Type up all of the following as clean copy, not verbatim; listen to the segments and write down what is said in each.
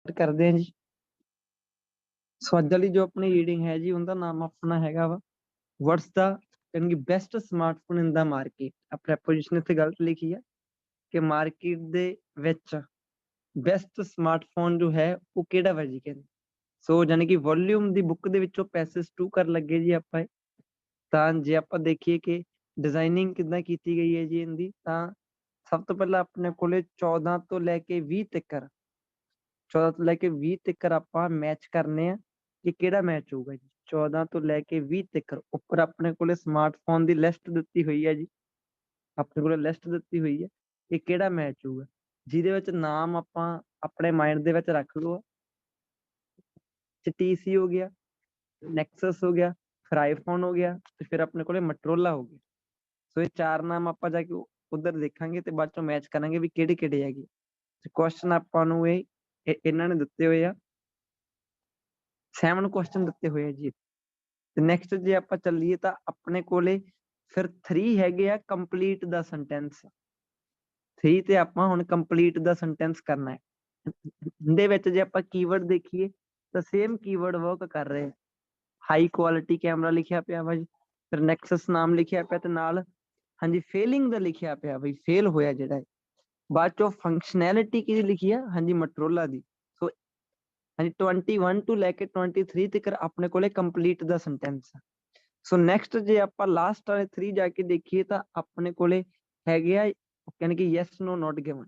ਕਰਦੇ ਹਾਂ ਜੀ। ਸੋ ਅੱਜ ਵਾਲੀ ਜੋ ਆਪਣੀ ਰੀਡਿੰਗ ਹੈ ਜੀ, ਉਹਦਾ ਨਾਮ ਆਪਣਾ ਹੈਗਾ ਵਾ ਵਟਸ ਦਾ ਯਾਨੀ ਕਿ ਬੈਸਟ ਸਮਾਰਟਫੋਨ ਇਨ ਦਾ ਮਾਰਕੀਟ। ਆ ਪ੍ਰੈਪੋਜੀਸ਼ਨ ਇੱਥੇ ਗਲਤ ਲਿਖੀ ਹੈ ਕਿ ਮਾਰਕੀਟ ਦੇ ਵਿੱਚ ਬੈਸਟ ਸਮਾਰਟਫੋਨ ਜੋ ਹੈ ਉਹ ਕਿਹੜਾ ਵਾ ਜੀ ਕਹਿੰਦੇ। ਸੋ ਯਾਨੀ ਕਿ ਵੋਲਿਊਮ ਦੀ ਬੁੱਕ ਦੇ ਵਿੱਚੋਂ ਪੈਸੇਜ 2 ਕਰਨ ਲੱਗੇ ਜੀ ਆਪਾਂ ਤਾਂ ਜੇ ਆਪਾਂ ਦੇਖੀਏ ਕਿ ਡਿਜ਼ਾਈਨਿੰਗ ਕਿੱਦਾਂ ਕੀਤੀ ਗਈ ਹੈ ਜੀ ਇਹਦੀ, ਤਾਂ ਸਭ ਤੋਂ ਪਹਿਲਾਂ ਆਪਣੇ ਕੋਲੇ 14 ਤੋਂ ਲੈ ਕੇ 20 ਤੱਕ 14 ਤੋਂ ਲੈ ਕੇ 20 ਤੱਕ ਆਪਾਂ ਮੈਚ ਕਰਨੇ ਆ ਕਿ ਕਿਹੜਾ ਮੈਚ ਹੋਊਗਾ ਜੀ। 14 ਤੋਂ ਲੈ ਕੇ 20 ਤੱਕ ਉੱਪਰ ਆਪਣੇ ਕੋਲੇ ਸਮਾਰਟਫੋਨ ਦੀ ਲਿਸਟ ਦਿੱਤੀ ਹੋਈ ਹੈ ਜੀ। ਆਪਣੇ ਕੋਲੇ ਲਿਸਟ ਦਿੱਤੀ ਹੋਈ ਹੈ ਕਿ ਕਿਹੜਾ ਮੈਚ ਹੋਊਗਾ, ਜਿਹਦੇ ਵਿੱਚ ਨਾਮ ਆਪਾਂ ਆਪਣੇ ਮਾਈਂਡ ਦੇ ਵਿੱਚ ਰੱਖ ਲਓ। TC ਹੋ ਗਿਆ, ਨੈਕਸਸ ਹੋ ਗਿਆ, ਫਿਰ ਆਈਫੋਨ ਹੋ ਗਿਆ ਤੇ ਫਿਰ ਆਪਣੇ ਕੋਲੇ ਮਟਰੋਲਾ ਹੋ ਗਿਆ। ਸੋ ਇਹ ਚਾਰ ਨਾਮ ਆਪਾਂ ਜਾ ਕੇ ਉਧਰ ਦੇਖਾਂਗੇ ਤੇ ਬਾਅਦ ਚੋਂ ਮੈਚ ਕਰਾਂਗੇ ਵੀ ਕਿਹੜੇ ਕਿਹੜੇ ਹੈਗੇ। ਕੁਐਸਚਨ ਆਪਾਂ ਨੂੰ ਇਹਨਾਂ ਨੇ ਦਿੱਤੇ ਹੋਏ ਆ, 7 ਕੁਐਸਚਨ ਦਿੱਤੇ ਹੋਏ ਆ ਜੀ। ਤੇ ਨੈਕਸਟ ਜੇ ਆਪਾਂ ਚੱਲੀਏ ਤਾਂ ਆਪਣੇ ਕੋਲੇ ਫਿਰ 3 ਹੈਗੇ ਆ ਕੰਪਲੀਟ ਦਾ ਸੈਂਟੈਂਸ। 3 ਤੇ ਆਪਾਂ ਹੁਣ ਕੰਪਲੀਟ ਦਾ ਸੈਂਟੈਂਸ ਕਰਨਾ ਹੈ। ਇਹਦੇ ਵਿੱਚ ਜੇ ਆਪਾਂ ਕੀਵਰਡ ਦੇਖੀਏ ਤਾਂ ਸੇਮ ਕੀਵਰਡ ਵਰਕ ਕਰ ਰਹੇ। ਹਾਈ ਕੁਆਲਿਟੀ ਕੈਮਰਾ ਲਿਖਿਆ ਪਿਆ ਵਾ ਜੀ, ਫਿਰ ਨੈਕਸਸ ਨਾਮ ਲਿਖਿਆ ਪਿਆ ਤੇ ਨਾਲ ਹਾਂਜੀ ਫੇਲਿੰਗ ਦਾ ਲਿਖਿਆ ਪਿਆ ਬਈ ਫੇਲ ਹੋਇਆ ਜਿਹੜਾ ਹੈ। ਬਾਅਦ ਚੋਂ ਫੰਕਸ਼ਨੈਲਿਟੀ ਕੀ ਲਿਖੀ ਆ, ਹਾਂਜੀ ਮਟਰੋਲਾ ਦੀ। ਸੋ ਹਾਂਜੀ 21 ਤੋਂ ਲੈ ਕੇ 23 ਤੱਕ ਆਪਣੇ ਕੋਲੇ ਕੰਪਲੀਟ ਦਾ ਸੈਂਟੈਂਸ ਆ। ਸੋ ਨੈਕਸਟ ਜੇ ਆਪਾਂ ਲਾਸਟ ਵਾਲੇ 3 ਜਾ ਕੇ ਦੇਖੀਏ ਤਾਂ ਆਪਣੇ ਕੋਲੇ ਹੈਗੇ ਆ ਯਾਨੀ ਕਿ ਯੈਸ ਨੋ ਨੋਟ ਗਿਵਨ।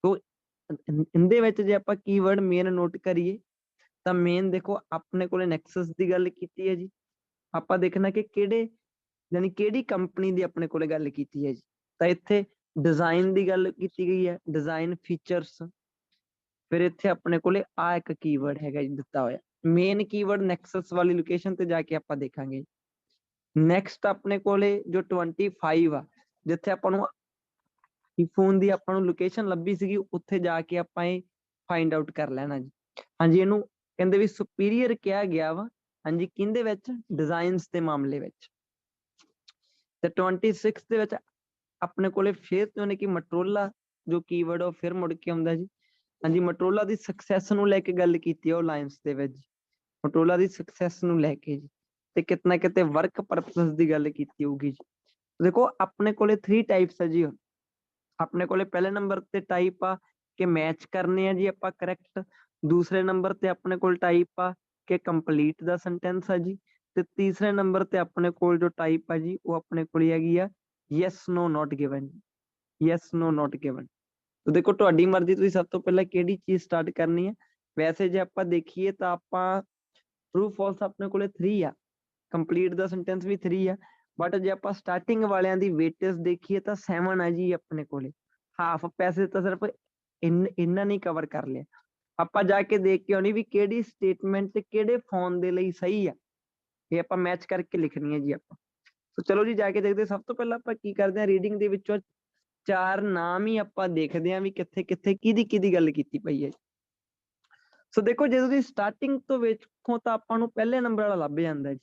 ਸੋ ਇਹਦੇ ਵਿੱਚ ਜੇ ਆਪਾਂ ਕੀਵਰਡ ਮੇਨ ਨੋਟ ਕਰੀਏ ਤਾਂ ਮੇਨ ਦੇਖੋ ਆਪਣੇ ਕੋਲੇ ਨੈਕਸਸ ਦੀ ਗੱਲ ਕੀਤੀ ਹੈ ਜੀ। ਆਪਾਂ ਦੇਖਣਾ ਕਿ ਕਿਹੜੇ ਯਾਨੀ ਕਿਹੜੀ ਕੰਪਨੀ ਦੀ ਆਪਣੇ ਕੋਲੇ ਗੱਲ ਕੀਤੀ ਹੈ ਜੀ। ਤਾਂ ਇੱਥੇ ਡਿਜ਼ਾਈਨ ਦੀ ਗੱਲ ਕੀਤੀ ਗਈ ਹੈ, ਡਿਜ਼ਾਈਨ ਫੀਚਰਸ। ਫਿਰ ਇੱਥੇ ਆਪਣੇ ਕੋਲੇ ਆ ਇੱਕ ਕੀਵਰਡ ਹੈਗਾ ਜੀ ਦਿੱਤਾ ਹੋਇਆ। ਮੇਨ ਕੀਵਰਡ ਨੈਕਸਸ ਵਾਲੀ ਲੋਕੇਸ਼ਨ ਤੇ ਜਾ ਕੇ ਆਪਾਂ ਦੇਖਾਂਗੇ। ਨੈਕਸਟ ਆਪਣੇ ਕੋਲੇ ਜੋ 25 ਆ, ਜਿੱਥੇ ਆਪਾਂ ਨੂੰ ਫੋਨ ਦੀ ਆਪਾਂ ਨੂੰ ਲੋਕੇਸ਼ਨ ਲੱਭੀ ਸੀਗੀ, ਉੱਥੇ ਜਾ ਕੇ ਆਪਾਂ ਇਹ ਫਾਈਂਡ ਆਊਟ ਕਰ ਲੈਣਾ ਜੀ। ਹਾਂਜੀ ਇਹਨੂੰ ਕਹਿੰਦੇ ਵੀ ਸੁਪੀਰੀਅਰ ਕਿਹਾ ਗਿਆ ਵਾ, ਹਾਂਜੀ ਕਿਹਦੇ ਵਿੱਚ, ਡਿਜ਼ਾਈਨਸ ਦੇ ਮਾਮਲੇ ਵਿੱਚ। ਤੇ 26 ਦੇ ਵਿੱਚ ਆਪਣੇ ਕੋਲੇ ਫਿਰ ਤੋਂ ਯਾਨੀ ਕਿ ਮਟਰੋਲਾ ਜੋ ਕੀਵਰਡ ਉਹ ਫਿਰ ਮੁੜ ਕੇ ਆਉਂਦਾ ਜੀ। ਹਾਂਜੀ ਮਟਰੋਲਾ ਦੀ ਸਕਸੈਸ ਨੂੰ ਲੈ ਕੇ ਗੱਲ ਕੀਤੀ ਉਹ ਲਾਈਨਸ ਦੇ ਵਿੱਚ, ਮਟਰੋਲਾ ਦੀ ਸਕਸੈਸ ਨੂੰ ਲੈ ਕੇ ਜੀ। ਤੇ ਕਿਤਨਾ ਕਿਤੇ ਵਰਕ ਪਰਪਸ ਦੀ ਗੱਲ ਕੀਤੀ ਹੋਊਗੀ ਜੀ। ਦੇਖੋ ਆਪਣੇ ਕੋਲੇ 3 ਟਾਈਪਸ ਆ ਜੀ। ਆਪਣੇ ਕੋਲੇ ਪਹਿਲੇ ਨੰਬਰ ਤੇ ਟਾਈਪ ਆ ਕਿ ਮੈਚ ਕਰਨੇ ਆ ਜੀ ਆਪਾਂ ਕਰੈਕਟ। ਦੂਸਰੇ ਨੰਬਰ ਤੇ ਆਪਣੇ ਕੋਲ ਟਾਈਪ ਆ ਕਿ ਕੰਪਲੀਟ ਦਾ ਸੈਂਟੈਂਸ ਆ ਜੀ। ਤੇ ਤੀਸਰੇ ਨੰਬਰ ਤੇ ਆਪਣੇ ਕੋਲ ਜੋ ਟਾਈਪ ਆ ਜੀ ਉਹ ਆਪਣੇ ਕੋਲ ਹੈਗੀ ਆ yes no not given. Yes no not given. ਤਾਂ ਦੇਖੋ ਤੁਹਾਡੀ ਮਰਜ਼ੀ, ਤੁਸੀਂ ਸਭ ਤੋਂ ਪਹਿਲਾਂ ਕਿਹੜੀ ਚੀਜ਼ ਸਟਾਰਟ ਕਰਨੀ ਹੈ। ਵੈਸੇ ਜੇ ਆਪਾਂ ਦੇਖੀਏ ਤਾਂ ਆਪਾਂ ਟਰੂ ਫਾਲਸ ਆਪਣੇ ਕੋਲੇ 3 ਆ, ਕੰਪਲੀਟ ਦਾ ਸੈਂਟੈਂਸ ਵੀ 3 ਆ। ਬਟ ਜੇ ਆਪਾਂ ਸਟਾਰਟਿੰਗ ਵਾਲਿਆਂ ਦੀ ਵੇਟੇਜ ਦੇਖੀਏ ਤਾਂ 7 ਆ ਜੀ ਆਪਣੇ ਕੋਲੇ। ਹਾਫ ਪੈਸੇ ਤਾਂ ਸਿਰਫ ਇੰਨਾ ਨਹੀਂ ਕਵਰ ਕਰ ਲਿਆ। ਆਪਾਂ ਜਾ ਕੇ ਦੇਖ ਕੇ ਆਉਣੀ ਵੀ ਕਿਹੜੀ ਸਟੇਟਮੈਂਟ ਕਿਹੜੇ ਫੋਨ ਦੇ ਲਈ ਸਹੀ ਆ, ਇਹ ਆਪਾਂ ਮੈਚ ਕਰਕੇ ਲਿਖਣੀ ਹੈ ਜੀ ਆਪਾਂ। ਸੋ ਚਲੋ ਜੀ ਜਾ ਕੇ ਦੇਖਦੇ। ਸਭ ਤੋਂ ਪਹਿਲਾਂ ਆਪਾਂ ਕੀ ਕਰਦੇ ਹਾਂ, ਰੀਡਿੰਗ ਦੇ ਵਿੱਚੋਂ 4 ਨਾਮ ਹੀ ਆਪਾਂ ਦੇਖਦੇ ਹਾਂ ਵੀ ਕਿੱਥੇ ਕਿੱਥੇ ਕਿਹਦੀ ਗੱਲ ਕੀਤੀ ਪਈ ਹੈ। ਸੋ ਦੇਖੋ ਜੇ ਤੁਸੀਂ ਸਟਾਰਟਿੰਗ ਤੋਂ ਵੇਖੋ ਤਾਂ ਆਪਾਂ ਨੂੰ ਪਹਿਲੇ ਨੰਬਰ ਵਾਲਾ ਲੱਭ ਜਾਂਦਾ ਜੀ।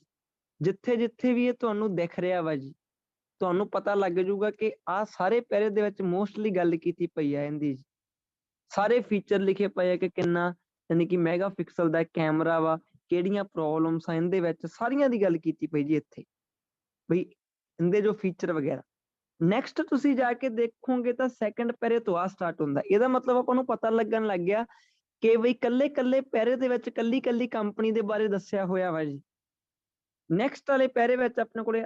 ਜਿੱਥੇ ਜਿੱਥੇ ਵੀ ਇਹ ਤੁਹਾਨੂੰ ਦਿਖ ਰਿਹਾ ਵਾ ਜੀ, ਤੁਹਾਨੂੰ ਪਤਾ ਲੱਗ ਜਾਊਗਾ ਕਿ ਆਹ ਸਾਰੇ ਪੈਰੇ ਦੇ ਵਿੱਚ ਮੋਸਟਲੀ ਗੱਲ ਕੀਤੀ ਪਈ ਹੈ ਇਹਦੀ। ਸਾਰੇ ਫੀਚਰ ਲਿਖੇ ਪਏ ਆ ਕਿ ਕਿੰਨਾ ਯਾਨੀ ਕਿ ਮੈਗਾ ਪਿਕਸਲ ਦਾ ਕੈਮਰਾ ਵਾ, ਕਿਹੜੀਆਂ ਪ੍ਰੋਬਲਮਸ ਆ ਇਹਦੇ ਵਿੱਚ, ਸਾਰੀਆਂ ਦੀ ਗੱਲ ਕੀਤੀ ਪਈ ਜੀ ਇੱਥੇ ਬਈ ਇਹਦੇ ਜੋ ਫੀਚਰ ਵਗੈਰਾ। ਨੈਕਸਟ ਤੁਸੀਂ ਜਾ ਕੇ ਦੇਖੋਗੇ ਤਾਂ ਸੈਕੰਡ ਪੈਰੇ ਤੋਂ ਆ ਸਟਾਰਟ ਹੁੰਦਾ। ਇਹਦਾ ਮਤਲਬ ਆਪਾਂ ਨੂੰ ਪਤਾ ਲੱਗਣ ਲੱਗ ਗਿਆ ਕਿ ਬਈ ਕੱਲੇ ਪੈਰੇ ਦੇ ਵਿੱਚ ਕੱਲੀ ਕੰਪਨੀ ਦੇ ਬਾਰੇ ਦੱਸਿਆ ਹੋਇਆ ਵਾ ਜੀ। ਨੈਕਸਟ ਵਾਲੇ ਪੈਰੇ ਵਿੱਚ ਆਪਣੇ ਕੋਲੇ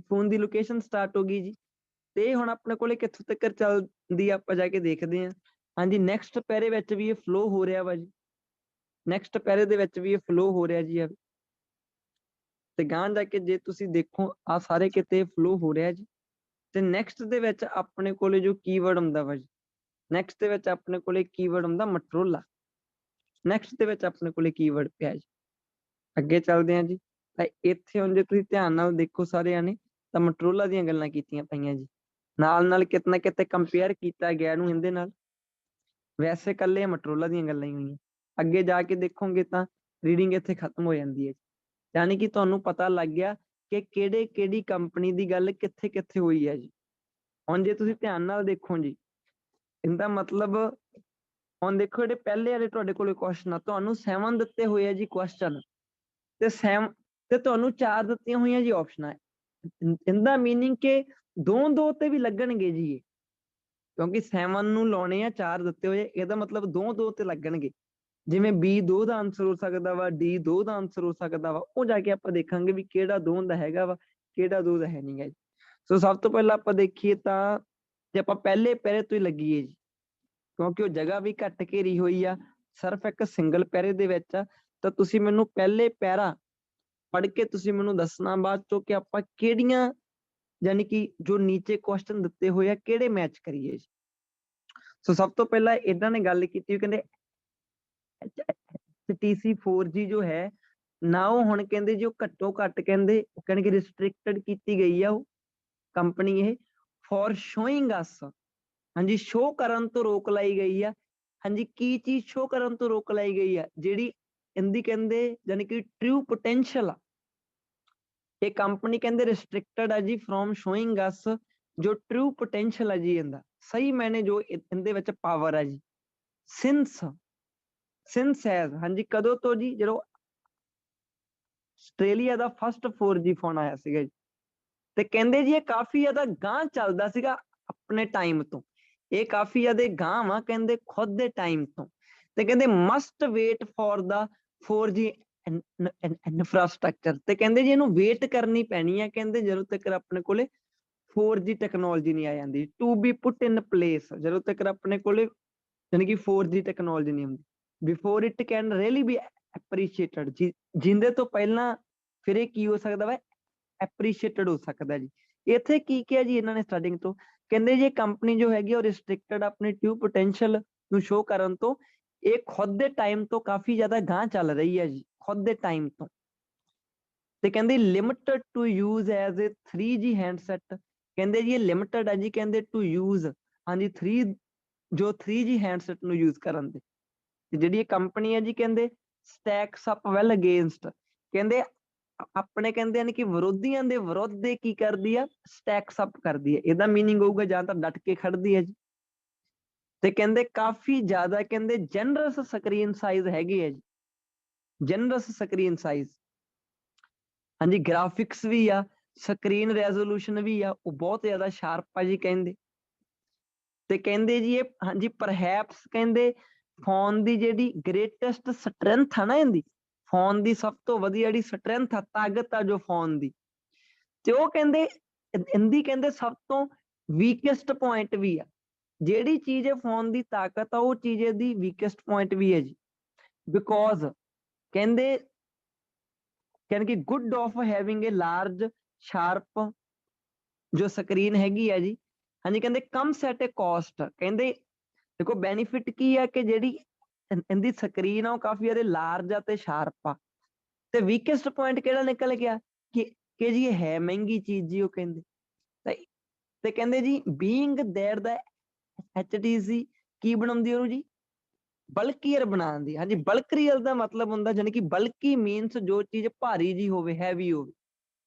ਫੋਨ ਦੀ ਲੋਕੇਸ਼ਨ ਸਟਾਰਟ ਹੋ ਗਈ ਜੀ। ਤੇ ਹੁਣ ਆਪਣੇ ਕੋਲੇ ਕਿੱਥੋਂ ਤੱਕ ਚੱਲਦੀ ਆਪਾਂ ਜਾ ਕੇ ਦੇਖਦੇ ਹਾਂ। ਹਾਂਜੀ ਨੈਕਸਟ ਪੈਰੇ ਵਿੱਚ ਵੀ ਇਹ ਫਲੋ ਹੋ ਰਿਹਾ ਵਾ ਜੀ। ਨੈਕਸਟ ਪੈਰੇ ਦੇ ਵਿੱਚ ਵੀ ਇਹ ਫਲੋ ਹੋ ਰਿਹਾ ਜੀ। ਤੇ ਗਾਂ ਜਾ ਕੇ ਜੇ ਤੁਸੀਂ ਦੇਖੋ ਆ ਸਾਰੇ ਕਿਤੇ ਫਲੋ ਹੋ ਰਿਹਾ ਜੀ। ਤੇ ਨੈਕਸਟ ਦੇ ਵਿੱਚ ਆਪਣੇ ਕੋਲੇ ਜੋ ਕੀਵਰਡ ਹੁੰਦਾ ਵਾ ਜੀ, ਨੈਕਸਟ ਦੇ ਵਿੱਚ ਆਪਣੇ ਕੋਲੇ ਕੀਵਰਡ ਹੁੰਦਾ ਮਟਰੋਲਾ। ਨੈਕਸਟ ਦੇ ਵਿੱਚ ਆਪਣੇ ਕੋਲੇ ਕੀਵਰਡ ਪਿਆ ਜੀ। ਅੱਗੇ ਚੱਲਦੇ ਹਾਂ ਜੀ। ਤਾਂ ਇੱਥੇ ਹੁਣ ਜੇ ਤੁਸੀਂ ਧਿਆਨ ਨਾਲ ਦੇਖੋ ਸਾਰਿਆਂ ਨੇ ਤਾਂ ਮਟਰੋਲਾ ਦੀਆਂ ਗੱਲਾਂ ਕੀਤੀਆਂ ਪਈਆਂ ਜੀ। ਨਾਲ ਕਿਤੇ ਕਿਤੇ ਕੰਪੇਅਰ ਕੀਤਾ ਗਿਆ ਇਹਨੂੰ ਇਹਦੇ ਨਾਲ। ਵੈਸੇ ਇਕੱਲੇ ਮਟਰੋਲਾ ਦੀਆਂ ਗੱਲਾਂ ਹੀ ਹੋਈਆਂ। ਅੱਗੇ ਜਾ ਕੇ ਦੇਖੋਗੇ ਤਾਂ ਰੀਡਿੰਗ ਇੱਥੇ ਖਤਮ ਹੋ ਜਾਂਦੀ ਹੈ। ਯਾਨੀ ਕਿ ਤੁਹਾਨੂੰ ਪਤਾ ਲੱਗ ਗਿਆ ਕਿ ਕਿਹੜੀ ਕੰਪਨੀ ਦੀ ਗੱਲ ਕਿੱਥੇ ਕਿੱਥੇ ਹੋਈ ਹੈ ਜੀ। ਹੁਣ ਜੇ ਤੁਸੀਂ ਧਿਆਨ ਨਾਲ ਦੇਖੋ ਜੀ, ਇਹਦਾ ਮਤਲਬ ਹੁਣ ਦੇਖੋ ਜਿਹੜੇ ਪਹਿਲੇ ਵਾਲੇ ਤੁਹਾਡੇ ਕੋਲੇ ਕੁਐਸਚਨ ਆ, ਤੁਹਾਨੂੰ 7 ਦਿੱਤੇ ਹੋਏ ਆ ਜੀ ਕੁਐਸਚਨ, ਤੇ 7 ਤੇ ਤੁਹਾਨੂੰ 4 ਦਿੱਤੀਆਂ ਹੋਈਆਂ ਜੀ ਆਪਸ਼ਨਾਂ। ਇਹਦਾ ਮੀਨਿੰਗ ਕਿ 2-2 ਤੇ ਵੀ ਲੱਗਣਗੇ ਜੀ ਇਹ, ਕਿਉਂਕਿ 7 ਨੂੰ ਲਾਉਣੇ ਆ, 4 ਦਿੱਤੇ ਹੋਏ, ਇਹਦਾ ਮਤਲਬ 2-2 ਤੇ ਲੱਗਣਗੇ। ਜਿਵੇਂ B 2 ਦਾ ਆਨਸਰ ਹੋ ਸਕਦਾ ਵਾ, D 2 ਦਾ ਆਨਸਰ ਹੋ ਸਕਦਾ ਵਾ, ਉਹ ਜਾ ਕੇ ਆਪਾਂ ਦੇਖਾਂਗੇ ਵੀ ਕਿਹੜਾ 2 ਦਾ ਹੈਗਾ ਵਾ, ਕਿਹੜਾ 2 ਦਾ ਹੈ ਨਹੀਂ ਗਾ ਜੀ। ਸੋ ਸਭ ਤੋਂ ਪਹਿਲਾਂ ਆਪਾਂ ਦੇਖੀਏ ਤਾਂ ਜੇ ਆਪਾਂ ਪਹਿਲੇ ਪੈਰੇ ਤੋਂ ਹੀ ਲੱਗੀਏ ਜੀ, ਕਿਉਂਕਿ ਉਹ ਜਗ੍ਹਾ ਵੀ ਘੱਟ ਘੇਰੀ ਹੋਈ ਆ, ਸਿਰਫ ਇੱਕ ਸਿੰਗਲ ਪੈਰੇ ਦੇ ਵਿੱਚ ਆ, ਤਾਂ ਤੁਸੀਂ ਮੈਨੂੰ ਪਹਿਲੇ ਪੈਰਾ ਪੜ੍ਹ ਕੇ ਤੁਸੀਂ ਮੈਨੂੰ ਦੱਸਣਾ ਬਾਅਦ ਚੋਂ ਕਿ ਆਪਾਂ ਕਿਹੜੀਆਂ, ਯਾਨੀ ਕਿ ਜੋ ਨੀਚੇ ਕੁਐਸਚਨ ਦਿੱਤੇ ਹੋਏ ਆ ਕਿਹੜੇ ਮੈਚ ਕਰੀਏ ਜੀ। ਸੋ ਸਭ ਤੋਂ ਪਹਿਲਾਂ ਇਹਨਾਂ ਨੇ ਗੱਲ ਕੀਤੀ, ਕਹਿੰਦੇ TC 4G ਜੋ ਹੈ ਨਾ, ਉਹ ਹੁਣ ਕਹਿੰਦੇ ਜੀ ਉਹ ਘੱਟੋ ਘੱਟ ਕਹਿੰਦੇ ਕਿ ਰਿਸਟ੍ਰਿਕਟਡ ਕੀਤੀ ਗਈ ਆ ਉਹ ਕੰਪਨੀ ਇਹ, ਫॉर ਸ਼ੋਇੰਗ ਅਸ, ਹਾਂਜੀ ਸ਼ੋ ਕਰਨ ਤੋਂ ਰੋਕ ਲਾਈ ਗਈ ਆ। ਹਾਂਜੀ ਕੀ ਚੀਜ਼ ਸ਼ੋ ਕਰਨ ਤੋਂ ਰੋਕ ਲਾਈ ਗਈ ਆ, ਜਿਹੜੀ ਇਹਦੀ ਕਹਿੰਦੇ ਯਾਨੀ ਕਿ ਟਰੂ ਪੋਟੈਂਸ਼ੀਅਲ ਆ, ਇਹ ਕੰਪਨੀ ਕਹਿੰਦੇ ਰਿਸਟ੍ਰਿਕਟਡ ਆ ਜੀ ਫਰੋਮ ਸ਼ੋਇੰਗ ਅਸ, ਜੋ ਟਰੂ ਪੋਟੈਂਸ਼ੀਅਲ ਆ ਜੀ ਇਹਦਾ ਸਹੀ ਮੈਨੇ ਜੋ ਇਹਦੇ ਵਿੱਚ ਪਾਵਰ ਆ ਜੀ, ਸਿੰਸ ਹੈਜ਼, ਹਾਂਜੀ ਕਦੋਂ ਤੋਂ ਜੀ, ਜਦੋਂ ਆਸਟ੍ਰੇਲੀਆ ਦਾ ਫਸਟ 4G ਫੋਨ ਆਇਆ ਸੀਗਾ ਜੀ, ਤੇ ਕਹਿੰਦੇ ਜੀ ਇਹ ਕਾਫੀ ਜ਼ਿਆਦਾ ਗਾਂਹ ਚੱਲਦਾ ਸੀਗਾ ਆਪਣੇ ਟਾਈਮ ਤੋਂ, ਇਹ ਕਾਫੀ ਜ਼ਿਆਦਾ ਗਾਂਹ ਵਾ ਕਹਿੰਦੇ ਖੁਦ ਦੇ ਟਾਈਮ ਤੋਂ, ਤੇ ਕਹਿੰਦੇ must wait for the 4G infrastructure, ਤੇ ਕਹਿੰਦੇ ਜੀ ਇਹਨੂੰ ਵੇਟ ਕਰਨੀ ਪੈਣੀ ਹੈ ਕਹਿੰਦੇ ਜਦੋਂ ਤੱਕ ਆਪਣੇ ਕੋਲੇ 4G ਟੈਕਨੋਲੋਜੀ ਨਹੀਂ ਆ ਜਾਂਦੀ, to be put in place, ਜਦੋਂ ਤੱਕ ਆਪਣੇ ਕੋਲੇ ਯਾਨੀ ਕਿ 4G ਟੈਕਨੋਲੋਜੀ ਨਹੀਂ ਹੁੰਦੀ, before it can really B appreciated ਜੀ, ਜਿੰਦੇ ਤੋਂ ਪਹਿਲਾਂ ਫਿਰ ਇਹ ਕੀ ਹੋ ਸਕਦਾ ਵਾ, ਐਪਰੀਸ਼ੀਏਟਡ ਹੋ ਸਕਦਾ ਜੀ। ਇੱਥੇ ਕੀ ਕਿਹਾ ਜੀ ਇਹਨਾਂ ਨੇ ਸਟਾਰਟਿੰਗ ਤੋਂ, ਕਹਿੰਦੇ ਜੀ ਕੰਪਨੀ ਜੋ ਹੈਗੀ ਉਹ ਰਿਸਟ੍ਰਿਕਟਡ ਆਪਣੀ ਟਰੂ ਪੋਟੈਂਸ਼ੀਅਲ ਨੂੰ ਸ਼ੋ ਕਰਨ ਤੋਂ, ਇਹ ਖੁਦ ਦੇ ਟਾਈਮ ਤੋਂ ਕਾਫੀ ਜ਼ਿਆਦਾ ਗਾਂਹ ਚੱਲ ਰਹੀ ਹੈ ਜੀ, ਖੁਦ ਦੇ ਟਾਈਮ ਤੋਂ, ਤੇ ਕਹਿੰਦੇ limited to use as a 3G handset, ਕਹਿੰਦੇ ਜੀ ਇਹ ਲਿਮਿਟਡ ਹੈ ਜੀ ਕਹਿੰਦੇ ਟੂ ਯੂਜ਼, ਹਾਂਜੀ 3G ਹੈਂਡਸੈਟ ਨੂੰ ਯੂਜ਼ ਕਰਨ ਦੇ, ਤੇ ਜਿਹੜੀ ਇਹ ਕੰਪਨੀ ਹੈ ਜੀ ਕਹਿੰਦੇ ਸਟੈਕਸ ਅਪ ਵੈਲ ਅਗੇਂਸਟ, ਕਹਿੰਦੇ ਆਪਣੇ ਕਹਿੰਦੇ ਨੇ ਕਿ ਵਿਰੋਧੀਆਂ ਦੇ ਵਿਰੁੱਧ ਕੀ ਕਰਦੀ ਆ, ਸਟੈਕਸ ਅਪ ਕਰਦੀ ਹੈ, ਇਹਦਾ ਮੀਨਿੰਗ ਹੋਊਗਾ ਜਾਂ ਤਾਂ ਡਟ ਕੇ ਖੜਦੀ ਹੈ ਜੀ, ਤੇ ਕਹਿੰਦੇ ਕਾਫੀ ਜ਼ਿਆਦਾ ਕਹਿੰਦੇ ਜਨਰਸ ਸਕਰੀਨ ਸਾਈਜ਼ ਹੈਗੇ ਆ ਜੀ, ਜਨਰਸ ਸਕਰੀਨ ਸਾਈਜ਼, ਹਾਂਜੀ ਗ੍ਰਾਫਿਕਸ ਵੀ ਆ, ਸਕਰੀਨ ਰੈਜ਼ੋਲੂਸ਼ਨ ਵੀ ਆ, ਉਹ ਬਹੁਤ ਜ਼ਿਆਦਾ ਸ਼ਾਰਪ ਆ ਜੀ ਕਹਿੰਦੇ, ਤੇ ਕਹਿੰਦੇ ਜੀ ਇਹ ਹਾਂਜੀ ਪਰਹੈਪਸ ਕਹਿੰਦੇ ਫੋਨ ਦੀ ਜਿਹੜੀ ਗ੍ਰੇਟੈਸਟ ਸਟਰੈਂਥ ਆ ਨਾ, ਇਹਦੀ ਫੋਨ ਦੀ ਸਭ ਤੋਂ ਵਧੀਆ ਜਿਹੜੀ ਸਟਰੈਂਥ ਆ, ਤਾਕਤ ਆ ਜੋ ਫੋਨ ਦੀ, ਤੇ ਉਹ ਕਹਿੰਦੇ ਇਹਦੀ ਕਹਿੰਦੇ ਸਭ ਤੋਂ ਵੀਕੈਸਟ ਪੁਆਇੰਟ ਵੀ ਆ, ਜਿਹੜੀ ਚੀਜ਼ ਫੋਨ ਦੀ ਤਾਕਤ ਆ ਉਹ ਚੀਜ਼ ਇਹਦੀ ਵੀਕੈਸਟ ਪੁਆਇੰਟ ਵੀ ਹੈ ਜੀ, ਬਿਕੋਜ਼ ਕਹਿੰਦੇ ਕਿ good of having A large sharp ਜੋ ਸਕਰੀਨ ਹੈਗੀ ਆ ਜੀ, ਹਾਂਜੀ ਕਹਿੰਦੇ ਕਮਸ ਐਟ ਏ ਕਾਸਟ, ਕਹਿੰਦੇ ਦੇਖੋ ਬੈਨੀਫਿਟ ਕੀ ਆ ਕਿ ਜਿਹੜੀ ਇਹਦੀ ਸਕਰੀਨ ਆ ਉਹ ਕਾਫੀ ਜ਼ਿਆਦਾ ਲਾਰਜ ਆ ਤੇ ਸ਼ਾਰਪ ਆ, ਤੇ ਵੀਕੈਸਟ ਪੁਆਇੰਟ ਕਿਹੜਾ ਨਿਕਲ ਗਿਆ ਕਿ ਜੀ ਇਹ ਹੈ ਮਹਿੰਗੀ ਚੀਜ਼ ਜੀ, ਉਹ ਕਹਿੰਦੇ ਤੇ ਕਹਿੰਦੇ ਜੀ ਬੀਇੰਗ ਦੇਅਰ ਦਾ HTC ਕੀ ਬਣਾਉਂਦੀ ਉਹਨੂੰ ਜੀ, ਬਲਕੀਅਰ ਬਣਾਉਂਦੀ, ਹਾਂਜੀ ਬਲਕੀਅਰ ਦਾ ਮਤਲਬ ਹੁੰਦਾ ਜਾਨੀ ਕਿ ਬਲਕੀ ਮੀਨਸ ਜੋ ਚੀਜ਼ ਭਾਰੀ ਜੀ ਹੋਵੇ, ਹੈਵੀ ਹੋਵੇ,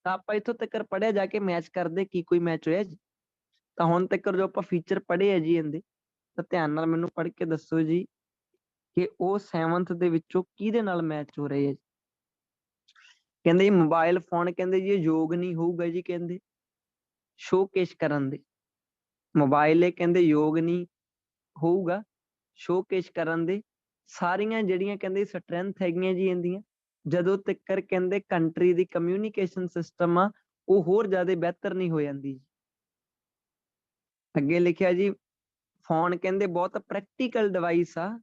ਤਾਂ ਆਪਾਂ ਇੱਥੋਂ ਤੱਕ ਪੜ੍ਹਿਆ ਜਾ ਕੇ ਮੈਚ ਕਰਦੇ ਕੀ ਕੋਈ ਮੈਚ ਹੋਇਆ ਜੀ, ਤਾਂ ਹੁਣ ਤੱਕ ਜੋ ਆਪਾਂ ਫੀਚਰ ਪੜ੍ਹੇ ਆ ਜੀ ਇਹਦੇ, ਤਾਂ ਧਿਆਨ ਨਾਲ ਮੈਨੂੰ ਪੜ੍ਹ ਕੇ ਦੱਸੋ ਜੀ ਕਿ ਉਹ 7th ਦੇ ਵਿੱਚੋਂ ਕਿਹਦੇ ਨਾਲ ਮੈਚ ਹੋ ਰਹੇ ਆ ਜੀ। ਕਹਿੰਦੇ ਜੀ ਮੋਬਾਈਲ ਫੋਨ ਕਹਿੰਦੇ ਜੀ ਇਹ ਯੋਗ ਨਹੀਂ ਹੋਊਗਾ ਜੀ ਕਹਿੰਦੇ ਸ਼ੋਕੇਸ ਕਰਨ ਦੇ, ਮੋਬਾਈਲ ਇਹ ਕਹਿੰਦੇ ਯੋਗ ਨਹੀਂ ਹੋਊਗਾ ਸ਼ੋਕੇਸ ਕਰਨ ਦੇ, ਸਾਰੀਆਂ ਜਿਹੜੀਆਂ ਕਹਿੰਦੇ ਸਟਰੈਂਥ ਹੈਗੀਆਂ ਜੀ ਇਹਦੀਆਂ, ਜਦੋਂ ਤੱਕ ਕਹਿੰਦੇ ਕੰਟਰੀ ਦੀ ਕਮਿਊਨੀਕੇਸ਼ਨ ਸਿਸਟਮ ਆ ਉਹ ਹੋਰ ਜ਼ਿਆਦਾ ਬਿਹਤਰ ਨਹੀਂ ਹੋ ਜਾਂਦੀ ਜੀ। ਅੱਗੇ ਲਿਖਿਆ ਜੀ ਫੋਨ ਕਹਿੰਦੇ ਬਹੁਤ ਪ੍ਰੈਕਟੀਕਲ ਡਿਵਾਈਸ ਆ,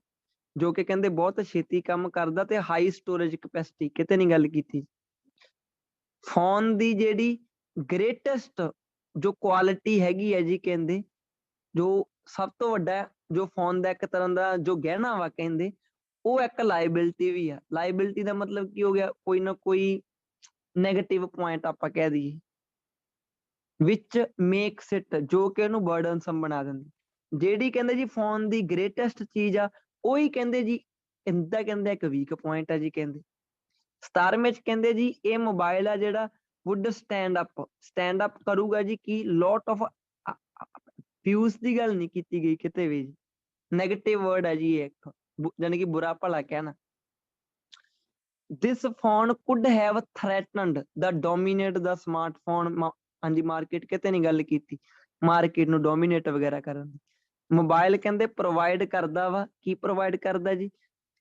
ਜੋ ਕਿ ਕਹਿੰਦੇ ਬਹੁਤ ਛੇਤੀ ਕੰਮ ਕਰਦਾ ਤੇ ਹਾਈ ਸਟੋਰੇਜ ਕੈਪੈਸਿਟੀ, ਕਿਤੇ ਨਹੀਂ ਗੱਲ ਕੀਤੀ, ਫੋਨ ਦੀ ਜਿਹੜੀ ਗ੍ਰੇਟੈਸਟ ਜੋ ਕੁਆਲਿਟੀ ਹੈਗੀ ਹੈ ਜੀ ਕਹਿੰਦੇ, ਜੋ ਸਭ ਤੋਂ ਵੱਡਾ ਜੋ ਫੋਨ ਦਾ ਇੱਕ ਤਰ੍ਹਾਂ ਦਾ ਜੋ ਗਹਿਣਾ ਵਾ ਕਹਿੰਦੇ, ਉਹ ਇੱਕ ਲਾਇਬਿਲਿਟੀ ਵੀ ਆ, ਲਾਇਬਿਲਿਟੀ ਦਾ ਮਤਲਬ ਕੀ ਹੋ ਗਿਆ, ਕੋਈ ਨਾ ਕੋਈ ਨੈਗੇਟਿਵ ਪੁਆਇੰਟ ਆਪਾਂ ਕਹਿ ਦਈਏ, ਵਿਚ ਮੇਕਸ ਇਟ ਜੋ ਕਿ ਉਹਨੂੰ ਬਰਡਨਸਮ ਬਣਾ ਦਿੰਦੀ, ਜਿਹੜੀ ਕਹਿੰਦੇ ਜੀ ਫੋਨ ਦੀ ਗ੍ਰੇਟੈਸਟ ਚੀਜ਼ ਆ ਉਹੀ ਕਹਿੰਦੇ ਜੀ ਇਹਦਾ ਕਹਿੰਦੇ ਇੱਕ ਵੀਕ ਪੁਆਇੰਟ ਆ ਜੀ ਕਹਿੰਦੇ। 17ਵੇਂ ਚ ਕਹਿੰਦੇ ਜੀ ਇਹ ਮੋਬਾਈਲ ਆ ਜਿਹੜਾ ਵੁੱਡ ਸਟੈਂਡ ਅਪ ਕਰੂਗਾ ਜੀ ਕੀ ਲੋਟ ਆਫ ਫਿਊਜ਼ ਦੀ ਗੱਲ ਨਹੀਂ ਕੀਤੀ ਗਈ ਕਿਤੇ ਵੀ ਜੀ, ਨੈਗੇਟਿਵ ਵਰਡ ਹੈ ਜੀ ਇਹ ਇੱਕ, ਜਾਣੀ ਕਿ ਬੁਰਾ ਭਲਾ ਕਹਿਣਾ। this phone could have threatened the dominate the smartphone ਹਾਂਜੀ ਮਾਰਕੀਟ ਕਿਤੇ ਨਹੀਂ ਗੱਲ ਕੀਤੀ, ਮਾਰਕੀਟ ਨੂੰ ਡੋਮੀਨੇਟ ਵਗੈਰਾ ਕਰਨ ਦੀ। ਮੋਬਾਈਲ ਕਹਿੰਦੇ ਪ੍ਰੋਵਾਈਡ ਕਰਦਾ ਵਾ, ਕੀ ਪ੍ਰੋਵਾਈਡ ਕਰਦਾ ਜੀ,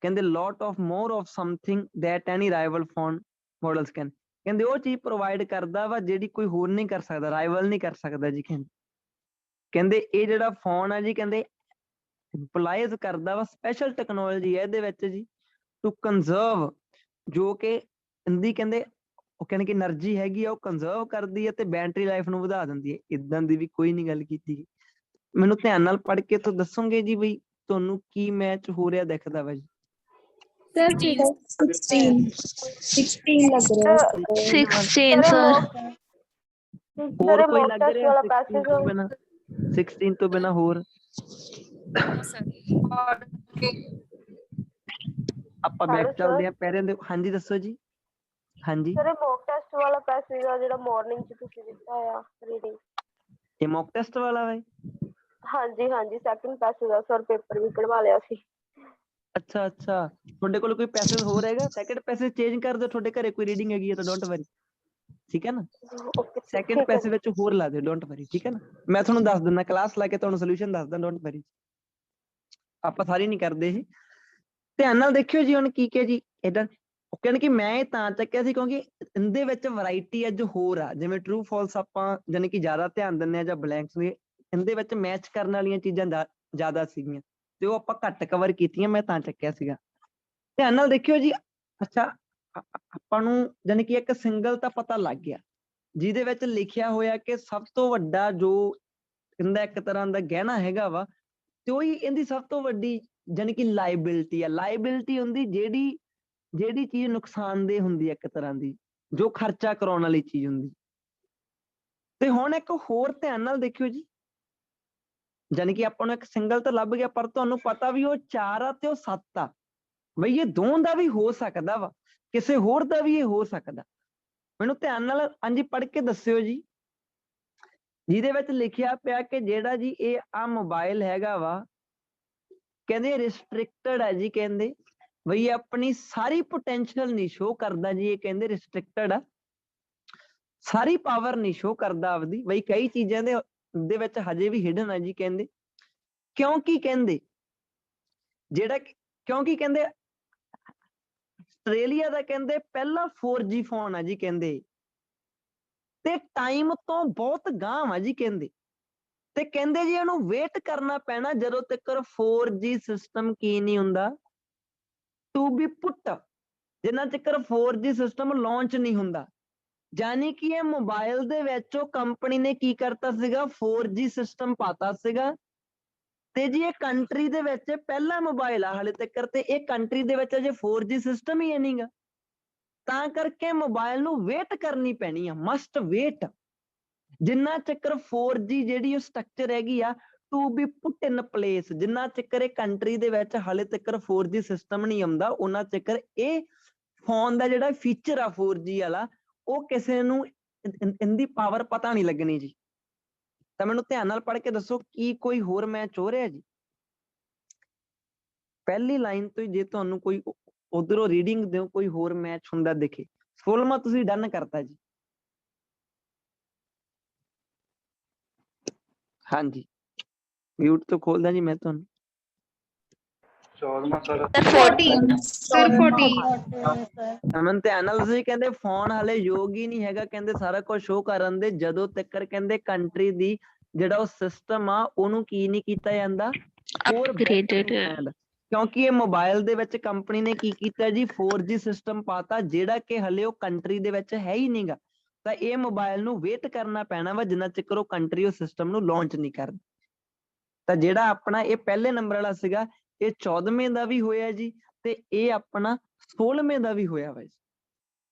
ਕਹਿੰਦੇ lot of more of something that any rival phone models can, ਕਹਿੰਦੇ ਉਹ ਚੀਜ਼ ਪ੍ਰੋਵਾਈਡ ਕਰਦਾ ਵਾ ਜਿਹੜੀ ਕੋਈ ਹੋਰ ਨਹੀਂ ਕਰ ਸਕਦਾ, ਰਾਈਵਲ ਨਹੀਂ ਕਰ ਸਕਦਾ ਜੀ। ਕਹਿੰਦੇ ਇਹ ਜਿਹੜਾ ਫੋਨ ਆ ਜੀ ਕਹਿੰਦੇ ਇੰਪਲਾਈਜ਼ ਕਰਦਾ ਵਾ ਸਪੈਸ਼ਲ ਟੈਕਨੋਲੋਜੀ ਹੈ ਇਹਦੇ ਵਿੱਚ ਜੀ, ਟੂ ਕੰਜ਼ਰਵ, ਜੋ ਕਿ ਇਹਦੀ ਕਹਿੰਦੇ ਉਹ ਕਹਿੰਦੇ ਕਿ એનર્ਜੀ ਹੈਗੀ ਆ ਉਹ ਕੰਜ਼ਰਵ ਕਰਦੀ ਹੈ ਤੇ ਬੈਟਰੀ ਲਾਈਫ ਨੂੰ ਵਧਾ ਦਿੰਦੀ ਹੈ। ਇਦਾਂ ਦੀ ਵੀ ਕੋਈ ਨਹੀਂ ਗੱਲ ਕੀਤੀ। ਮੈਨੂੰ ਧਿਆਨ ਨਾਲ ਪੜ੍ਹ ਕੇ ਤੋਂ ਦੱਸੋਗੇ ਜੀ ਬਈ ਤੁਹਾਨੂੰ ਕੀ ਮੈਚ ਹੋ ਰਿਹਾ ਦਿਖਦਾ ਵਾ ਜੀ? Sir, 16 ਲੱਗ ਰਿਹਾ। 16 ਸਰ। ਹੋਰ ਕੋਈ ਲੱਗ ਰਿਹਾ 16 ਤੋਂ ਬਿਨਾ? 16 ਤੋਂ ਬਿਨਾ ਹੋਰ ਆਪਾਂ ਬੈਕ ਚੱਲਦੇ ਆ ਪਹਿਰੇ ਦੇ। ਹਾਂਜੀ ਦੱਸੋ ਜੀ। ਹਾਂਜੀ ਸਰ ਇਹ ਮੌਕ ਟੈਸਟ ਵਾਲਾ ਪੈਸੇਜ ਆ ਜਿਹੜਾ ਮਾਰਨਿੰਗ ਚ ਤੁਸੀਂ ਦਿੱਤਾ ਆ ਰੀਡਿੰਗ, ਇਹ ਮੌਕ ਟੈਸਟ ਵਾਲਾ ਵਾ? ਹਾਂਜੀ ਹਾਂਜੀ ਸੈਕੰਡ ਪੈਸੇਜ ਆ ਸਰ, ਪੇਪਰ ਵੀ ਕਢਵਾ ਲਿਆ ਸੀ। ਅੱਛਾ ਅੱਛਾ, ਤੁਹਾਡੇ ਕੋਲ ਕੋਈ ਪੈਸੇਜ ਹੋਰ ਹੈਗਾ? ਸੈਕੰਡ ਪੈਸੇਜ ਚੇਂਜ ਕਰ ਦਿਓ, ਤੁਹਾਡੇ ਘਰੇ ਕੋਈ ਰੀਡਿੰਗ ਹੈਗੀ ਹੈ ਤਾਂ ਡੋਂਟ ਵਰੀ, ਠੀਕ ਹੈ ਨਾ। ਸੈਕੰਡ ਪੈਸੇਜ ਵਿੱਚ ਹੋਰ ਲਾ ਦਿਓ, ਡੋਂਟ ਵਰੀ, ਠੀਕ ਹੈ ਨਾ। ਮੈਂ ਤੁਹਾਨੂੰ ਦੱਸ ਦਿੰਦਾ, ਕਲਾਸ ਲਾ ਕੇ ਤੁਹਾਨੂੰ ਸੋਲੂਸ਼ਨ ਦੱਸਦਾ, ਡੋਂਟ ਵਰੀ। ਆਪਾਂ ਸਾਰੀ ਨਹੀਂ ਕਰਦੇ ਇਹ। ਧਿਆਨ ਨਾਲ ਦੇਖਿਓ ਜੀ ਹੁਣ ਕੀ ਕਿਹਾ ਜੀ ਇਹਦਾ। ਉਹ ਕਹਿੰਦੇ ਕਿ ਮੈਂ ਇਹ ਤਾਂ ਚੱਕਿਆ ਸੀ ਕਿਉਂਕਿ ਇਹਦੇ ਵਿੱਚ ਵੈਰਾਈਟੀ ਅੱਜ ਹੋਰ ਆ, ਜਿਵੇਂ ਟਰੂ ਫਾਲਸ ਆਪਾਂ ਜਾਨੀ ਕਿ ਜ਼ਿਆਦਾ ਧਿਆਨ ਦਿੰਦੇ ਆ ਜਾਂ ਬਲੈਂਕਸ ਵੀ, ਇਹਦੇ ਵਿੱਚ ਮੈਚ ਕਰਨ ਵਾਲੀਆਂ ਚੀਜ਼ਾਂ ਜ਼ਿਆਦਾ ਸੀਗੀਆਂ ਤੇ ਉਹ ਆਪਾਂ ਘੱਟ ਕਵਰ ਕੀਤੀਆਂ, ਮੈਂ ਤਾਂ ਚੱਕਿਆ ਸੀਗਾ। ਧਿਆਨ ਨਾਲ ਦੇਖਿਓ ਜੀ। ਅੱਛਾ ਆਪਾਂ ਨੂੰ ਜਾਨੀ ਕਿ ਇੱਕ ਸਿੰਗਲ ਤਾਂ ਪਤਾ ਲੱਗ ਗਿਆ ਜਿਹਦੇ ਵਿੱਚ ਲਿਖਿਆ ਹੋਇਆ ਕਿ ਸਭ ਤੋਂ ਵੱਡਾ ਜੋ ਇਹਦਾ ਇੱਕ ਤਰ੍ਹਾਂ ਦਾ ਗਹਿਣਾ ਹੈਗਾ ਵਾ ਤੇ ਉਹੀ ਇਹਦੀ ਸਭ ਤੋਂ ਵੱਡੀ ਜਾਨੀ ਕਿ ਲਾਇਬਿਲਿਟੀ ਆ। ਲਾਇਬਿਲਿਟੀ ਹੁੰਦੀ ਜਿਹੜੀ ਚੀਜ਼ ਨੁਕਸਾਨਦੇਹ ਹੁੰਦੀ ਹੈ ਇੱਕ ਤਰ੍ਹਾਂ ਦੀ, ਜੋ ਖਰਚਾ ਕਰਾਉਣ ਵਾਲੀ ਚੀਜ਼ ਹੁੰਦੀ। ਤੇ ਹੁਣ ਇੱਕ ਹੋਰ ਧਿਆਨ ਨਾਲ ਦੇਖਿਓ ਜੀ, ਜਾਨੀ ਕਿ ਆਪਾਂ ਨੂੰ ਇੱਕ ਸਿੰਗਲ ਤਾਂ ਲੱਭ ਗਿਆ ਪਰ ਤੁਹਾਨੂੰ ਪਤਾ ਵੀ ਉਹ 4 ਆ ਤੇ ਉਹ 7 ਆ, ਬਈ ਇਹ ਦੋ ਦਾ ਵੀ ਹੋ ਸਕਦਾ ਵਾ, ਕਿਸੇ ਹੋਰ ਦਾ ਵੀ ਇਹ ਹੋ ਸਕਦਾ। ਮੈਨੂੰ ਧਿਆਨ ਨਾਲ ਹਾਂਜੀ ਪੜ੍ਹ ਕੇ ਦੱਸਿਓ ਜੀ, ਜਿਹਦੇ ਵਿੱਚ ਲਿਖਿਆ ਪਿਆ ਕਿ ਜਿਹੜਾ ਜੀ ਇਹ ਆ ਮੋਬਾਈਲ ਹੈਗਾ ਵਾ ਕਹਿੰਦੇ ਰਿਸਟ੍ਰਿਕਟਡ ਹੈ ਜੀ, ਕਹਿੰਦੇ ਬਈ ਆਪਣੀ ਸਾਰੀ ਪੋਟੈਂਸ਼ੀਅਲ ਨਹੀਂ ਸ਼ੋ ਕਰਦਾ ਜੀ, ਇਹ ਕਹਿੰਦੇ ਰਿਸਟ੍ਰਿਕਟਡ ਆ, ਸਾਰੀ ਪਾਵਰ ਨਹੀਂ ਸ਼ੋ ਕਰਦਾ ਆਪਦੀ, ਬਈ ਕਈ ਚੀਜ਼ਾਂ ਦੇ ਵਿੱਚ ਹਜੇ ਵੀ ਹਿਡਨ ਆ ਜੀ। ਕਹਿੰਦੇ ਕਿਉਂਕਿ ਕਹਿੰਦੇ ਕਹਿੰਦੇ ਆਸਟ੍ਰੇਲੀਆ ਦਾ ਕਹਿੰਦੇ ਪਹਿਲਾ 4G ਫੋਨ ਆ ਜੀ ਕਹਿੰਦੇ, ਤੇ ਟਾਈਮ ਤੋਂ ਬਹੁਤ ਗਾਂਹ ਆ ਜੀ ਕਹਿੰਦੇ, ਤੇ ਕਹਿੰਦੇ ਜੀ ਇਹਨੂੰ ਵੇਟ ਕਰਨਾ ਪੈਣਾ ਜਦੋਂ ਤੱਕ 4G ਸਿਸਟਮ ਕੀ ਨਹੀਂ ਹੁੰਦਾ, ਟੂ ਬੀ ਪੁੱਟ, ਜਿੰਨਾ ਚਿਰ 4G ਸਿਸਟਮ ਲਾਂਚ ਨਹੀਂ ਹੁੰਦਾ। ਜਾਨੀ ਕਿ ਇਹ ਮੋਬਾਈਲ ਦੇ ਵਿੱਚ ਉਹ ਕੰਪਨੀ ਨੇ ਕੀ ਕਰਤਾ ਸੀਗਾ, 4G ਸਿਸਟਮ ਪਾਤਾ ਸੀਗਾ, ਤੇ ਜੀ ਇਹ ਕੰਟਰੀ ਦੇ ਵਿੱਚ ਪਹਿਲਾ ਮੋਬਾਈਲ ਆ ਹਾਲੇ ਤੱਕ, ਤੇ ਇਹ ਕੰਟਰੀ ਦੇ ਵਿੱਚ ਅਜੇ 4G ਸਿਸਟਮ ਹੀ ਨਹੀਂਗਾ, ਤਾਂ ਕਰਕੇ ਮੋਬਾਈਲ ਨੂੰ ਵੇਟ ਕਰਨੀ ਪੈਣੀ ਆ, ਮਸਟ ਵੇਟ, ਜਿੰਨਾ ਚੱਕਰ 4G ਜਿਹੜੀ ਉਹ ਸਟਰਕਚਰ ਹੈਗੀ ਆ to be put in place, ਜਿੰਨਾ ਚੱਕਰ ਇਹ ਕੰਟਰੀ ਦੇ ਵਿੱਚ ਹਾਲੇ ਤੱਕ 4G ਸਿਸਟਮ ਨਹੀਂ ਆਉਂਦਾ, ਉਹਨਾਂ ਚੱਕਰ ਇਹ ਫੋਨ ਦਾ ਜਿਹੜਾ ਫੀਚਰ ਆ 4G ਵਾਲਾ ਉਹ ਕਿਸੇ ਨੂੰ ਇਹਦੀ ਪਾਵਰ ਪਤਾ ਨਹੀਂ ਲੱਗਣੀ ਜੀ। ਤਾਂ ਮੈਨੂੰ ਧਿਆਨ ਨਾਲ ਪੜ੍ਹ ਕੇ ਦੱਸੋ ਕੀ ਕੋਈ ਹੋਰ ਮੈਚ ਹੋ ਰਿਹਾ ਜੀ? ਪਹਿਲੀ ਲਾਈਨ ਤੋਂ ਹੀ ਜੇ ਤੁਹਾਨੂੰ ਕੋਈ ਉਧਰੋਂ ਰੀਡਿੰਗ ਦਿਓ ਕੋਈ ਹੋਰ ਮੈਚ ਹੁੰਦਾ ਦਿਖੇ, 16ਵਾਂ ਤੁਸੀਂ ਡਨ ਕਰਤਾ ਜੀ। ਹਾਂਜੀ ਮਿਊਟ ਤੋਂ ਖੋਲਦਾ ਜੀ ਮੈਂ ਤੁਹਾਨੂੰ। 14ਵਾਂ ਸਰ 14 ਸਰ 14 ਅਮਨ ਧਿਆਨ ਨਾਲ ਤੁਸੀਂ ਕਹਿੰਦੇ ਫੋਨ ਹਲੇ ਯੋਗ ਹੀ ਨਹੀਂ ਹੈਗਾ ਕਹਿੰਦੇ ਸਾਰਾ ਕੁਝ ਸ਼ੋ ਕਰਨ ਦੇ, ਜਦੋਂ ਤੱਕ ਕਹਿੰਦੇ ਕੰਟਰੀ ਦੀ ਜਿਹੜਾ ਉਹ ਸਿਸਟਮ ਆ ਉਹਨੂੰ ਕੀ ਨਹੀਂ ਕੀਤਾ ਜਾਂਦਾ, ਅਪਗ੍ਰੇਡਡ, ਕਿਉਂਕਿ ਇਹ ਮੋਬਾਈਲ ਦੇ ਵਿੱਚ ਕੰਪਨੀ ਨੇ ਕੀ ਕੀਤਾ ਜੀ 4G ਸਿਸਟਮ ਪਾਤਾ ਜਿਹੜਾ ਕਿ ਹਲੇ ਉਹ ਕੰਟਰੀ ਦੇ ਵਿੱਚ ਹੈ ਹੀ ਨਹੀਂਗਾ, ਤਾਂ ਇਹ ਮੋਬਾਈਲ ਨੂੰ ਵੇਟ ਕਰਨਾ ਪੈਣਾ ਵਾ ਜਿੰਨਾ ਚਿਰ ਉਹ ਕੰਟਰੀ ਉਹ ਸਿਸਟਮ ਨੂੰ ਲਾਂਚ ਨਹੀਂ ਕਰਦੀ। ਤਾਂ ਜਿਹੜਾ ਆਪਣਾ ਇਹ ਪਹਿਲੇ ਨੰਬਰ ਵਾਲਾ ਸੀਗਾ ਇਹ 14ਵੇਂ ਦਾ ਵੀ ਹੋਇਆ ਜੀ, ਤੇ ਇਹ ਆਪਣਾ 16ਵੇਂ ਦਾ ਵੀ ਹੋਇਆ ਵਾ ਜੀ।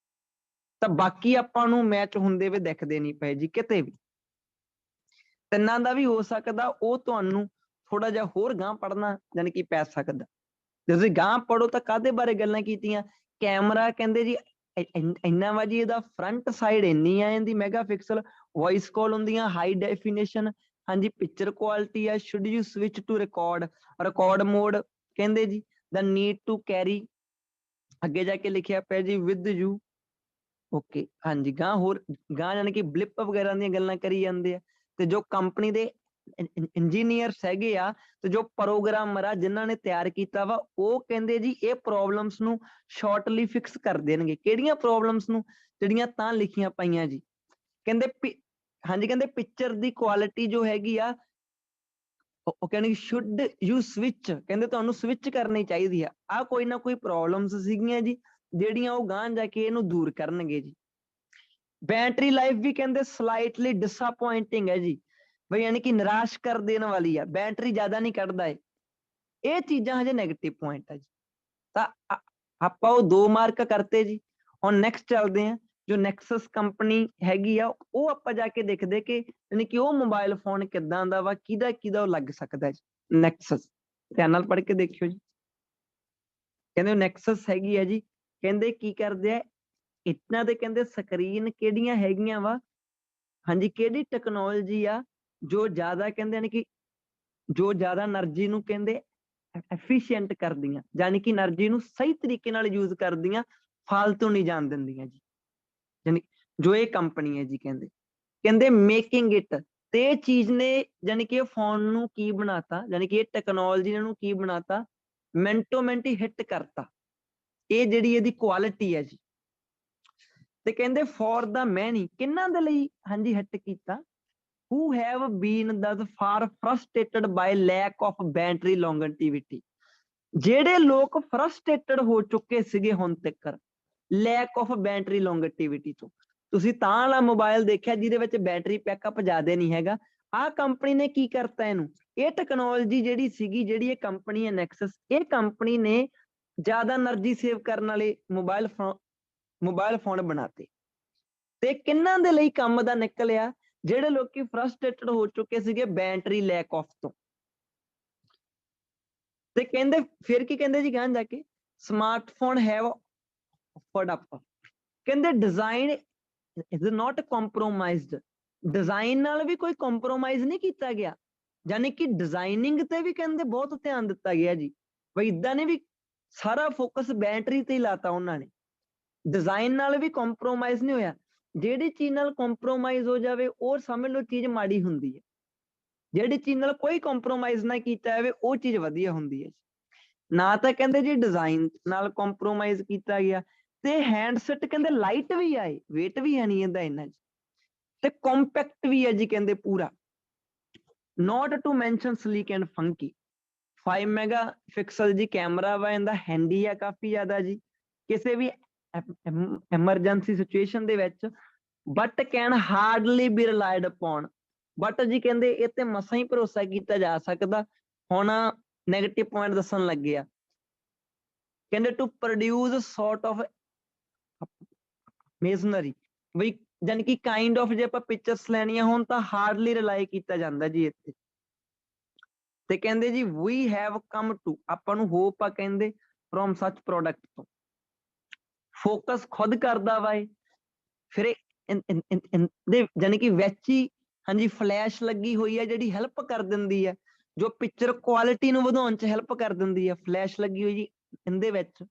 ਤਾਂ ਬਾਕੀ ਆਪਾਂ ਨੂੰ ਮੈਚ ਹੁੰਦੇ ਵੀ ਦਿਖਦੇ ਨਹੀਂ ਪਏ ਜੀ ਕਿਤੇ ਵੀ, ਤਿੰਨਾਂ ਦਾ ਵੀ ਹੋ ਸਕਦਾ, ਉਹ ਤੁਹਾਨੂੰ ਥੋੜਾ ਜਿਹਾ ਹੋਰ ਗਾਂਹ ਪੜ੍ਹਨਾ ਜਾਨੀ ਕਿ ਪੈ ਸਕਦਾ। ਜੇ ਤੁਸੀਂ ਗਾਂਹ ਪੜ੍ਹੋ ਤਾਂ ਕਾਹਦੇ ਬਾਰੇ ਗੱਲਾਂ ਕੀਤੀਆਂ, ਕੈਮਰਾ ਕਹਿੰਦੇ ਜੀ ਇੰਨਾ ਵਾ ਜੀ, ਇਹਦਾ ਫਰੰਟ ਸਾਈਡ ਇੰਨੀ ਆ ਇਹਦੀ ਮੈਗਾਪਿਕਸਲ, ਵੌਇਸ ਕਾਲ ਹੁੰਦੀਆਂ ਹਾਈ ਡੈਫੀਨੇਸ਼ਨ, हाँ जी पिक्चर क्वालिटी है, should you switch to record mode कहते जी, द नीड टू कैरी अगे जाके लिखिया पे जी विद यू ओके हाँ जी गां होर गां जाने कि ब्लिप वगैरह ਦੀਆਂ ਗੱਲਾਂ ਕਰੀ ਜਾਂਦੇ ਆ ਤੇ ਜੋ ਕੰਪਨੀ ਦੇ ਇੰਜੀਨੀਅਰਸ ਹੈਗੇ ਆ ਤੇ ਜੋ ਪ੍ਰੋਗਰਾਮਰ ਆ ਜਿਨ੍ਹਾਂ ਨੇ ਤਿਆਰ ਕੀਤਾ ਵਾ ਉਹ ਕਹਿੰਦੇ ਜੀ ਇਹ ਪ੍ਰੋਬਲਮਸ ਨੂੰ ਸ਼ਾਰਟਲੀ ਫਿਕਸ ਕਰ ਦੇਣਗੇ। ਕਿਹੜੀਆਂ ਪ੍ਰੋਬਲਮਸ ਨੂੰ? ਜਿਹੜੀਆਂ ਤਾਂ ਲਿਖੀਆਂ ਪਈਆਂ ਜੀ। ਕਹਿੰਦੇ ਹਾਂਜੀ ਕਹਿੰਦੇ ਪਿਕਚਰ ਦੀ ਕੁਆਲਿਟੀ ਜੋ ਹੈਗੀ ਆ ਉਹ ਕਹਿੰਦੇ ਸ਼ੁੱਡ ਯੂ ਸਵਿਚ, ਕਹਿੰਦੇ ਤੁਹਾਨੂੰ ਸਵਿਚ ਕਰਨੀ ਚਾਹੀਦੀ ਆ। ਆ ਕੋਈ ਨਾ ਕੋਈ ਪ੍ਰੋਬਲਮਸ ਸੀਗੀਆਂ ਜੀ ਜਿਹੜੀਆਂ ਉਹ ਗਾਂ ਜਾ ਕੇ ਇਹਨੂੰ ਦੂਰ ਕਰਨਗੇ ਜੀ। बैटरी लाइफ भी कहते स्लाइटली डिसअपॉइंटिंग है जी, भाई यानी कि निराश कर देने वाली है, बैटरी ज्यादा नहीं कटदा है। ये चीजा हजे नेगेटिव पॉइंट है जी। तो आपां वो 2 मार्क करते जी। हुण नैक्सट चलते हैं, जो नैक्सस कंपनी हैगी आ वो आपां जाके देखदे कि यानी कि वो मोबाइल फोन किदां दा वा, किहदा लग सकदा है जी। नैक्सस ध्यान नाल पढ़ के देखियो जी। कहंदे नैक्सस हैगी है जी, कहंदे की करदे आ इतना दे कहंदे स्क्रीन किहड़ियां हैगियां वा, हाँ जी किहड़ी टेक्नोलॉजी आ जो ज्यादा कहंदे यानी कि जो ज्यादा एनर्जी नूं कहंदे एफिशिएंट करदियां, यानी कि एनर्जी नूं सही तरीके नाल यूज करदियां, फालतू नहीं जान दिंदियां जी। यानी जो ये कंपनी है जी कहंदे कहंदे मेकिंग इट ते चीज ने यानी कि फोन नूं की बनाता, यानी कि टेक्नोलॉजी नूं की बनाता मिंटो मिंट ही हिट करता। ये जिहड़ी इहदी क्वालिटी है जी। ਤੇ ਕਹਿੰਦੇ ਫॉर द मैनी ਕਿੰਨਾਂ ਦੇ ਲਈ ਹਾਂਜੀ ਹਿੱਟ ਕੀਤਾ, who have been thus far frustrated by lack of battery longevity, ਜਿਹੜੇ ਲੋਕ ਫਰਸਟ੍ਰੇਟਡ ਹੋ ਚੁੱਕੇ ਸੀਗੇ ਹੁਣ ਤੱਕ ਲੈਕ ਆਫ ਬੈਟਰੀ ਲੌਂਗੇਟਿਵਿਟੀ ਤੋਂ। ਤੁਸੀਂ ਤਾਂ ਵਾਲਾ ਮੋਬਾਈਲ ਦੇਖਿਆ ਜਿਹਦੇ ਵਿੱਚ ਬੈਟਰੀ ਬੈਕਅਪ ਜ਼ਿਆਦਾ ਨਹੀਂ ਹੈਗਾ, ਆਹ ਕੰਪਨੀ ਨੇ ਕੀ ਕਰਤਾ ਇਹਨੂੰ, ਇਹ ਟੈਕਨੋਲੋਜੀ ਜਿਹੜੀ ਸੀਗੀ, ਜਿਹੜੀ ਇਹ ਕੰਪਨੀ ਹੈ ਨੈਕਸਸ, ਇਹ ਕੰਪਨੀ ਨੇ ਜ਼ਿਆਦਾ એનર્ਜੀ ਸੇਵ ਕਰਨ ਵਾਲੇ ਮੋਬਾਈਲ ਫੋਨ ਬਣਾਤੇ। ਤੇ ਕਿੰਨਾਂ ਦੇ ਲਈ ਕੰਮ ਦਾ ਨਿਕਲਿਆ, ਜਿਹੜੇ ਲੋਕੀ ਫਰਸਟ੍ਰੇਟਡ ਹੋ ਚੁੱਕੇ ਸੀਗੇ ਬੈਟਰੀ ਲੈਕ ਆਫ ਤੋਂ। ਤੇ ਕਹਿੰਦੇ ਫਿਰ ਕੀ ਕਹਿੰਦੇ ਜੀ ਗਾਂ ਜਾ ਕੇ, ਸਮਾਰਟਫੋਨ ਹੈਵ ਆਫਰਡ ਅਪ, ਕਹਿੰਦੇ design is not compromised, design ਨਾਲ ਵੀ ਕੋਈ ਕੰਪਰੋਮਾਈਜ਼ ਨਹੀਂ ਕੀਤਾ ਗਿਆ, ਯਾਨੀ ਕਿ ਡਿਜ਼ਾਈਨਿੰਗ ਤੇ ਵੀ ਕਹਿੰਦੇ ਬਹੁਤ ਧਿਆਨ ਦਿੱਤਾ ਗਿਆ ਜੀ। ਬਈ ਇਦਾਂ ਨਹੀਂ ਵੀ ਸਾਰਾ ਫੋਕਸ ਬੈਟਰੀ ਤੇ ਹੀ ਲਾਤਾ ਉਹਨਾਂ ਨੇ, ਡਿਜ਼ਾਈਨ ਨਾਲ ਵੀ ਕੰਪਰੋਮਾਈਜ਼ ਨਹੀਂ ਹੋਇਆ। ਜਿਹੜੀ ਚੀਜ਼ ਨਾਲ ਕੰਪਰੋਮਾਈਜ਼ ਹੋ ਜਾਵੇ ਉਹ ਸਮਝ ਲਓ ਚੀਜ਼ ਮਾੜੀ ਹੁੰਦੀ ਹੈ, ਜਿਹੜੀ ਚੀਜ਼ ਨਾਲ ਕੋਈ ਕੰਪਰੋਮਾਈਜ਼ ਨਾ ਕੀਤਾ ਜਾਵੇ ਉਹ ਚੀਜ਼ ਵਧੀਆ ਹੁੰਦੀ ਹੈ। ਨਾ ਤਾਂ ਕਹਿੰਦੇ ਜੀ ਡਿਜ਼ਾਈਨ ਨਾਲ ਕੰਪਰੋਮਾਈਜ਼ ਕੀਤਾ ਗਿਆ, ਤੇ ਹੈਂਡਸੈਟ ਕਹਿੰਦੇ ਲਾਈਟ ਵੀ ਆਏ, weight ਵੀ ਹੈ ਨਹੀਂ ਇਹਦਾ ਇੰਨਾ ਜੀ, ਤੇ ਕੰਪੈਕਟ ਵੀ ਹੈ ਜੀ ਕਹਿੰਦੇ ਪੂਰਾ, not to mention sleek and funky। 5 megapixel ਜੀ ਕੈਮਰਾ ਵਾ ਇਹਦਾ, ਹੈਂਡੀ ਆ ਕਾਫੀ ਜ਼ਿਆਦਾ ਜੀ ਕਿਸੇ ਵੀ ਐਮਰਜੈਂਸੀ ਸਿਚੁਏਸ਼ਨ ਦੇ ਵਿੱਚ, but can hardly be relied upon, but ਜੀ ਕਹਿੰਦੇ ਇਹ ਤੇ ਮਸਾਂ ਹੀ ਭਰੋਸਾ ਕੀਤਾ ਜਾ ਸਕਦਾ। ਹੁਣ ਨੈਗੇਟਿਵ ਪੁਆਇੰਟ ਦੱਸਣ ਲੱਗੇ ਆ, ਕਹਿੰਦੇ ਟੂ ਪ੍ਰੋਡਿਊਸ ਸੌਰਟ ਆਫ ਮੇਸਨਰੀ, ਬਈ ਜਾਨੀ ਕਿ ਕਾਈਂਡ ਆਫ ਜੇ ਆਪਾਂ ਪਿਕਚਰਸ ਲੈਣੀਆਂ ਹੋਣ ਤਾਂ ਹਾਰਡਲੀ ਰਿਲਾਈ ਕੀਤਾ ਜਾਂਦਾ ਜੀ ਇੱਥੇ। ਤੇ ਕਹਿੰਦੇ ਜੀ ਵੀ ਹੈਵ ਕਮ ਟੂ, ਆਪਾਂ ਨੂੰ ਹੋਪ ਆ ਕਹਿੰਦੇ ਫਰੋਮ ਸੱਚ ਪ੍ਰੋਡਕਟ ਤੋਂ, ਫੋਕਸ ਖੁਦ ਕਰਦਾ ਵਾ ਇਹ। ਫਿਰ ਜਾਨੀ ਕਿ ਵਿੱਚ ਹੀ ਹਾਂਜੀ ਫਲੈਸ਼ ਲੱਗੀ ਹੋਈ ਹੈ ਜਿਹੜੀ ਹੈਲਪ ਕਰ ਦਿੰਦੀ ਹੈ, ਜੋ ਪਿਕਚਰ ਕੁਆਲਿਟੀ ਨੂੰ ਵਧਾਉਣ ਚ ਹੈਲਪ ਕਰ ਦਿੰਦੀ ਹੈ, ਫਲੈਸ਼ ਲੱਗੀ ਹੋਈ ਜੀ ਇਹਦੇ ਵਿੱਚ।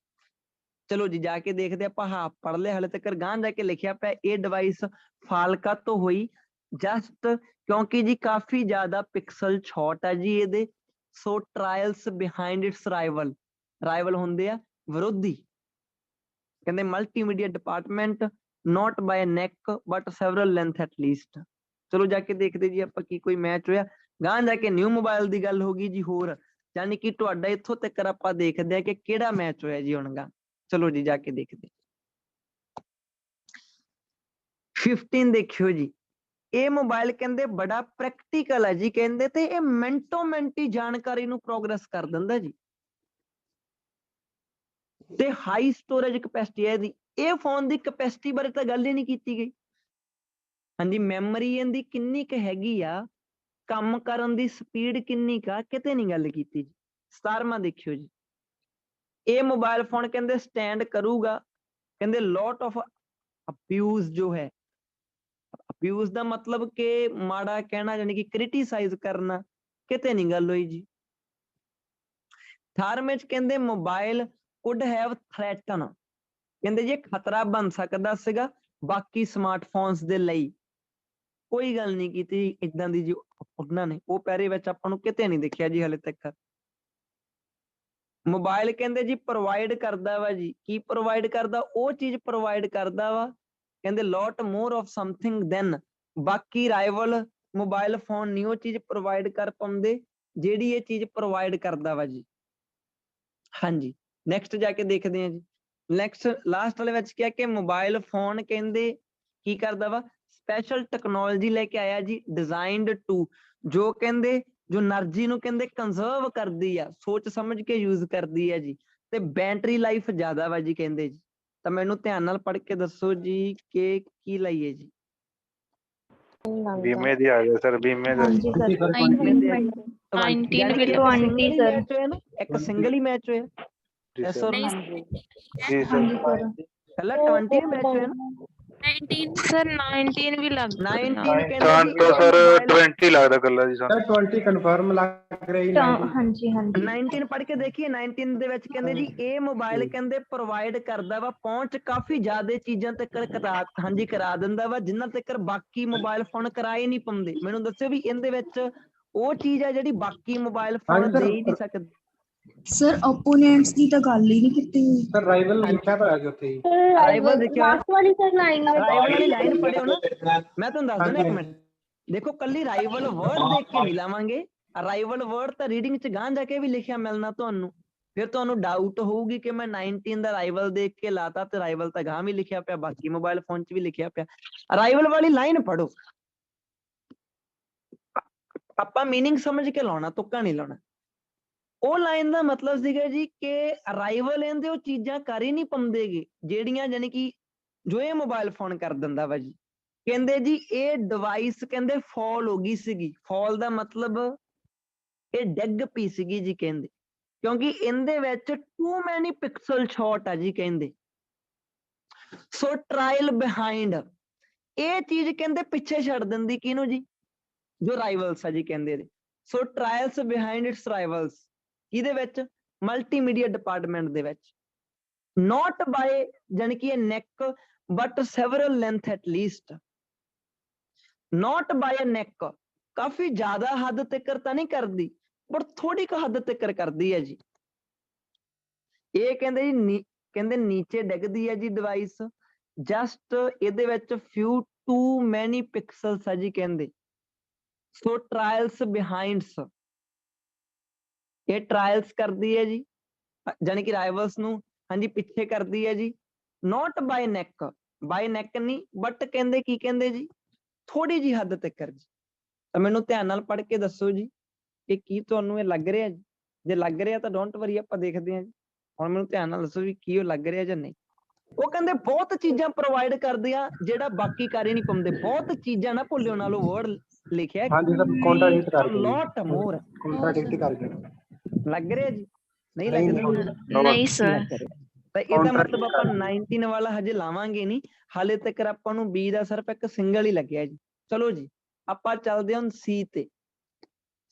ਚਲੋ ਜੀ ਜਾ ਕੇ ਦੇਖਦੇ ਆਪਾਂ, ਹਾਂ ਪੜ੍ਹ ਲਿਆ ਹਾਲੇ ਤੱਕ, ਗਾਂ ਜਾ ਕੇ ਲਿਖਿਆ ਪਿਆ ਇਹ ਡਿਵਾਈਸ ਫਾਲਕਾ ਤੋਂ ਹੋਈ ਜਸਟ ਕਿਉਂਕਿ ਜੀ ਕਾਫੀ ਜ਼ਿਆਦਾ ਪਿਕਸਲ ਛੋਟ ਹੈ ਜੀ ਇਹਦੇ, ਸੋ ਟਰਾਇਲਸ ਬਿਹਾਈਂਡ ਇਟਸ ਰਾਈਵਲ ਹੁੰਦੇ ਆ ਵਿਰੋਧੀ। ਕਹਿੰਦੇ multimedia department not by a neck but several length at least। ਚਲੋ ਜਾ ਕੇ ਦੇਖਦੇ ਜੀ ਆਪਾਂ ਕੀ ਕੋਈ ਮੈਚ ਹੋਇਆ। ਗਾਂ ਜਾ ਕੇ ਨਿਊ ਮੋਬਾਈਲ ਦੀ ਗੱਲ ਹੋ ਗਈ ਜੀ ਹੋਰ, ਯਾਨੀ ਕਿ ਤੁਹਾਡਾ ਇੱਥੋਂ ਤੱਕ ਆਪਾਂ ਦੇਖਦੇ ਆ ਕਿ ਕਿਹੜਾ ਮੈਚ ਹੋਇਆ ਜੀ ਹੁਣ ਗਾ। ਚਲੋ ਜੀ ਜਾ ਕੇ ਦੇਖਦੇ 15 ਦੇਖਿਓ ਜੀ, ਇਹ ਮੋਬਾਈਲ ਕਹਿੰਦੇ ਬੜਾ ਪ੍ਰੈਕਟੀਕਲ ਹੈ ਜੀ ਕਹਿੰਦੇ, ਤੇ ਇਹ ਮਿੰਟੋ ਮਿੰਟ ਹੀ ਜਾਣਕਾਰੀ ਨੂੰ ਪ੍ਰੋਗਰੈਸ ਕਰ ਦਿੰਦਾ ਜੀ, ਤੇ ਹਾਈ ਸਟੋਰੇਜ ਕਪੈਸਿਟੀ ਹੈ ਇਹਦੀ। ਇਹ ਫੋਨ ਦੀ ਕਪੈਸਿਟੀ ਬਾਰੇ ਤਾਂ ਗੱਲ ਹੀ ਨਹੀਂ ਕੀਤੀ ਗਈ। ਹਾਂਜੀ ਮੈਮਰੀ ਇਹਦੀ ਕਿੰਨੀ ਕੁ ਹੈਗੀ ਆ, ਕੰਮ ਕਰਨ ਦੀ ਸਪੀਡ ਕਿੰਨੀ ਕੁ ਆ, ਕਿਤੇ ਨਹੀਂ ਗੱਲ ਕੀਤੀ ਜੀ। 17ਵਾਂ ਦੇਖਿਓ ਜੀ, ਇਹ ਮੋਬਾਈਲ ਫੋਨ ਕਹਿੰਦੇ ਸਟੈਂਡ ਕਰੂਗਾ ਕਹਿੰਦੇ ਲੋਟ ਆਫ ਅਬਿਊਜ਼ ਜੋ ਹੈ ਅਬਿਊਜ਼ ਦਾ ਮਤਲਬ ਕਿ ਮਾੜਾ ਕਹਿਣਾ, ਯਾਨੀ ਕਿ ਕ੍ਰਿਟੀਸਾਈਜ਼ ਕਰਨਾ, ਕਿਤੇ ਨਹੀਂ ਗੱਲ ਹੋਈ ਜੀ। 18ਵੇਂ ਚ ਕਹਿੰਦੇ ਮੋਬਾਈਲ ਕੁਡ ਹੈਵ ਥ੍ਰੈਟਨ, ਕਹਿੰਦੇ ਜੀ ਖਤਰਾ ਬਣ ਸਕਦਾ ਸੀਗਾ ਬਾਕੀ ਸਮਾਰਟਫੋਨਸ ਦੇ ਲਈ। ਕੋਈ ਗੱਲ ਨਹੀਂ ਕੀਤੀ ਇਦਾਂ ਦੀ ਜੀ ਉਹਨਾਂ ਨੇ, ਉਹ ਪੈਰੇ ਵਿੱਚ ਆਪਾਂ ਨੂੰ ਕਿਤੇ ਨਹੀਂ ਦੇਖਿਆ ਜੀ ਹਲੇ ਤੱਕ। ਮੋਬਾਈਲ ਕਹਿੰਦੇ ਜੀ ਪ੍ਰੋਵਾਈਡ ਕਰਦਾ ਵਾ ਜੀ, ਕੀ ਪ੍ਰੋਵਾਈਡ ਕਰਦਾ? ਉਹ ਚੀਜ਼ ਪ੍ਰੋਵਾਈਡ ਕਰਦਾ ਵਾ ਕਹਿੰਦੇ ਲੋਟ ਮੋਰ ਆਫ ਸਮਥਿੰਗ ਦੈਨ, ਬਾਕੀ ਰਾਈਵਲ ਮੋਬਾਈਲ ਫੋਨ ਨਹੀਂ ਉਹ ਚੀਜ਼ ਪ੍ਰੋਵਾਈਡ ਕਰ ਪਾਉਂਦੇ ਜਿਹੜੀ ਇਹ ਚੀਜ਼ ਪ੍ਰੋਵਾਈਡ ਕਰਦਾ ਵਾ ਜੀ। ਹਾਂਜੀ, ਨੈਕਸਟ ਜਾ ਕੇ ਦੇਖਦੇ ਹਾਂ ਜੀ। ਨੈਕਸਟ ਲਾਸਟ ਵਾਲੇ ਵਿੱਚ ਕਿਹਾ ਕਿ ਮੋਬਾਈਲ ਫੋਨ ਕਹਿੰਦੇ ਕੀ ਕਰਦਾ ਵਾ? ਸਪੈਸ਼ਲ ਟੈਕਨੋਲੋਜੀ ਲੈ ਕੇ ਆਇਆ ਜੀ, ਡਿਜ਼ਾਈਨਡ ਟੂ, ਜੋ ਕਹਿੰਦੇ ਜੋ એનર્ਜੀ ਨੂੰ ਕਹਿੰਦੇ ਕੰਜ਼ਰਵ ਕਰਦੀ ਆ, ਸੋਚ ਸਮਝ ਕੇ ਯੂਜ਼ ਕਰਦੀ ਹੈ ਜੀ, ਤੇ ਬੈਟਰੀ ਲਾਈਫ ਜ਼ਿਆਦਾ ਵਾ ਜੀ ਕਹਿੰਦੇ ਜੀ। ਤਾਂ ਮੈਨੂੰ ਧਿਆਨ ਨਾਲ ਪੜ੍ਹ ਕੇ ਦੱਸੋ ਜੀ ਕਿ ਕੀ ਲਈਏ ਜੀ। ਬੀਮੇ ਦੀ ਆ ਗਿਆ ਸਰ, ਬੀਮੇ ਦਾ। ਹਾਂਜੀ ਸਰ 19 ਵੀ 20 ਸਰ ਇੱਕ ਸਿੰਗਲ ਹੀ ਮੈਚ ਹੋਇਆ। ਜੀ Yes ਸਰ, or no? ਜੀ ਸਰ। ਪਹਿਲਾਂ 20 ਮੈਚ ਹੋਇਆ ਨਾ, 19 ਸਰ 19 ਵੀ ਲੱਗ 19 ਕਹਿੰਦੇ ਤਾਂ ਜੀ ਤਾਂ ਇਹ ਸਰ mobile 20 ਲੱਗਦਾ ਕੱਲਾ ਜੀ ਸਾਨੂੰ। ਸਰ 20 ਕਨਫਰਮ ਲੱਗ ਰਹੀ ਹੈ। ਹਾਂਜੀ ਹਾਂਜੀ 19 ਪੜ੍ਹ ਕੇ ਦੇਖੀਏ। 19 ਦੇ ਵਿੱਚ ਕਹਿੰਦੇ ਜੀ ਇਹ ਮੋਬਾਈਲ ਕਹਿੰਦੇ ਪ੍ਰੋਵਾਈਡ ਕਰਦਾ ਵਾ ਪਹੁੰਚ ਕਾਫੀ ਜ਼ਿਆਦਾ ਚੀਜ਼ਾਂ ਤੱਕ ਕਰਾ ਦਿੰਦਾ ਵਾ ਜਿਨ੍ਹਾਂ ਤੱਕ ਬਾਕੀ ਮੋਬਾਈਲ ਫੋਨ ਕਰਾ ਹੀ ਨਹੀਂ ਪਾਉਂਦੇ। ਮੈਨੂੰ ਦੱਸਿਓ ਵੀ ਇਹਦੇ ਵਿੱਚ ਉਹ ਚੀਜ਼ ਆ ਜਿਹੜੀ ਬਾਕੀ ਮੋਬਾਈਲ ਫੋਨ ਦੇ ਹੀ ਨਹੀਂ ਸਕਦੇ। ਸਰ ਓਪੋਨੈਂਟਸ ਦੀ ਤਾਂ ਗੱਲ ਹੀ ਨਹੀਂ ਕੀਤੀ ਹੋਈ। ਸਰ ਰਾਈਵਲ ਲਿਖਿਆ ਤਾਂ ਹੈ ਜੀ ਉੱਥੇ ਹੀ। ਰਾਈਵਲ ਦੇਖਿਆ ਲਾਸਟ ਵਾਲੀ ਸਰ ਲਾਈਨ ਰਾਈਵਲ ਵਾਲੀ ਲਾਈਨ ਪੜਿਓ ਨਾ, ਮੈਂ ਤੁਹਾਨੂੰ ਦੱਸ ਦਿੰਦਾ ਇੱਕ ਮਿੰਟ। ਦੇਖੋ ਕੱਲੀ ਰਾਈਵਲ ਵਰਡ ਦੇਖ ਕੇ ਨਹੀਂ ਲਾਵਾਂਗੇ, ਰਾਈਵਲ ਵਰਡ ਤਾਂ ਰੀਡਿੰਗ ਚ ਗਾਂ ਜਾ ਕੇ ਵੀ ਲਿਖਿਆ ਮਿਲਣਾ ਤੁਹਾਨੂੰ। ਫਿਰ ਤੁਹਾਨੂੰ ਡਾਊਟ ਹੋਊਗੀ ਕਿ ਮੈਂ 19 ਦਾ ਰਾਈਵਲ ਦੇਖ ਕੇ ਲਾਤਾ ਤੇ ਰਾਈਵਲ ਤਾਂ ਗਾਂ ਵੀ ਲਿਖਿਆ ਪਿਆ, ਬਾਕੀ ਮੋਬਾਈਲ ਫੋਨ ਚ ਵੀ ਲਿਖਿਆ ਪਿਆ। ਰਾਈਵਲ ਵਾਲੀ ਲਾਈਨ ਪੜੋ, ਆਪਾਂ ਮੀਨਿੰਗ ਸਮਝ ਕੇ ਲਾਉਣਾ, ਤੁੱਕਾ ਨਹੀਂ ਲਾਉਣਾ। ਉਹ ਲਾਈਨ ਦਾ ਮਤਲਬ ਸੀਗਾ ਜੀ ਕਿ ਰਾਈਵਲ ਇਹਦੇ ਉਹ ਚੀਜ਼ਾਂ ਕਰ ਹੀ ਨਹੀਂ ਪਾਉਂਦੇਗੇ ਜਿਹੜੀਆਂ ਯਾਨੀ ਕਿ ਜੋ ਇਹ ਮੋਬਾਈਲ ਫੋਨ ਕਰ ਦਿੰਦਾ ਵਾ ਜੀ। ਕਹਿੰਦੇ ਜੀ ਇਹ ਡਿਵਾਈਸ ਕਹਿੰਦੇ ਫਾਲ ਹੋ ਗਈ ਸੀਗੀ, ਫਾਲ ਦਾ ਮਤਲਬ ਇਹ ਡਿੱਗ ਪਈ ਸੀਗੀ ਜੀ ਕਹਿੰਦੇ, ਕਿਉਂਕਿ ਇਹਦੇ ਵਿੱਚ ਟੂ ਮੈਨੀ ਪਿਕਸਲ ਸ਼ਾਟ ਆ ਜੀ ਕਹਿੰਦੇ। ਸੋ ਟਰਾਇਲ ਬਿਹਾਈਂਡ, ਇਹ ਚੀਜ਼ ਕਹਿੰਦੇ ਪਿੱਛੇ ਛੱਡ ਦਿੰਦੀ ਕਿਹਨੂੰ ਜੀ? ਜੋ ਰਾਈਵਲਸ ਆ ਜੀ ਕਹਿੰਦੇ ਦੇ। ਸੋ ਟਰਾਇਲਸ ਬਿਹਾਈਂਡ ਇਟਸ ਰਾਈਵਲਸ, ਇਹਦੇ ਵਿੱਚ ਮਲਟੀਮੀਡੀਆ ਡਿਪਾਰਟਮੈਂਟ ਦੇ ਵਿੱਚ ਨੋਟ ਬਾਏ ਜਾਨੀ ਕਿ neck but several length at least, not by neck ਕਾਫੀ ਜ਼ਿਆਦਾ ਹੱਦ ਤੱਕ ਤਾਂ ਨਹੀਂ ਕਰਦੀ ਪਰ ਥੋੜੀ ਕੁ ਹੱਦ ਤੱਕ ਕਰਦੀ ਹੈ ਜੀ। ਇਹ ਕਹਿੰਦੇ ਜੀ ਕਹਿੰਦੇ ਨੀਚੇ ਡਿੱਗਦੀ ਹੈ ਜੀ ਡਿਵਾਈਸ, ਜਸਟ ਇਹਦੇ ਵਿੱਚ ਫਿਊ ਟੂ ਮੈਨੀ ਪਿਕਸਲਸ ਆ ਜੀ ਕਹਿੰਦੇ। ਸੋ ਟਰਾਇਲਸ ਬਿਹਾਈਂਡਸ, ਇਹ ਟਰਾਇਲਸ ਕਰਦੀ ਹੈ ਜੀ ਜਾਨੀ ਕਿ ਰਾਈਵਲਸ ਨੂੰ, ਹਾਂਜੀ ਪਿੱਛੇ ਕਰਦੀ ਹੈ ਜੀ। ਨੋਟ ਬਾਈ ਨੈਕ, ਬਾਈ ਨੈਕ ਨਹੀਂ ਬਟ ਕਹਿੰਦੇ ਕੀ ਕਹਿੰਦੇ ਜੀ ਥੋੜੀ ਜੀ ਹੱਦ ਤੱਕ ਜੀ। ਤਾਂ ਮੈਨੂੰ ਧਿਆਨ ਨਾਲ ਪੜ੍ਹ ਕੇ ਦੱਸੋ ਜੀ ਕਿ ਕੀ ਤੁਹਾਨੂੰ ਇਹ ਲੱਗ ਰਿਹਾ ਜੀ? ਜੇ ਲੱਗ ਰਿਹਾ ਤਾਂ ਡੋਂਟ ਵਰੀ, ਆਪਾਂ ਦੇਖਦੇ ਹਾਂ ਜੀ। ਹੁਣ ਮੈਨੂੰ ਧਿਆਨ ਨਾਲ ਦੱਸੋ ਵੀ ਕੀ ਉਹ ਲੱਗ ਰਿਹਾ ਜਾਂ ਨਹੀਂ। ਉਹ ਕਹਿੰਦੇ ਬਹੁਤ ਚੀਜ਼ਾਂ ਪ੍ਰੋਵਾਈਡ ਕਰਦੇ ਆ ਜਿਹੜਾ ਬਾਕੀ ਕਰ ਹੀ ਨਹੀਂ ਪਾਉਂਦੇ। ਬਹੁਤ ਚੀਜ਼ਾਂ ਨਾ ਭੁੱਲਿਓ ਨਾਲੋਂ ਵਰਡ ਲਿਖਿਆ, ਹਾਂਜੀ ਸਰ ਕੰਟਰਾਡਿਕਟ ਕਰਕੇ ਲੋਟ ਮੋਰ ਕੰਟਰਾਡਿਕਟ ਕਰਕੇ ਲੱਗ ਰਿਹਾ ਜੀ? ਨਹੀਂ ਨਹੀਂ, ਲੱਗ ਰਿਹਾ? ਨਹੀਂ ਸਰ। ਤਾਂ ਇਹਦਾ ਮਤਲਬ ਆਪਾਂ 19 ਵਾਲਾ ਹਜੇ ਲਾਵਾਂਗੇ ਨਹੀਂ, ਹਾਲੇ ਤੱਕ ਆਪਾਂ ਨੂੰ B ਦਾ ਸਿਰਫ ਇੱਕ ਸਿੰਗਲ ਹੀ ਲੱਗਿਆ ਜੀ। ਚਲੋ ਜੀ ਆਪਾਂ ਚੱਲਦੇ ਹਾਂ C ਤੇ।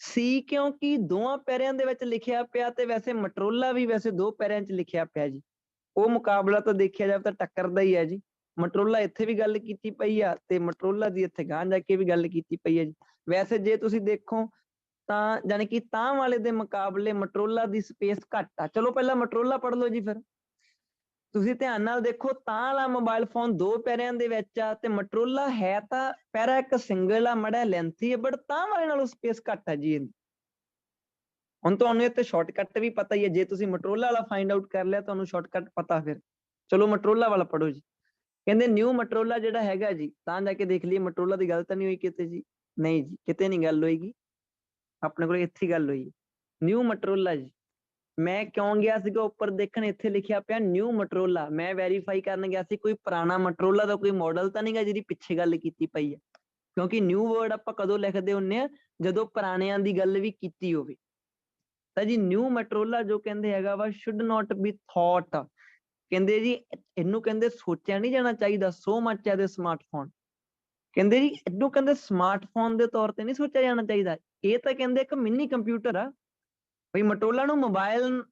C ਕਿਉਂਕਿ ਦੋਵਾਂ ਪੈਰਿਆਂ ਦੇ ਵਿੱਚ ਲਿਖਿਆ ਪਿਆ ਤੇ ਵੈਸੇ ਮਟਰੋਲਾ ਵੀ ਵੈਸੇ ਦੋ ਪੈਰਿਆਂ 'ਚ ਲਿਖਿਆ ਪਿਆ ਜੀ। ਉਹ ਮੁਕਾਬਲਾ ਤਾਂ ਦੇਖਿਆ ਜਾਵੇ ਤਾਂ ਟੱਕਰ ਦਾ ਹੀ ਹੈ ਜੀ। ਮਟਰੋਲਾ ਇੱਥੇ ਵੀ ਗੱਲ ਕੀਤੀ ਪਈ ਆ ਤੇ ਮਟਰੋਲਾ ਦੀ ਇੱਥੇ ਗਾਂ ਜਾ ਕੇ ਵੀ ਗੱਲ ਕੀਤੀ ਪਈ ਹੈ ਜੀ। ਵੈਸੇ ਜੇ ਤੁਸੀਂ ਦੇਖੋ ਤਾਂ ਜਾਨੀ ਕਿ ਤਾਂ ਵਾਲੇ ਦੇ ਮੁਕਾਬਲੇ ਮਟਰੋਲਾ ਦੀ ਸਪੇਸ ਘੱਟ ਆ। ਚਲੋ ਪਹਿਲਾਂ ਮਟਰੋਲਾ ਪੜ੍ਹ ਲਓ ਜੀ। ਫਿਰ ਤੁਸੀਂ ਧਿਆਨ ਨਾਲ ਦੇਖੋ, ਤਾਂ ਵਾਲਾ ਮੋਬਾਈਲ ਫੋਨ ਦੋ ਪੈਰਿਆਂ ਦੇ ਵਿੱਚ ਆ ਤੇ ਮਟਰੋਲਾ ਹੈ ਤਾਂ ਪੈਰਾ ਇੱਕ ਸਿੰਗਲ ਆ, ਮੜਾ ਲੈਂਥੀ ਹੈ ਬਟ ਤਾਂ ਵਾਲੇ ਨਾਲੋਂ ਸਪੇਸ ਘੱਟ ਆ ਜੀ। ਹੁਣ ਤੁਹਾਨੂੰ ਇੱਥੇ ਸ਼ਾਰਟਕਟ ਵੀ ਪਤਾ ਹੀ ਹੈ, ਜੇ ਤੁਸੀਂ ਮਟਰੋਲਾ ਵਾਲਾ ਫਾਈਂਡ ਆਊਟ ਕਰ ਲਿਆ ਤੁਹਾਨੂੰ ਸ਼ਾਰਟਕਟ ਪਤਾ। ਫਿਰ ਚਲੋ ਮਟਰੋਲਾ ਵਾਲਾ ਪੜ੍ਹੋ ਜੀ। ਕਹਿੰਦੇ ਨਿਊ ਮਟਰੋਲਾ ਜਿਹੜਾ ਹੈਗਾ ਜੀ, ਤਾਂ ਜਾ ਕੇ ਦੇਖ ਲਈਏ ਮਟਰੋਲਾ ਦੀ ਗੱਲ ਤਾਂ ਨਹੀਂ ਹੋਈ ਕਿਤੇ ਜੀ? ਨਹੀਂ ਜੀ, ਕਿਤੇ ਨਹੀਂ ਗੱਲ ਹੋਏਗੀ, ਆਪਣੇ ਕੋਲ ਇੱਥੇ ਗੱਲ ਹੋਈ। ਨਿਊ ਮਟਰੋਲਾ ਜੀ, ਮੈਂ ਕਿਉਂ ਗਿਆ ਸੀਗਾ ਉੱਪਰ ਦੇਖਣ, ਇੱਥੇ ਲਿਖਿਆ ਪਿਆ ਨਿਊ ਮਟਰੋਲਾ। ਮੈਂ ਵੈਰੀਫਾਈ ਕਰਨ ਗਿਆ ਸੀ ਕੋਈ ਪੁਰਾਣਾ ਮਟਰੋਲਾ ਦਾ ਕੋਈ ਮਾਡਲ ਤਾਂ ਨਹੀਂਗਾ ਜਿਹਦੀ ਪਿੱਛੇ ਗੱਲ ਕੀਤੀ ਪਈ ਹੈ, ਕਿਉਂਕਿ ਨਿਊ ਵਰਡ ਆਪਾਂ ਕਦੋਂ ਲਿਖਦੇ ਹੁੰਦੇ ਆ? ਜਦੋਂ ਪੁਰਾਣਿਆਂ ਦੀ ਗੱਲ ਵੀ ਕੀਤੀ ਹੋਵੇ। ਤਾਂ ਜੀ ਨਿਊ ਮਟਰੋਲਾ ਜੋ ਕਹਿੰਦੇ ਹੈਗਾ ਵਾ should not be thought, ਕਹਿੰਦੇ ਜੀ ਇਹਨੂੰ ਕਹਿੰਦੇ ਸੋਚਿਆ ਨਹੀਂ ਜਾਣਾ ਚਾਹੀਦਾ। ਸੋ ਮਚ ਹੈ ਦੇ ਸਮਾਰਟਫੋਨ, ਕਹਿੰਦੇ ਜੀ ਇਹਨੂੰ ਕਹਿੰਦੇ ਸਮਾਰਟਫੋਨ ਦੇ ਤੌਰ ਤੇ ਨਹੀਂ ਸੋਚਿਆ ਜਾਣਾ ਚਾਹੀਦਾ, ਇਹ ਤਾਂ ਕਹਿੰਦੇ ਇੱਕ ਮਿੰਨੀ ਕੰਪਿਊਟਰ ਆ। ਬਈ ਮਟੋਲਾ ਨੂੰ ਮੋਬਾਈਲ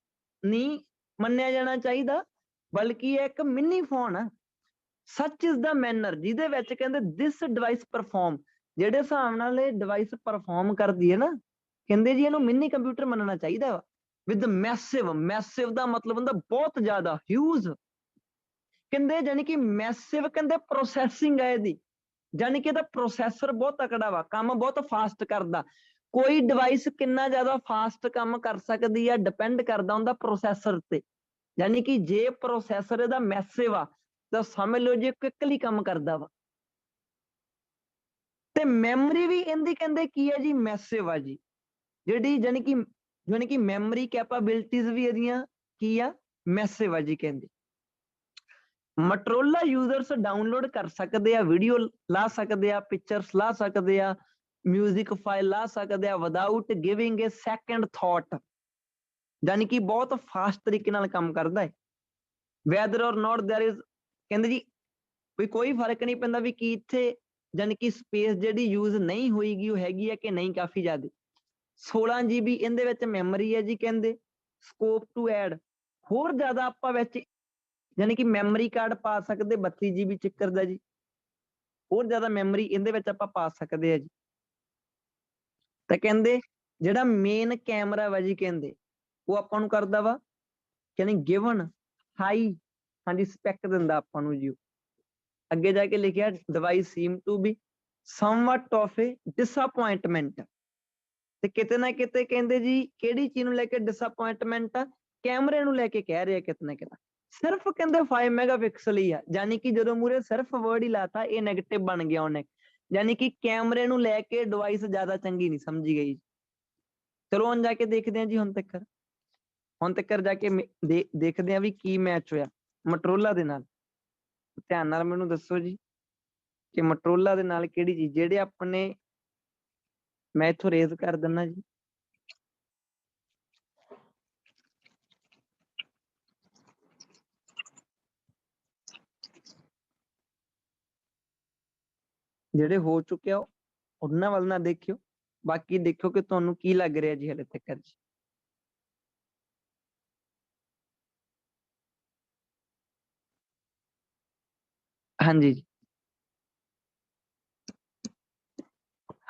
ਨਹੀਂ ਮੰਨਿਆ ਜਾਣਾ ਚਾਹੀਦਾ, ਬਲਕਿ ਇਹ ਇੱਕ ਮਿੰਨੀ ਫੋਨ ਆ। ਸੱਚ ਇਜ਼ ਦਾ ਮੈਨਰ, ਜਿਹਦੇ ਵਿੱਚ ਕਹਿੰਦੇ ਦਿਸ ਡਿਵਾਈਸ ਪਰਫਾਰਮ, ਜਿਹੜੇ ਹਿਸਾਬ ਨਾਲ ਇਹ ਡਿਵਾਈਸ ਪਰਫਾਰਮ ਕਰਦੀ ਹੈ ਨਾ, ਕਹਿੰਦੇ ਜੀ ਇਹਨੂੰ ਮਿੰਨੀ ਕੰਪਿਊਟਰ ਮੰਨਣਾ ਚਾਹੀਦਾ ਵਾ। ਵਿਦ ਮੈਸਿਵ, ਮੈਸਿਵ ਦਾ ਮਤਲਬ ਹੁੰਦਾ ਬਹੁਤ ਜ਼ਿਆਦਾ, ਹਿਊਜ। ਕਹਿੰਦੇ ਜਾਨੀ ਕਿ ਮੈਸਿਵ ਕਹਿੰਦੇ ਪ੍ਰੋਸੈਸਿੰਗ ਹੈ ਇਹਦੀ, ਜਾਨੀ ਕਿ ਇਹਦਾ ਪ੍ਰੋਸੈਸਰ ਬਹੁਤ ਤਕੜਾ ਵਾ, ਕੰਮ ਬਹੁਤ ਫਾਸਟ ਕਰਦਾ। ਕੋਈ ਡਿਵਾਈਸ ਕਿੰਨਾ ਜ਼ਿਆਦਾ ਫਾਸਟ ਕੰਮ ਕਰ ਸਕਦੀ ਆ ਡਿਪੈਂਡ ਕਰਦਾ ਹੁੰਦਾ ਪ੍ਰੋਸੈਸਰ ਤੇ। ਯਾਨੀ ਕਿ ਜੇ ਪ੍ਰੋਸੈਸਰ ਇਹਦਾ ਮੈਸਿਵ ਆ ਤਾਂ ਸਮਝ ਲਓ ਜੀ ਕੁਇਕਲੀ ਕੰਮ ਕਰਦਾ ਵਾ। ਤੇ ਮੈਮਰੀ ਵੀ ਇਹਦੀ ਕਹਿੰਦੇ ਕੀ ਹੈ ਜੀ, ਮੈਸਿਵ ਆ ਜੀ, ਜਿਹੜੀ ਜਾਨੀ ਕਿ ਮੈਮਰੀ ਕੈਪੇਬਿਲਿਟੀਜ਼ ਵੀ ਇਹਦੀਆਂ ਕੀ ਆ, ਮੈਸਿਵ ਆ ਜੀ। ਕਹਿੰਦੇ ਮਟਰੋਲਾ ਯੂਜ਼ਰਸ ਡਾਊਨਲੋਡ ਕਰ ਸਕਦੇ ਆ, ਵੀਡੀਓ ਲਾ ਸਕਦੇ ਆ, ਪਿਕਚਰਸ ਲਾ ਸਕਦੇ ਆ, ਮਿਊਜ਼ਿਕ ਫਾਈਲ ਲਾ ਸਕਦੇ ਆ ਵਿਦਾਊਟ ਗਿਵਿੰਗ ਏ ਸੈਕੰਡ ਥਾਟ, ਜਾਨੀ ਕਿ ਬਹੁਤ ਫਾਸਟ ਤਰੀਕੇ ਨਾਲ ਕੰਮ ਕਰਦਾ ਹੈ। ਵੈਦਰ ਔਰ ਨੋਟ ਦੇयर ਇਜ਼, ਕਹਿੰਦੇ ਜੀ ਵੀ ਕੋਈ ਫਰਕ ਨਹੀਂ ਪੈਂਦਾ ਵੀ ਕੀ ਇੱਥੇ ਜਾਨੀ ਕਿ ਸਪੇਸ ਜਿਹੜੀ ਯੂਜ਼ ਨਹੀਂ ਹੋਏਗੀ ਉਹ ਹੈਗੀ ਹੈ ਕਿ ਨਹੀਂ, ਕਾਫੀ ਜ਼ਿਆਦਾ। 16 GB ਇਹਦੇ ਵਿੱਚ ਮੈਮਰੀ ਹੈ ਜੀ। ਕਹਿੰਦੇ ਸਕੋਪ ਟੂ ਐਡ, ਹੋਰ ਜ਼ਿਆਦਾ ਆਪਾਂ ਵਿੱਚ ਜਾਨੀ ਕਿ ਮੈਮਰੀ ਕਾਰਡ ਪਾ ਸਕਦੇ, 32 GB ਚੱਕਰ ਦਾ ਜੀ, ਹੋਰ ਜ਼ਿਆਦਾ ਮੈਮਰੀ ਇਹਦੇ ਵਿੱਚ ਆਪਾਂ ਪਾ ਸਕਦੇ ਆ ਜੀ। ਤਾਂ ਕਹਿੰਦੇ ਜਿਹੜਾ ਮੇਨ ਕੈਮਰਾ ਵਾ ਜੀ, ਕਹਿੰਦੇ ਉਹ ਆਪਾਂ ਨੂੰ ਕਰਦਾ ਵਾ ਯਾਨੀ ਗਿਵਨ ਹਾਈ, ਹਾਂਜੀ ਸਪੈਕ ਦਿੰਦਾ ਆਪਾਂ ਨੂੰ ਜੀ। ਅੱਗੇ ਜਾ ਕੇ ਲਿਖਿਆ device seem to be somewhat of a disappointment, ਤੇ ਕਿਤੇ ਨਾ ਕਿਤੇ ਕਹਿੰਦੇ ਜੀ ਕਿਹੜੀ ਚੀਜ਼ ਨੂੰ ਲੈ ਕੇ ਡਿਸਅਪੁਆਇੰਟਮੈਂਟ ਆ, ਕੈਮਰੇ ਨੂੰ ਲੈ ਕੇ ਕਹਿ ਰਹੇ ਆ ਕਿਤੇ ਨਾ ਕਿਤੇ। ਸਿਰਫ ਕਹਿੰਦੇ 5 ਮੈਗਾਪਿਕਸਲ ਹੀ ਆ, ਯਾਨੀ ਕਿ ਜਦੋਂ ਮੂਰੇ ਸਿਰਫ ਵਰਡ ਹੀ ਲਾਤਾ ਇਹ ਨੈਗੇਟਿਵ ਬਣ ਗਿਆ ਉਹਨੇ, ਯਾਨੀ ਕਿ ਕੈਮਰੇ ਨੂੰ ਲੈ ਕੇ ਡਿਵਾਈਸ ਜ਼ਿਆਦਾ ਚੰਗੀ ਨਹੀਂ ਸਮਝੀ ਗਈ। ਚਲੋ ਹੁਣ ਜਾ ਕੇ ਦੇਖਦੇ ਹਾਂ ਜੀ, ਹੁਣ ਤੱਕ ਜਾ ਕੇ ਦੇਖਦੇ ਹਾਂ ਵੀ ਕੀ ਮੈਚ ਹੋਇਆ ਮਟਰੋਲਾ ਦੇ ਨਾਲ। ਧਿਆਨ ਨਾਲ ਮੈਨੂੰ ਦੱਸੋ ਜੀ ਕਿ ਮਟਰੋਲਾ ਦੇ ਨਾਲ ਕਿਹੜੀ ਚੀਜ਼, ਜਿਹੜੇ ਆਪਣੇ ਮੈਂ ਇੱਥੋਂ ਰੇਜ਼ ਕਰ ਦਿੰਦਾ ਜੀ। ਜਿਹੜੇ ਹੋ ਚੁੱਕੇ ਆ ਉਹਨਾਂ ਵੱਲ ਨਾ ਦੇਖਿਓ, ਬਾਕੀ ਦੇਖੋ ਕਿ ਤੁਹਾਨੂੰ ਕੀ ਲੱਗ ਰਿਹਾ ਜੀ ਹਲੇ ਤੱਕ ਜੀ। ਹਾਂਜੀ ਜੀ,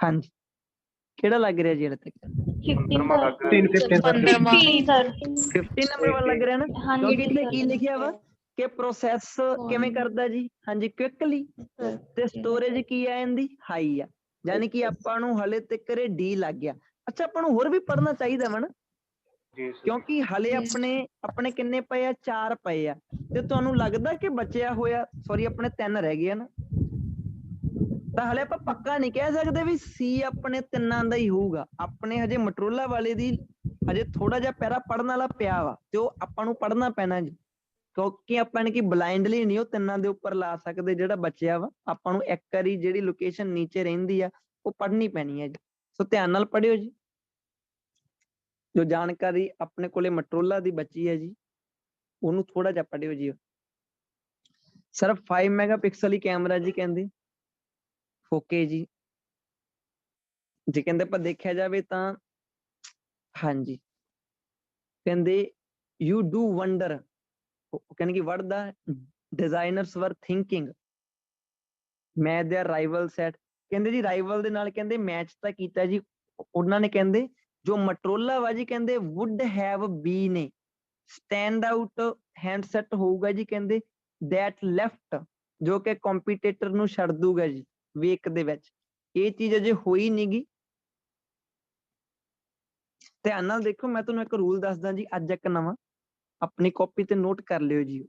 ਹਾਂਜੀ ਕਿਹੜਾ ਲੱਗ ਰਿਹਾ ਜੀ ਹਲੇ ਤੱਕ? 15 15 ਨੰਬਰ ਵੱਲ ਲੱਗ ਰਿਹਾ ਨਾ, ਕਿਉਂਕਿ ਇੱਥੇ ਕੀ ਲਿਖਿਆ ਵਾ ਕਿ ਪ੍ਰੋਸੈਸ ਕਿਵੇਂ ਕਰਦਾ ਜੀ, ਹਾਂਜੀ ਕੁਇਕਲੀ, ਤੇ ਸਟੋਰੇਜ ਕੀ ਆ ਇਹਦੀ, ਹਾਈ ਆ, ਯਾਨੀ ਕਿ ਆਪਾਂ ਨੂੰ ਹਲੇ ਤੱਕ ਡੀ ਲੱਗ ਗਿਆ। ਅੱਛਾ ਆਪਾਂ ਨੂੰ ਹੋਰ ਵੀ ਪੜ੍ਹਨਾ ਚਾਹੀਦਾ ਵਾ ਨਾ, ਕਿਉਂਕਿ ਹਲੇ ਆਪਣੇ ਕਿੰਨੇ ਪਏ ਆ, 4 ਪਏ ਆ, ਤੇ ਤੁਹਾਨੂੰ ਲੱਗਦਾ ਕਿ ਬਚਿਆ ਹੋਇਆ, ਸੌਰੀ ਆਪਣੇ 3 ਰਹਿ ਗਏ ਨਾ, ਤਾਂ ਹਲੇ ਆਪਾਂ ਪੱਕਾ ਨਹੀਂ ਕਹਿ ਸਕਦੇ ਵੀ ਸੀ ਆਪਣੇ 3 ਦਾ ਹੀ ਹੋਊਗਾ। ਆਪਣੇ ਹਜੇ ਮਟਰੋਲਾ ਵਾਲੇ ਦੀ ਹਜੇ ਥੋੜਾ ਜਿਹਾ ਪੈਰਾ ਪੜ੍ਹਨ ਵਾਲਾ ਪਿਆ ਵਾ, ਤੇ ਉਹ ਆਪਾਂ ਨੂੰ ਪੜ੍ਹਨਾ ਪੈਣਾ ਜੀ, ਕਿਉਂਕਿ ਆਪਾਂ ਨੇ ਕਿ ਬਲਾਈਂਡਲੀ ਨਹੀਂ ਉਹ 3 ਦੇ ਉੱਪਰ ਲਾ ਸਕਦੇ। ਜਿਹੜਾ ਬਚਿਆ ਵਾ ਆਪਾਂ ਨੂੰ ਇੱਕ ਵਾਰੀ ਜਿਹੜੀ ਲੋਕੇਸ਼ਨ ਨੀਚੇ ਰਹਿੰਦੀ ਆ ਉਹ ਪੜ੍ਹਨੀ ਪੈਣੀ ਹੈ ਜੀ। ਸੋ ਧਿਆਨ ਨਾਲ ਪੜ੍ਹਿਓ ਜੀ, ਜੋ ਜਾਣਕਾਰੀ ਆਪਣੇ ਕੋਲੇ ਮਟਰੋਲਾ ਦੀ ਬਚੀ ਹੈ ਜੀ ਉਹਨੂੰ ਥੋੜਾ ਜਿਹਾ ਪੜ੍ਹਿਓ ਜੀ। ਸਿਰਫ 5 ਮੈਗਾਪਿਕਸਲ ਹੀ ਕੈਮਰਾ ਜੀ, ਕਹਿੰਦੇ ਓਕੇ ਜੀ। ਜੇ ਕਹਿੰਦੇ ਆਪਾਂ ਦੇਖਿਆ ਜਾਵੇ ਤਾਂ ਹਾਂਜੀ ਕਹਿੰਦੇ ਯੂ ਡੂ ਵੰਡਰ, ਕਹਿੰਦੇ ਕਿ what the designers were thinking, ਮੈਂ their rival set, ਕਹਿੰਦੇ ਜੀ ਰਾਈਵਲ ਦੇ ਨਾਲ ਕਹਿੰਦੇ ਮੈਚ ਤਾਂ ਕੀਤਾ ਜੀ ਉਹਨਾਂ ਨੇ। ਕਹਿੰਦੇ ਜੋ ਮਟਰੋਲਾ ਵਾ ਜੀ ਕਹਿੰਦੇ would have been a stand out handset ਹੋਊਗਾ ਜੀ, ਕਹਿੰਦੇ that left, ਜੋ ਕਿ ਕੰਪੀਟੀਟਰ ਨੂੰ ਛੱਡ ਦੂਗਾ ਜੀ ਵੇਕ ਦੇ ਵਿੱਚ। ਇਹ ਚੀਜ਼ ਅਜੇ ਹੋਈ ਨੀ ਗੀ। ਧਿਆਨ ਨਾਲ ਦੇਖੋ, ਮੈਂ ਤੁਹਾਨੂੰ ਇੱਕ ਰੂਲ ਦੱਸਦਾ ਜੀ, ਅੱਜ ਇੱਕ ਨਵਾਂ ਆਪਣੀ ਕਾਪੀ ਤੇ ਨੋਟ ਕਰ ਲਿਓ ਜੀ,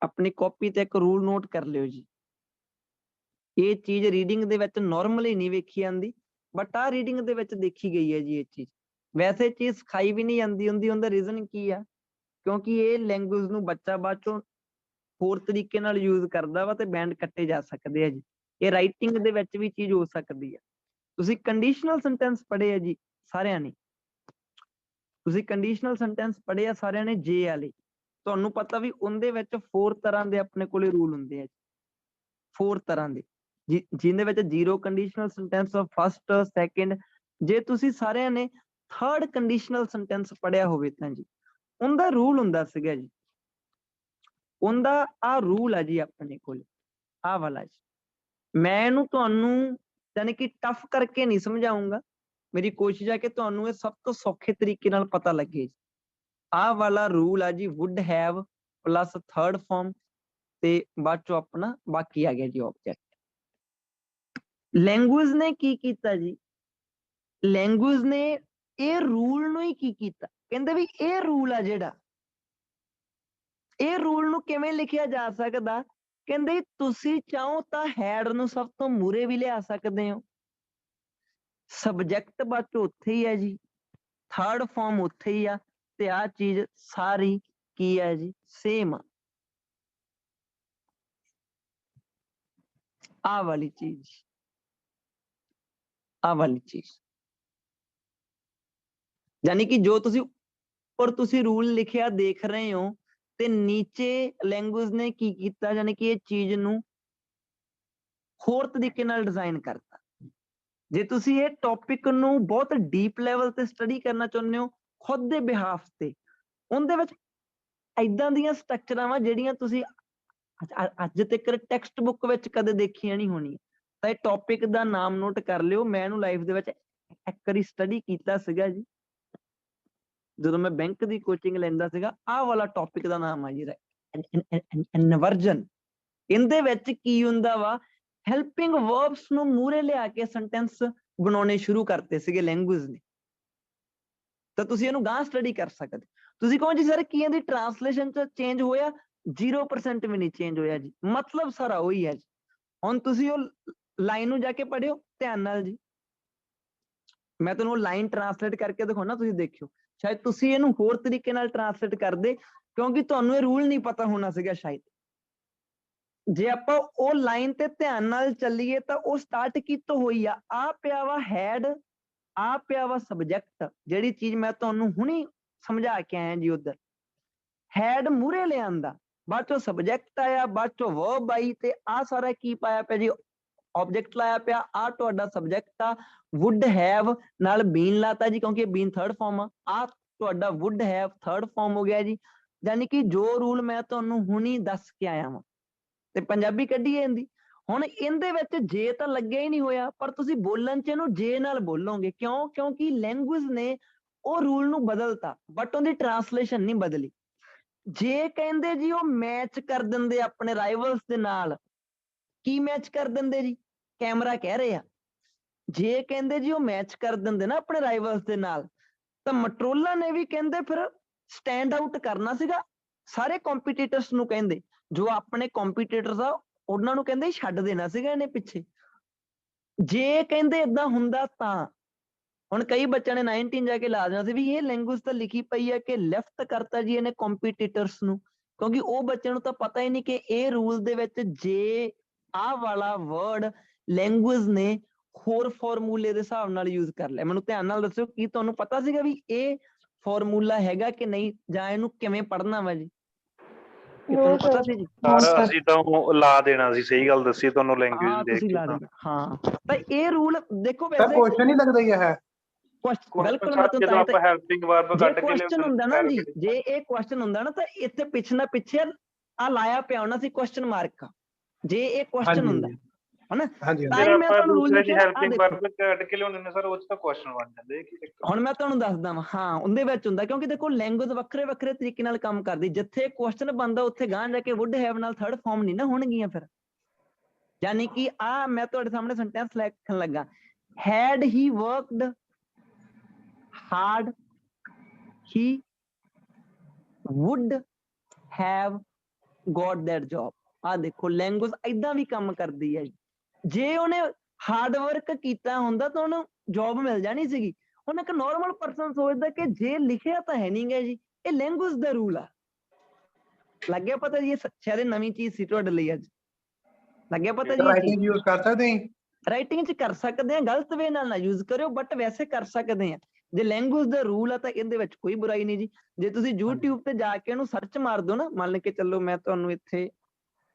ਆਪਣੀ ਕਾਪੀ ਤੇ ਇੱਕ ਰੂਲ ਨੋਟ ਕਰ ਲਿਓ ਜੀ। ਇਹ ਚੀਜ਼ ਰੀਡਿੰਗ ਦੇ ਵਿੱਚ ਨਾਰਮਲੀ ਨਹੀਂ ਵੇਖੀ ਜਾਂਦੀ, ਬਟ ਆਹ ਰੀਡਿੰਗ ਦੇ ਵਿੱਚ ਦੇਖੀ ਗਈ ਹੈ ਜੀ। ਇਹ ਚੀਜ਼ ਵੈਸੇ ਚੀਜ਼ ਸਿਖਾਈ ਵੀ ਨਹੀਂ ਜਾਂਦੀ ਹੁੰਦੀ, ਉਹਦਾ ਰੀਜ਼ਨ ਕੀ ਆ, ਕਿਉਂਕਿ ਇਹ ਲੈਂਗੁਏਜ ਨੂੰ ਬੱਚਾ ਬਾਅਦ ਚੋਂ ਹੋਰ ਤਰੀਕੇ ਨਾਲ ਯੂਜ਼ ਕਰਦਾ ਵਾ ਤੇ ਬੈਂਡ ਕੱਟੇ ਜਾ ਸਕਦੇ ਆ ਜੀ। ਇਹ ਰਾਈਟਿੰਗ ਦੇ ਵਿੱਚ ਵੀ ਚੀਜ਼ ਹੋ ਸਕਦੀ ਆ। ਤੁਸੀਂ ਕੰਡੀਸ਼ਨਲ ਸੈਂਟੈਂਸ ਪੜ੍ਹੇ ਆ ਜੀ ਸਾਰਿਆਂ ਨੇ, ਤੁਸੀਂ ਕੰਡੀਸ਼ਨਲ ਸੈਂਟੈਂਸ ਪੜ੍ਹੇ ਆ ਸਾਰਿਆਂ ਨੇ ਜੇ ਵਾਲੇ, ਤੁਹਾਨੂੰ ਪਤਾ ਵੀ ਉਹਦੇ ਵਿੱਚ 4 ਤਰ੍ਹਾਂ ਦੇ ਆਪਣੇ ਕੋਲੇ ਰੂਲ ਹੁੰਦੇ ਆ। 4 ਤਰ੍ਹਾਂ ਦੇ, ਜਿਹਦੇ ਵਿੱਚ 0 ਕੰਡੀਸ਼ਨਲ ਸੈਂਟੈਂਸ, ਫਸਟ, ਸੈਕਿੰਡ। ਜੇ ਤੁਸੀਂ ਸਾਰਿਆਂ ਨੇ 3rd ਕੰਡੀਸ਼ਨਲ ਸੈਂਟੈਂਸ ਪੜਿਆ ਹੋਵੇ ਤਾਂ ਜੀ ਉਹਦਾ ਰੂਲ ਹੁੰਦਾ ਸੀਗਾ ਜੀ, ਉਹਦਾ ਆਹ ਰੂਲ ਆ ਜੀ ਆਪਣੇ ਕੋਲ, ਆਹ ਵਾਲਾ ਜੀ। ਮੈਂ ਇਹਨੂੰ ਤੁਹਾਨੂੰ ਯਾਨੀ ਕਿ ਟਫ ਕਰਕੇ ਨਹੀਂ ਸਮਝਾਊਂਗਾ, ਮੇਰੀ ਕੋਸ਼ਿਸ਼ ਹੈ ਕਿ ਤੁਹਾਨੂੰ ਇਹ ਸਭ ਤੋਂ ਸੌਖੇ ਤਰੀਕੇ ਨਾਲ ਪਤਾ ਲੱਗੇ ਜੀ। ਆਹ ਵਾਲਾ ਰੂਲ ਆ ਜੀ, wood have plus 3rd farm ਤੇ ਬਾਅਦ ਚੋਂ ਆਪਣਾ ਬਾਕੀ ਆ ਗਿਆ ਜੀ ਆਬਜੈਕਟ। ਲੈਂਗੁਏਜ ਨੇ ਕੀ ਕੀਤਾ ਜੀ, ਲੈਂਗੁਏਜ ਨੇ ਇਹ ਰੂਲ ਨੂੰ ਹੀ ਕੀ ਕੀਤਾ, ਕਹਿੰਦੇ ਵੀ ਇਹ ਰੂਲ ਆ ਜਿਹੜਾ, ਇਹ ਰੂਲ ਨੂੰ ਕਿਵੇਂ ਲਿਖਿਆ ਜਾ ਸਕਦਾ, ਕਹਿੰਦੇ ਤੁਸੀਂ ਚਾਹੋ ਤਾਂ ਹੈਡ ਨੂੰ ਸਭ ਤੋਂ ਮੂਰੇ ਵੀ ਲਿਆ ਸਕਦੇ ਹੋ, ਸਬਜੈਕਟ ਬਾਅਦ ਚੋਂ ਉੱਥੇ ਹੀ ਹੈ ਜੀ, 3rd ਫਾਰਮ ਉੱਥੇ ਹੀ ਆ, ਤੇ ਆਹ ਚੀਜ਼ ਸਾਰੀ ਕੀ ਹੈ ਜੀ, ਸੇਮ ਆ। ਆਹ ਵਾਲੀ ਚੀਜ਼, ਆਹ ਵਾਲੀ ਚੀਜ਼, ਯਾਨੀ ਕਿ ਜੋ ਤੁਸੀਂ ਉੱਪਰ ਤੁਸੀਂ ਰੂਲ ਲਿਖਿਆ ਦੇਖ ਰਹੇ ਹੋ ਤੇ ਨੀਚੇ ਲੈਂਗੁਏਜ ਨੇ ਕੀ ਕੀਤਾ, ਯਾਨੀ ਕਿ ਇਹ ਚੀਜ਼ ਨੂੰ ਹੋਰ ਤਰੀਕੇ ਨਾਲ ਡਿਜ਼ਾਈਨ ਕਰਤਾ। ਜੇ ਤੁਸੀਂ ਇਹ ਟੌਪਿਕ ਨੂੰ ਬਹੁਤ ਡੀਪ ਲੈਵਲ ਤੇ ਸਟੱਡੀ ਕਰਨਾ ਚਾਹੁੰਦੇ ਹੋ ਖੁਦ ਦੇ ਬਿਹਾਫ ਤੇ, ਉਹਦੇ ਵਿੱਚ ਏਦਾਂ ਦੀਆਂ ਸਟਰਕਚਰਾਂ ਵਾ ਜਿਹੜੀਆਂ ਤੁਸੀਂ ਅੱਜ ਤੱਕ ਟੈਕਸਟ ਬੁੱਕ ਵਿੱਚ ਕਦੇ ਦੇਖੀਆਂ ਨਹੀਂ ਹੋਣੀਆਂ। ਤਾਂ ਇਹ ਟੌਪਿਕ ਦਾ ਨਾਮ ਨੋਟ ਕਰ ਲਿਓ, ਮੈਂ ਇਹਨੂੰ ਲਾਈਫ ਦੇ ਵਿੱਚ ਇੱਕ ਵਾਰੀ ਸਟੱਡੀ ਕੀਤਾ ਸੀਗਾ ਜੀ, ਜਦੋਂ ਮੈਂ ਬੈਂਕ ਦੀ ਕੋਚਿੰਗ ਲੈਂਦਾ ਸੀਗਾ। ਆਹ ਵਾਲਾ ਟੌਪਿਕ ਦਾ ਨਾਮ ਆ ਜੀ ਇਨਵਰਜਨ। ਇਹਦੇ ਵਿੱਚ ਕੀ ਹੁੰਦਾ ਵਾ, ਹੈਲਪਿੰਗ ਵਰਬਸ ਨੂੰ ਮੂਹਰੇ ਲਿਆ ਕੇ ਸੈਂਟੈਂਸ ਬਣਾਉਣੇ ਸ਼ੁਰੂ ਕਰਤੇ ਸੀਗੇ ਲੈਂਗੁਏਜ ਨੇ। ਤਾਂ ਤੁਸੀਂ ਇਹਨੂੰ ਗਾਂ ਸਟੱਡੀ ਕਰ ਸਕਦੇ। ਤੁਸੀਂ ਕਹੋ ਜੀ ਸਰ ਕੀ ਇਹਦੀ ਟ੍ਰਾਂਸਲੇਸ਼ਨ ਚ ਚੇਂਜ ਹੋਇਆ, 0% ਵੀ ਨਹੀਂ ਚੇਂਜ ਹੋਇਆ ਜੀ, ਮਤਲਬ ਸਾਰਾ ਉਹੀ ਹੈ ਜੀ। ਹੁਣ ਤੁਸੀਂ ਉਹ ਲਾਈਨ ਨੂੰ ਜਾ ਕੇ ਪੜ੍ਹਿਓ ਧਿਆਨ ਨਾਲ ਜੀ, ਮੈਂ ਤੁਹਾਨੂੰ ਲਾਈਨ ਟ੍ਰਾਂਸਲੇਟ ਕਰਕੇ ਦਿਖਾਉਣਾ, ਤੁਸੀਂ ਦੇਖਿਓ ਸ਼ਾਇਦ ਤੁਸੀਂ ਇਹਨੂੰ ਹੋਰ ਤਰੀਕੇ ਨਾਲ ਟ੍ਰਾਂਸਲੇਟ ਕਰਦੇ, ਕਿਉਂਕਿ ਤੁਹਾਨੂੰ ਇਹ ਰੂਲ ਨਹੀਂ ਪਤਾ ਹੋਣਾ ਸੀਗਾ ਸ਼ਾਇਦ। ਜੇ ਆਪਾਂ ਉਹ ਲਾਈਨ ਤੇ ਧਿਆਨ ਨਾਲ ਚੱਲੀਏ ਤਾਂ ਉਹ ਸਟਾਰਟ ਕਿੱਥੋਂ ਹੋਈ ਆ, ਆ ਪਿਆ ਵਾ ਹੈਡ, ਆ ਪਿਆ ਵਾ ਸਬਜੈਕਟ, ਜਿਹੜੀ ਚੀਜ਼ ਮੈਂ ਤੁਹਾਨੂੰ ਹੁਣੀ ਸਮਝਾ ਕੇ ਆਇਆ ਜੀ। ਉਧਰ ਹੈਡ ਮੂਹਰੇ ਲਿਆਂਦਾ, ਬਾਅਦ ਚੋਂ ਸਬਜੈਕਟ ਆਇਆ, ਬਾਅਦ ਚੋਂ ਵਰਬ ਆਈ, ਤੇ ਆ ਸਾਰਾ ਕੀ ਪਾਇਆ ਪਿਆ ਜੀ, ਆਬਜੈਕਟ ਲਾਇਆ ਪਿਆ। ਆ ਤੁਹਾਡਾ ਸਬਜੈਕਟ ਆ, ਵੁੱਡ ਹੈਵ ਨਾਲ ਬੀਨ ਲਾਤਾ ਜੀ, ਕਿਉਂਕਿ ਬੀਨ 3rd ਫਾਰਮ ਆ ਤੁਹਾਡਾ ਵੁੱਡ ਹੈਵ 3rd ਫਾਰਮ ਹੋ ਗਿਆ ਜੀ। ਯਾਨੀ ਕਿ ਜੋ ਰੂਲ ਮੈਂ ਤੁਹਾਨੂੰ ਹੁਣੀ ਦੱਸ ਕੇ ਆਇਆ ਵਾਂ, ਤੇ ਪੰਜਾਬੀ ਕੱਢੀਏ ਇਹਦੀ। ਹੁਣ ਇਹਦੇ ਵਿੱਚ ਜੇ ਤਾਂ ਲੱਗਿਆ ਹੀ ਨਹੀਂ ਹੋਇਆ, ਪਰ ਤੁਸੀਂ ਬੋਲਣ ਚ ਇਹਨੂੰ ਜੇ ਨਾਲ ਬੋਲੋਗੇ, ਕਿਉਂ, ਕਿਉਂਕਿ ਲੈਂਗੁਏਜ ਨੇ ਉਹ ਰੂਲ ਨੂੰ ਬਦਲਤਾ, ਬਟ ਉਹਦੀ ਟ੍ਰਾਂਸਲੇਸ਼ਨ ਨਹੀਂ ਬਦਲੀ। ਜੇ ਕਹਿੰਦੇ ਜੀ ਉਹ ਮੈਚ ਕਰ ਦਿੰਦੇ ਆਪਣੇ ਰਾਈਵਲਸ ਦੇ ਨਾਲ, ਕੀ ਮੈਚ ਕਰ ਦਿੰਦੇ ਜੀ, ਕੈਮਰਾ ਕਹਿ ਰਹੇ ਆ, ਜੇ ਕਹਿੰਦੇ ਜੀ ਉਹ ਮੈਚ ਕਰ ਦਿੰਦੇ ਨਾ ਆਪਣੇ ਰਾਈਵਲਸ ਦੇ ਨਾਲ, ਤਾਂ ਮਟਰੋਲਾ ਨੇ ਵੀ ਕਹਿੰਦੇ ਫਿਰ ਸਟੈਂਡ ਆਊਟ ਕਰਨਾ ਸੀਗਾ, ਸਾਰੇ ਕੰਪੀਟੀਟਰਸ ਨੂੰ ਕਹਿੰਦੇ, ਜੋ ਆਪਣੇ ਕੰਪੀਟੀਟਰਸ ਆ ਉਹਨਾਂ ਨੂੰ ਕਹਿੰਦੇ ਛੱਡ ਦੇਣਾ ਸੀਗਾ ਇਹਨੇ ਪਿੱਛੇ। ਜੇ ਕਹਿੰਦੇ ਇਦਾਂ ਹੁੰਦਾ ਤਾਂ ਹੁਣ ਕਈ ਬੱਚਿਆਂ ਨੇ 19 ਜਾ ਕੇ ਲਾ ਦੇਣਾ ਸੀ ਵੀ ਇਹ ਲੈਂਗੁਏਜ ਤਾਂ ਲਿਖੀ ਪਈ ਹੈ ਕਿ ਲੈਫਟ ਕਰਤਾ ਜੀ ਇਹਨੇ ਕੰਪੀਟੀਟਰਸ ਨੂੰ, ਕਿਉਂਕਿ ਉਹ ਬੱਚਿਆਂ ਨੂੰ ਤਾਂ ਪਤਾ ਹੀ ਨਹੀਂ ਕਿ ਇਹ ਰੂਲ ਦੇ ਵਿੱਚ ਜੇ ਆਹ ਵਾਲਾ ਵਰਡ ਲੈਂਗੁਏਜ ਨੇ ਹੋਰ ਫਾਰਮੂਲੇ ਦੇ ਹਿਸਾਬ ਨਾਲ ਯੂਜ਼ ਕਰ ਲਿਆ। ਮੈਨੂੰ ਧਿਆਨ ਨਾਲ ਦੱਸਿਓ, ਕੀ ਤੁਹਾਨੂੰ ਪਤਾ ਸੀਗਾ ਵੀ ਇਹ ਫਾਰਮੂਲਾ ਹੈਗਾ ਕਿ ਨਹੀਂ, ਜਾਂ ਇਹਨੂੰ ਕਿਵੇਂ ਪੜ੍ਹਨਾ ਵਾ ਜੀ, ਕਿ ਤੁਹਾਨੂੰ ਪਤਾ ਸੀ ਜੀ? ਸਰ ਅਸੀਂ ਤਾਂ ਉਹ ਲਾ ਦੇਣਾ ਸੀ, ਸਹੀ ਗੱਲ ਦੱਸੀ ਤੁਹਾਨੂੰ, ਹਾਂ ਲੈਂਗੁਏਜ ਦੇਖ ਤੁਸੀਂ ਕੇ ਲਾ ਤਾਂ। ਦੇਣਾ, ਹਾਂ। ਤਾਂ ਇਹ ਰੂਲ ਦੇਖੋ ਤਾਂ ਵੈਸੇ ਕੁਐਸਚਨ ਨਹੀਂ ਲੱਗਦਾ ਹੀ ਹੈ। ਬਿਲਕੁਲ, ਸਰ ਮੈਂ ਜਦੋਂ ਤੁਹਾਨੂੰ ਆਪਾਂ ਹੈਲਪਿੰਗ ਵਰਬ ਜੇ ਕੱਢ ਕੇ ਕੁਐਸਚਨ ਹੁੰਦਾ ਨਾ ਜੀ, ਜੇ ਇਹ ਕੁਐਸਚਨ ਹੁੰਦਾ ਨਾ ਤਾਂ ਇੱਥੇ ਪਿੱਛੇ ਆ ਲਾਇਆ ਪਿਆ ਹੋਣਾ ਸੀ ਕੁਐਸਚਨ ਮਾਰਕ, ਜੇ ਇਹ ਕੁਐਸਚਨ ਹੁੰਦਾ ਹਨਾ। ਹਾਂਜੀ ਤਾਂ ਫਿਰ ਹੀ ਮੈਂ ਆਪਾਂ ਤੁਹਾਨੂੰ ਰੂਲ ਦੂਸਰੇ ਦੀ ਲਿਖਿਆ, ਆ ਹੈਲਪਿੰਗ ਦੇਖੋ ਵਰਬ ਕੱਢ ਕੇ ਲਿਆਉਂਦੇ ਨੇ ਸਰ, ਉਹ ਚ ਤਾਂ ਕੁਐਸਚਨ ਬਣ ਜਾਂਦੇ। ਕੀ ਚੱਕਰ? ਹੁਣ ਮੈਂ ਤੁਹਾਨੂੰ ਦੱਸਦਾ ਵਾਂ, ਹਾਂ ਉਹਦੇ ਵਿੱਚ ਹੁੰਦਾ, ਕਿਉਂਕਿ ਦੇਖੋ ਲੈਂਗੁਏਜ ਵੱਖਰੇ ਵੱਖਰੇ ਤਰੀਕੇ ਨਾਲ ਕੰਮ ਕਰਦੀ, ਜਿੱਥੇ ਕੁਐਸਚਨ ਬਣਦਾ ਉੱਥੇ ਗਾਂ ਜਾ ਕੇ ਵੁੱਡ ਹੈਵ ਨਾਲ 3rd ਫਾਰਮ ਨਹੀਂ ਨਾ ਹੋਣਗੀਆਂ ਫਿਰ। ਯਾਨੀ ਕਿ ਆ ਮੈਂ ਤੁਹਾਡੇ ਸਾਹਮਣੇ ਸੈਂਟੈਂਸ ਲਿਖਣ ਲੱਗਾ, had he worked hard he would have got that job। ਆ ਦੇਖੋ ਲੈਂਗੁਏਜ ਏਦਾਂ ਵੀ ਕੰਮ ਕਰਦੀ ਹੈ। ਜੇ ਉਹਨੇ ਹਾਰਡ ਵਰਕ ਕੀਤਾ ਹੁੰਦਾ ਤਾਂ ਉਹਨੂੰ ਜੌਬ ਮਿਲ ਜਾਣੀ ਸੀਗੀ। ਹੁਣ ਇੱਕ ਨੋਰਮਲ ਪਰਸਨ ਸੋਚਦਾ ਕਿ ਜੇ ਲਿਖਿਆ ਤਾਂ ਹੈ ਨਹੀਂ ਗਾ ਜੀ, ਇਹ ਲੈਂਗੁਏਜ ਦਾ ਰੂਲ ਆ। ਲੱਗਿਆ ਪਤਾ ਜੀ, ਇਹ ਸ਼ਾਇਦ ਨਵੀਂ ਚੀਜ਼ ਸੀ ਤੁਹਾਡੇ ਲਈ ਅੱਜ, ਲੱਗਿਆ ਪਤਾ ਜੀ? ਰਾਈਟਿੰਗ ਯੂਜ਼ ਕਰ ਸਕਦੇ ਹਾਂ, ਰਾਈਟਿੰਗ ਚ ਕਰ ਸਕਦੇ ਆ, ਗਲਤ ਵੇ ਨਾਲ ਨਾ ਯੂਜ਼ ਕਰਿਓ, ਬਟ ਵੈਸੇ ਕਰ ਸਕਦੇ ਆ। ਜੇ ਲੈਂਗੁਏਜ ਦਾ ਰੂਲ ਆ ਤਾਂ ਇਹਦੇ ਵਿੱਚ ਕੋਈ ਬੁਰਾਈ ਨਹੀਂ ਜੀ। ਜੇ ਤੁਸੀਂ YouTube ਤੇ ਜਾ ਕੇ ਇਹਨੂੰ ਸਰਚ ਮਾਰ ਦਿਓ ਨਾ, ਮੰਨ ਕੇ ਚੱਲੋ ਮੈਂ ਤੁਹਾਨੂੰ ਇੱਥੇ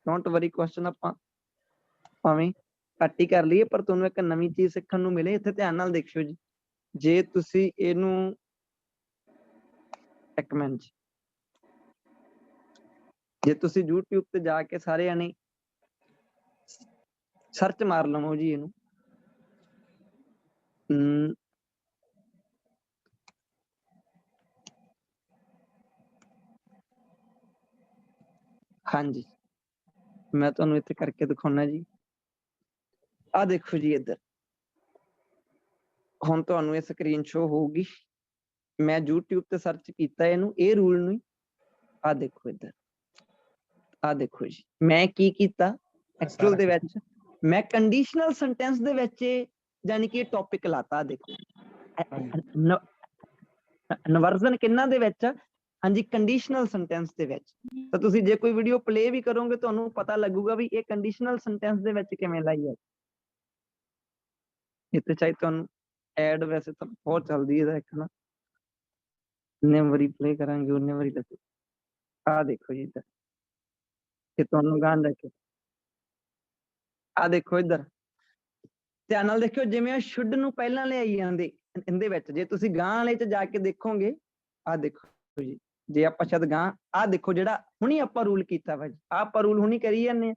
ਡੋਂਟ ਵਰੀ ਕੁਐਸਚਨ ਆਪਾਂ ਭਾਵੇਂ ਘੱਟ ਹੀ ਕਰ ਲਈਏ, ਪਰ ਤੁਹਾਨੂੰ ਇੱਕ ਨਵੀਂ ਚੀਜ਼ ਸਿੱਖਣ ਨੂੰ ਮਿਲੇ। ਇੱਥੇ ਧਿਆਨ ਨਾਲ ਦੇਖਿਓ ਜੀ, ਜੇ ਤੁਸੀਂ ਇਹਨੂੰ ਇੱਕ ਮਿੰਟ ਜੀ, ਜੇ ਤੁਸੀਂ YouTube ਤੇ ਜਾ ਕੇ ਸਾਰੇ ਜਾਣੇ ਸਰਚ ਮਾਰ ਲਵੋ ਜੀ ਇਹਨੂੰ, ਹਾਂਜੀ ਮੈਂ ਤੁਹਾਨੂੰ ਇੱਥੇ ਕਰਕੇ ਦਿਖਾਉਣਾ ਜੀ। ਆ ਦੇਖੋ ਜੀ ਇੱਧਰ, ਹੁਣ ਤੁਹਾਨੂੰ ਇਹ ਸਕਰੀਨ ਸ਼ੋ ਹੋਊਗੀ। ਮੈਂ YouTube ਤੇ ਸਰਚ ਕੀਤਾ ਇਹਨੂੰ, ਇਹ ਰੂਲ ਨੂੰ। ਆ ਦੇਖੋ ਇੱਧਰ, ਆ ਦੇਖੋ ਜੀ, ਮੈਂ ਕੀ ਕੀਤਾ ਐਕਚੁਅਲ ਦੇ ਵਿੱਚ, ਮੈਂ ਕੰਡੀਸ਼ਨਲ ਸੈਂਟੈਂਸ ਦੇ ਵਿੱਚ ਯਾਨੀ ਕਿ ਇਹ ਟੌਪਿਕ ਲਾਤਾ। ਦੇਖੋ ਇਨਵਰਜ਼ਨ ਕਿੰਨਾ ਦੇ ਵਿੱਚ, ਹਾਂਜੀ ਕੰਡੀਸ਼ਨਲ ਸੈਂਟੈਂਸ ਦੇ ਵਿੱਚ। ਤਾਂ ਤੁਸੀਂ ਜੇ ਕੋਈ ਵੀਡੀਓ ਪਲੇ ਵੀ ਕਰੋਗੇ ਤੁਹਾਨੂੰ ਪਤਾ ਲੱਗੂਗਾ ਵੀ ਇਹ ਕੰਡੀਸ਼ਨਲ ਸੈਂਟੈਂਸ ਦੇ ਵਿੱਚ ਕਿਵੇਂ ਲਾਈ ਹੈ। ਇੱਥੇ ਚਾਹੇ ਤੁਹਾਨੂੰ ਐਡ ਵੈਸੇ ਤਾਂ ਬਹੁਤ ਚੱਲਦੀ ਹੈ ਇੱਕ ਨਾ, ਜਿੰਨੇ ਵਾਰੀ ਪਲੇ ਕਰਾਂਗੇ ਉਨੇ ਵਾਰੀ ਲੱਗੇ। ਆ ਦੇਖੋ ਜੀ ਇੱਧਰ, ਇਹ ਤੁਹਾਨੂੰ ਗਾਣ ਰੱਖੇ। ਆ ਦੇਖੋ ਇੱਧਰ ਧਿਆਨ ਨਾਲ ਦੇਖਿਓ, ਜਿਵੇਂ ਸ਼ੁੱਡ ਨੂੰ ਪਹਿਲਾਂ ਲਿਆਈ ਜਾਂਦੇ ਇਹਦੇ ਵਿੱਚ, ਜੇ ਤੁਸੀਂ ਗਾਂ ਵਾਲੇ ਚ ਜਾ ਕੇ ਦੇਖੋਗੇ, ਆ ਦੇਖੋ ਜੀ, ਜੇ ਆਪਾਂ ਸ਼ਾਇਦ ਗਾਂ, ਆ ਦੇਖੋ ਜਿਹੜਾ ਹੁਣੀ ਆਪਾਂ ਰੂਲ ਕੀਤਾ ਵਾ ਜੀ, ਆਪਾਂ ਰੂਲ ਹੁਣੀ ਕਰੀ ਜਾਂਦੇ ਆ।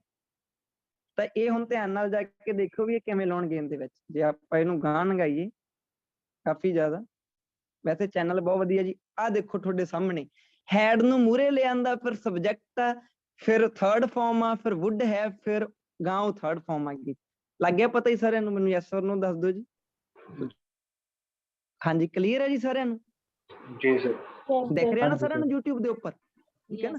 ਤਾਂ ਇਹ ਹੁਣ ਧਿਆਨ ਨਾਲ ਜਾ ਕੇ ਦੇਖੋ ਵੀ ਇਹ ਕਿਵੇਂ ਲਾਉਣਗੇ ਇਹਦੇ ਵਿੱਚ। ਜੇ ਆਪਾਂ ਇਹਨੂੰ ਗਾਂ ਲਗਾਈਏ ਕਾਫੀ ਜ਼ਿਆਦਾ, ਵੈਸੇ ਚੈਨਲ ਬਹੁਤ ਵਧੀਆ ਜੀ। ਆ ਦੇਖੋ ਤੁਹਾਡੇ ਸਾਹਮਣੇ ਹੈਡ ਨੂੰ ਮੂਹਰੇ ਲਿਆਂਦਾ, ਫਿਰ ਸਬਜੈਕਟ ਆ, ਫਿਰ ਥਰਡ ਫਾਰਮ ਆ, ਫਿਰ ਵੁੱਡ ਹੈ, ਫਿਰ ਗਾਂ ਉਹ ਥਰਡ ਫਾਰਮ ਆ ਗਈ। ਲੱਗ ਗਿਆ ਪਤਾ ਹੀ ਸਾਰਿਆਂ ਨੂੰ? ਮੈਨੂੰ ਯੈਸ ਔਰ ਨੋ ਦੱਸ ਦਿਓ ਜੀ। ਹਾਂਜੀ ਕਲੀਅਰ ਹੈ ਜੀ ਸਾਰਿਆਂ ਨੂੰ? ਜੀ ਸਰ। ਦਿਖ ਰਿਹਾ ਨਾ ਸਾਰਿਆਂ ਨੂੰ YouTube ਦੇ ਉੱਪਰ? ਠੀਕ ਹੈ ਨਾ।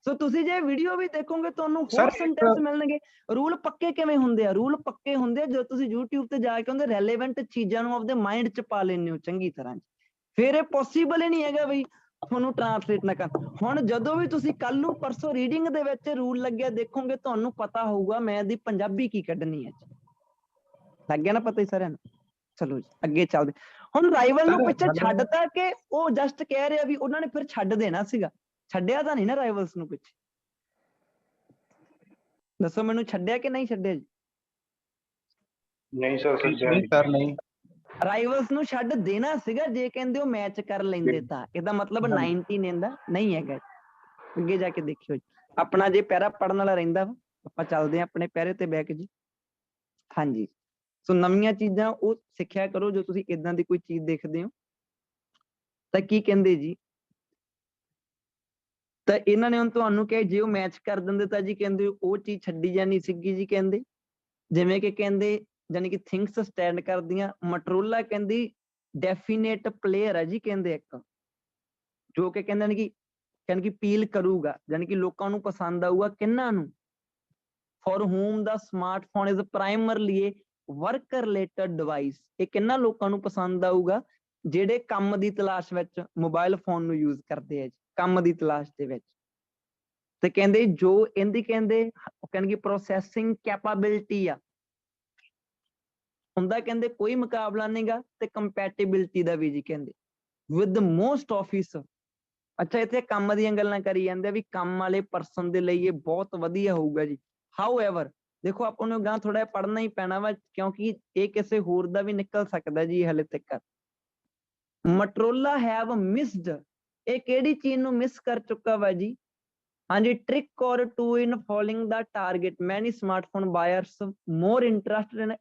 ਸੋ ਤੁਸੀਂ ਜੇ ਵੀਡੀਓ ਵੀ ਦੇਖੋਗੇ ਤੁਹਾਨੂੰ ਹੋਰ ਸੈਂਟੈਂਸ ਮਿਲਣਗੇ। ਰੂਲ ਪੱਕੇ ਕਿਵੇਂ ਹੁੰਦੇ ਆ? ਰੂਲ ਪੱਕੇ ਹੁੰਦੇ ਆ ਜਦੋਂ ਤੁਸੀਂ YouTube ਤੇ ਜਾ ਕੇ ਉਹਦੇ ਰੈਲੇਵੈਂਟ ਚੀਜ਼ਾਂ ਨੂੰ ਆਪਦੇ ਮਾਈਂਡ 'ਚ ਪਾ ਲੈਂਦੇ ਹੋ ਚੰਗੀ ਤਰ੍ਹਾਂ। ਫਿਰ ਇਹ ਪੋਸੀਬਲ ਹੀ ਨਹੀਂ ਹੈਗਾ ਬਈ ਤੁਹਾਨੂੰ ਟ੍ਰਾਂਸਲੇਟ ਨਾ ਕਰ। ਹੁਣ ਜਦੋਂ ਵੀ ਤੁਸੀਂ ਕੱਲ ਨੂੰ ਪਰਸੋਂ ਰੀਡਿੰਗ ਦੇ ਵਿੱਚ ਰੂਲ ਲੱਗਿਆ ਦੇਖੋਗੇ ਤੁਹਾਨੂੰ ਪਤਾ ਹੋਊਗਾ ਮੈਂ ਇਹਦੀ ਪੰਜਾਬੀ ਕੀ ਕੱਢਣੀ ਹੈ। ਲੱਗ ਗਿਆ ਨਾ ਪਤਾ ਹੀ ਸਾਰਿਆਂ ਨੂੰ? ਚਲੋ ਜੀ ਅੱਗੇ ਚੱਲਦੇ। ਹੁਣ ਰਾਈਵਲ ਨੂੰ ਪਿੱਛੇ ਛੱਡਤਾ ਕਿ ਉਹ ਜਸਟ ਕਹਿ ਰਿਹਾ ਵੀ ਉਹਨਾਂ ਨੇ ਫਿਰ ਛੱਡ ਦੇਣਾ ਸੀਗਾ? ਛੱਡਿਆ ਤਾਂ ਨਹੀਂ ਨਾ ਰਾਈਵਲਸ ਨੂੰ ਪਿੱਛੇ? ਦੱਸੋ ਮੈਨੂੰ, ਛੱਡਿਆ ਕਿ ਨਹੀਂ ਛੱਡਿਆ ਜੀ? ਨਹੀਂ ਸਰ, ਨਹੀਂ ਰਾਈਵਲਸ ਨੂੰ ਛੱਡ ਦੇਣਾ ਸੀਗਾ ਜੇ ਕਹਿੰਦੇ ਉਹ ਮੈਚ ਕਰ ਲੈਂਦੇ ਤਾਂ। ਇਹਦਾ ਮਤਲਬ 19 ਇਹਦਾ ਨਹੀਂ ਹੈਗਾ। ਅੱਗੇ ਜਾ ਕੇ ਦੇਖਿਓ ਜੀ। ਆਪਣਾ ਜੇ ਪੈਰਾ ਪੜਨ ਵਾਲਾ ਰਹਿੰਦਾ ਵਾ, ਆਪਾਂ ਚੱਲਦੇ ਹਾਂ ਆਪਣੇ ਪੈਰੇ ਤੇ ਬਹਿ ਕੇ ਜੀ। ਹਾਂਜੀ ਸੋ ਨਵੀਆਂ ਚੀਜ਼ਾਂ ਉਹ ਸਿੱਖਿਆ ਕਰੋ ਜੋ ਤੁਸੀਂ ਇਦਾਂ ਦੀ ਕੋਈ ਚੀਜ਼ ਦੇਖਦੇ ਹੋ। ਤਾਂ ਕੀ ਕਹਿੰਦੇ ਜੀ, ਤਾਂ ਇਹਨਾਂ ਨੇ ਹੁਣ ਤੁਹਾਨੂੰ ਕਿਹਾ ਜੇ ਉਹ ਮੈਚ ਕਰ ਦਿੰਦੇ ਤਾਂ ਜੀ ਕਹਿੰਦੇ ਉਹ ਚੀਜ਼ ਛੱਡੀ ਜਾਣੀ ਸੀਗੀ ਜੀ। ਕਹਿੰਦੇ ਜਿਵੇਂ ਕਿ ਕਹਿੰਦੇ ਜਾਨੀ ਕਿ ਥਿੰਗਸ ਸਟੈਂਡ ਕਰਦੀਆਂ। ਮਟਰੋਲਾ ਕਹਿੰਦੀ ਡੈਫੀਨੇਟ ਪਲੇਅਰ ਹੈ ਜੀ, ਕਹਿੰਦੇ ਇੱਕ ਜੋ ਕਿ ਕਹਿੰਦੇ ਨੇ ਕਿ ਪੀਲ ਕਰੂਗਾ, ਜਾਨੀ ਕਿ ਲੋਕਾਂ ਨੂੰ ਪਸੰਦ ਆਊਗਾ। ਕਿਹਨਾਂ ਨੂੰ? For whom the smartphone is primarily work related device। ਇਹ ਕਿੰਨਾ ਲੋਕਾਂ ਨੂੰ ਪਸੰਦ ਆਊਗਾ? ਜਿਹੜੇ ਕੰਮ ਦੀ ਤਲਾਸ਼ ਵਿੱਚ ਮੋਬਾਈਲ ਫੋਨ ਨੂੰ ਯੂਜ਼ ਕਰਦੇ ਆ ਜੀ, ਕੰਮ ਦੀ ਤਲਾਸ਼ ਦੇ ਵਿੱਚ। ਤੇ ਕਹਿੰਦੇ ਜੋ ਇਹਦੀ ਕਹਿੰਦੇ ਪ੍ਰੋਸੈਸਿੰਗ ਕੈਪੇਬਿਲਿਟੀ ਆ ਹੁੰਦਾ, ਕਹਿੰਦੇ ਕੋਈ ਮੁਕਾਬਲਾ ਨਹੀਂਗਾ। ਤੇ ਕੰਪੈਟੀਬਿਲਿਟੀ ਦਾ ਵੀ ਜੀ ਕਹਿੰਦੇ ਵਿਦ ਮੋਸਟ ਆਫਿਸ। ਅੱਛਾ ਇੱਥੇ ਕੰਮ ਦੀਆਂ ਗੱਲਾਂ ਕਰੀ ਜਾਂਦੇ ਆ ਵੀ ਕੰਮ ਵਾਲੇ ਪਰਸਨ ਦੇ ਲਈ ਇਹ ਬਹੁਤ ਵਧੀਆ ਹੋਊਗਾ ਜੀ। ਹਾਊਐਵਰ ਦੇਖੋ ਆਪਾਂ ਨੂੰ ਗਾਂ ਥੋੜਾ ਜਿਹਾ ਪੜ੍ਹਨਾ ਹੀ ਪੈਣਾ ਵਾ ਕਿਉਂਕਿ ਇਹ ਕਿਸੇ ਹੋਰ ਦਾ ਵੀ ਨਿਕਲ ਸਕਦਾ ਜੀ ਹਲੇ ਤੱਕ। ਮਟਰੋਲਾ ਹੈਵ ਮਿਸਡ, ਇਹ ਕਿਹੜੀ ਚੀਜ਼ ਨੂੰ ਮਿਸ ਕਰ ਚੁੱਕਾ ਵਾ ਜੀ? ਹਾਂਜੀ trick or to in following the target. Many smartphone buyers more interested in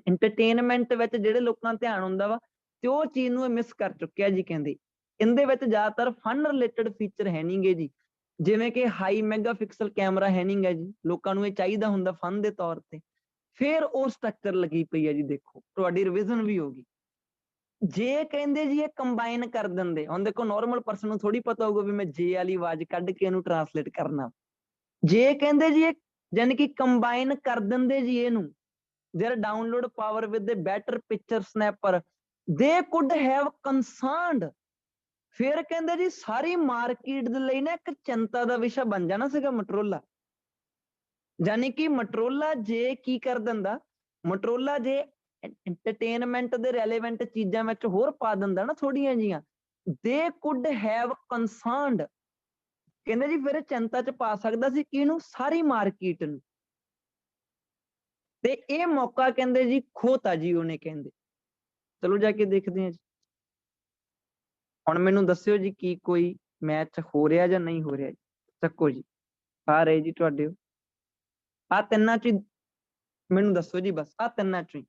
entertainment ਵਿੱਚ ਜਿਹੜੇ ਲੋਕਾਂ ਦਾ ਧਿਆਨ ਹੁੰਦਾ ਵਾ ਤੇ ਉਹ ਚੀਜ਼ ਨੂੰ ਇਹ ਮਿਸ ਕਰ ਚੁੱਕਿਆ ਜੀ। ਕਹਿੰਦੇ ਇਹਦੇ ਵਿੱਚ ਜ਼ਿਆਦਾਤਰ ਫਨ ਰਿਲੇਟਡ ਫੀਚਰ ਹੈ ਨਹੀਂਗੇ ਜੀ, ਜਿਵੇਂ ਕਿ ਹਾਈ ਮੈਗਾਪਿਕਸਲ ਕੈਮਰਾ ਹੈ ਨਹੀਂਗਾ ਜੀ। ਲੋਕਾਂ ਨੂੰ ਇਹ ਚਾਹੀਦਾ ਹੁੰਦਾ ਫਨ ਦੇ ਤੌਰ ਤੇ। ਫਿਰ ਉਹ ਸਟਰਕਚਰ ਲੱਗੀ ਪਈ ਹੈ ਜੀ। ਦੇਖੋ ਤੁਹਾਡੀ ਰਿਵੀਜ਼ਨ ਵੀ ਹੋ ਗਈ। ਜੇ ਕਹਿੰਦੇ ਜੀ ਇਹ ਕੰਬਾਈਨ ਕਰ ਦਿੰਦੇ, ਹੁਣ ਦੇਖੋ ਨਾਰਮਲ ਪਰਸਨ ਨੂੰ ਥੋੜੀ ਪਤਾ ਹੋਊਗਾ ਵੀ ਮੈਂ ਜੇ ਵਾਲੀ ਆਵਾਜ਼ ਕੱਢ ਕੇ ਇਹਨੂੰ ਟ੍ਰਾਂਸਲੇਟ ਕਰਨਾ। ਜੇ ਕਹਿੰਦੇ ਜੀ ਇਹ ਯਾਨੀ ਕਿ ਕੰਬਾਈਨ ਕਰ ਦਿੰਦੇ ਜੀ ਇਹਨੂੰ, their download power with the better picture snapper they could have concerned। ਫਿਰ ਕਹਿੰਦੇ ਜੀ ਸਾਰੀ ਮਾਰਕੀਟ ਦੇ ਲਈ ਨਾ ਇੱਕ ਚਿੰਤਾ ਦਾ ਵਿਸ਼ਾ ਬਣ ਜਾਣਾ ਸੀਗਾ ਮਟਰੋਲਾ। ਯਾਨੀ ਕਿ ਮਟਰੋਲਾ ਜੇ ਕੀ ਕਰ ਦਿੰਦਾ, ਮਟਰੋਲਾ ਜੇ entertainment ਦੇ ਰੈਲੇਵੈਂਟ ਚੀਜ਼ਾਂ ਵਿੱਚ ਹੋਰ ਪਾ ਦਿੰਦਾ ਨਾ ਥੋੜੀਆਂ ਜੀਆਂ, they could have concerned। ਕਹਿੰਦੇ ਜੀ ਫਿਰ ਚਿੰਤਾ 'ਚ ਪਾ ਸਕਦਾ ਸੀ ਕਿਹਨੂੰ? ਸਾਰੀ ਮਾਰਕੀਟ ਨੂੰ। ਤੇ ਇਹ ਮੌਕਾ ਕਹਿੰਦੇ ਜੀ ਖੋਤਾ ਜੀ ਉਹਨੇ ਕਹਿੰਦੇ। ਚਲੋ ਜਾ ਕੇ ਦੇਖਦੇ ਹਾਂ ਜੀ। ਹੁਣ ਮੈਨੂੰ ਦੱਸਿਓ ਜੀ ਕੀ ਕੋਈ ਮੈਚ ਹੋ ਰਿਹਾ ਜਾਂ ਨਹੀਂ ਹੋ ਰਿਹਾ ਜੀ। ਚੱਕੋ ਜੀ, ਆ ਰਹੇ ਜੀ ਤੁਹਾਡੇ ਆ ਤਿੰਨਾਂ ਚ ਮੈਨੂੰ ਦੱਸੋ ਜੀ, ਬਸ ਆ ਤਿੰਨਾਂ ਚੋਂ ਹੀ।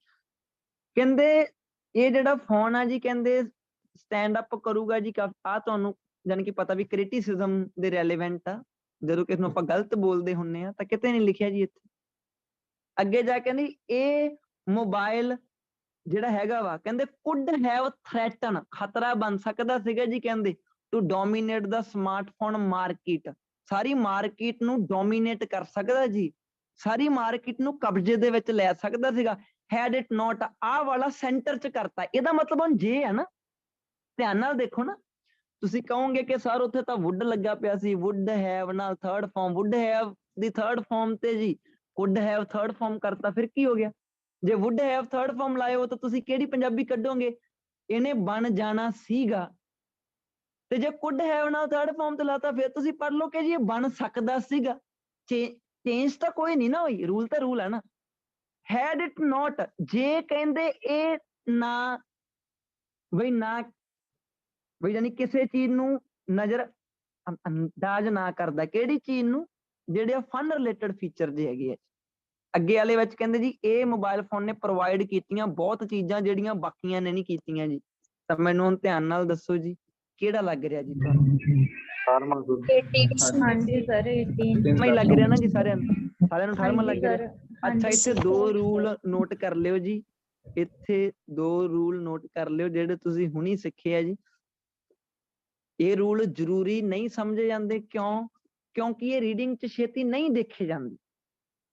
ਕਹਿੰਦੇ ਇਹ ਜਿਹੜਾ ਫੋਨ ਆ ਜੀ ਕਹਿੰਦੇ ਸਟੈਂਡ ਅਪ ਕਰੂਗਾ ਜੀ। ਆ ਤੁਹਾਨੂੰ ਜਾਣੀ ਕਿ ਪਤਾ ਵੀ ਕ੍ਰਿਟਿਸਿਜ਼ਮ ਦੇ ਰੈਲੇਵੈਂਟ ਆ। ਜਦੋਂ ਕਿਸੇ ਨੂੰ ਆਪਾਂ ਗਲਤ ਬੋਲਦੇ ਹੁੰਨੇ ਆ ਤਾਂ ਕਿਤੇ ਨਹੀਂ ਲਿਖਿਆ ਜੀ ਇੱਥੇ। ਅੱਗੇ ਜਾ ਕੇ ਕਹਿੰਦੀ ਇਹ ਮੋਬਾਈਲ ਜਿਹੜਾ ਹੈਗਾ ਵਾ ਕਹਿੰਦੇ ਕੁਡ ਹੈਵ ਥ੍ਰੈਟਨ, ਖਤਰਾ ਬਣ ਸਕਦਾ ਸੀਗਾ ਜੀ ਕਹਿੰਦੇ to dominate the smartphone market, ਸਾਰੀ ਮਾਰਕੀਟ ਨੂੰ ਡੋਮੀਨੇਟ ਕਰ ਸਕਦਾ ਜੀ, ਸਾਰੀ ਮਾਰਕੀਟ ਨੂੰ ਕਬਜ਼ੇ ਦੇ ਵਿੱਚ ਲੈ ਸਕਦਾ ਸੀਗਾ। ਹੈਡ ਇਟ ਨੋਟ, ਆਹ ਵਾਲਾ ਸੈਂਟਰ ਚ ਕਰਤਾ। ਇਹਦਾ ਮਤਲਬ ਹੁਣ ਜੇ ਹੈ ਨਾ, ਧਿਆਨ ਨਾਲ ਦੇਖੋ ਨਾ, ਤੁਸੀਂ ਕਹੋਗੇ ਕਿ ਸਰ ਉੱਥੇ ਤਾਂ ਵੁੱਡ ਲੱਗਾ ਪਿਆ ਸੀ, ਵੁੱਡ ਹੈਵ ਨਾਲ third farm, wood have the third farm ਤੇ ਜੀ ਕੁਡ ਹੈਵ ਥਰਡ ਫਾਰਮ ਕਰਤਾ, ਫਿਰ ਕੀ ਹੋ ਗਿਆ? ਜੇ ਵੁੱਡ ਹੈਵ ਥਰਡ ਫਾਰਮ ਲਾਏ ਹੋ ਤਾਂ ਤੁਸੀਂ ਕਿਹੜੀ ਪੰਜਾਬੀ ਕੱਢੋਗੇ? ਇਹਨੇ ਬਣ ਜਾਣਾ ਸੀਗਾ। ਤੇ ਜੇ ਕੁਡ ਹੈਵ ਨਾਲ ਥਰਡ ਫਾਰਮ ਤੇ ਲਾਤਾ ਫਿਰ ਤੁਸੀਂ ਪੜ੍ਹ ਲਓ ਕਿ ਜੀ ਇਹ ਬਣ ਸਕਦਾ ਸੀਗਾ। ਚੇਂਜ ਤਾਂ ਕੋਈ ਨਹੀਂ ਨਾ ਹੋਈ, ਰੂਲ ਤਾਂ ਰੂਲ ਹੈ ਨਾ। ਹੈਡ ਇਟ ਨੋਟ, ਜੇ ਕਹਿੰਦੇ ਇਹ ਨਾ ਬਈ ਯਾਨੀ ਕਿਸੇ ਚੀਜ਼ ਨੂੰ ਨਜ਼ਰ ਅੰਦਾਜ਼ ਨਾ ਕਰਦਾ, ਕਿਹੜੀ ਚੀਜ਼ ਨੂੰ? ਜਿਹੜੇ ਫਨ ਰਿਲੇਟਡ ਫੀਚਰ ਜੇ ਹੈਗੇ ਆ। ਅੱਗੇ ਵਾਲੇ ਵਿੱਚ ਕਹਿੰਦੇ ਜੀ ਇਹ ਮੋਬਾਈਲ ਫੋਨ ਨੇ ਪ੍ਰੋਵਾਈਡ ਕੀਤੀਆਂ ਬਹੁਤ ਚੀਜ਼ਾਂ ਜਿਹੜੀਆਂ ਬਾਕੀਆਂ ਨੇ ਨਹੀਂ ਕੀਤੀਆਂ ਜੀ। ਤਾਂ ਮੈਨੂੰ ਹੁਣ ਧਿਆਨ ਨਾਲ ਦੱਸੋ ਜੀ ਕਿਹੜਾ ਲੱਗ ਰਿਹਾ ਜੀ ਤੁਹਾਨੂੰ? ਹਾਂਜੀ ਸਰ 18 ਮੈਂ ਲੱਗ ਰਿਹਾ ਨਾ ਜੀ ਸਾਰਿਆਂ ਨੂੰ 18ਵਾਂ ਲੱਗ ਰਿਹਾ। ਅੱਛਾ, ਇੱਥੇ ਦੋ ਰੂਲ ਨੋਟ ਕਰ ਲਿਓ ਜੀ, ਇੱਥੇ ਦੋ ਰੂਲ ਨੋਟ ਕਰ ਲਿਓ ਜਿਹੜੇ ਤੁਸੀਂ ਹੁਣੀ ਸਿੱਖੇ ਆ ਜੀ। ਇਹ ਰੂਲ ਜ਼ਰੂਰੀ ਨਹੀਂ ਸਮਝੇ ਜਾਂਦੇ, ਕਿਉਂਕਿ ਇਹ ਰੀਡਿੰਗ 'ਚ ਛੇਤੀ ਨਹੀਂ ਦੇਖੇ ਜਾਂਦੇ।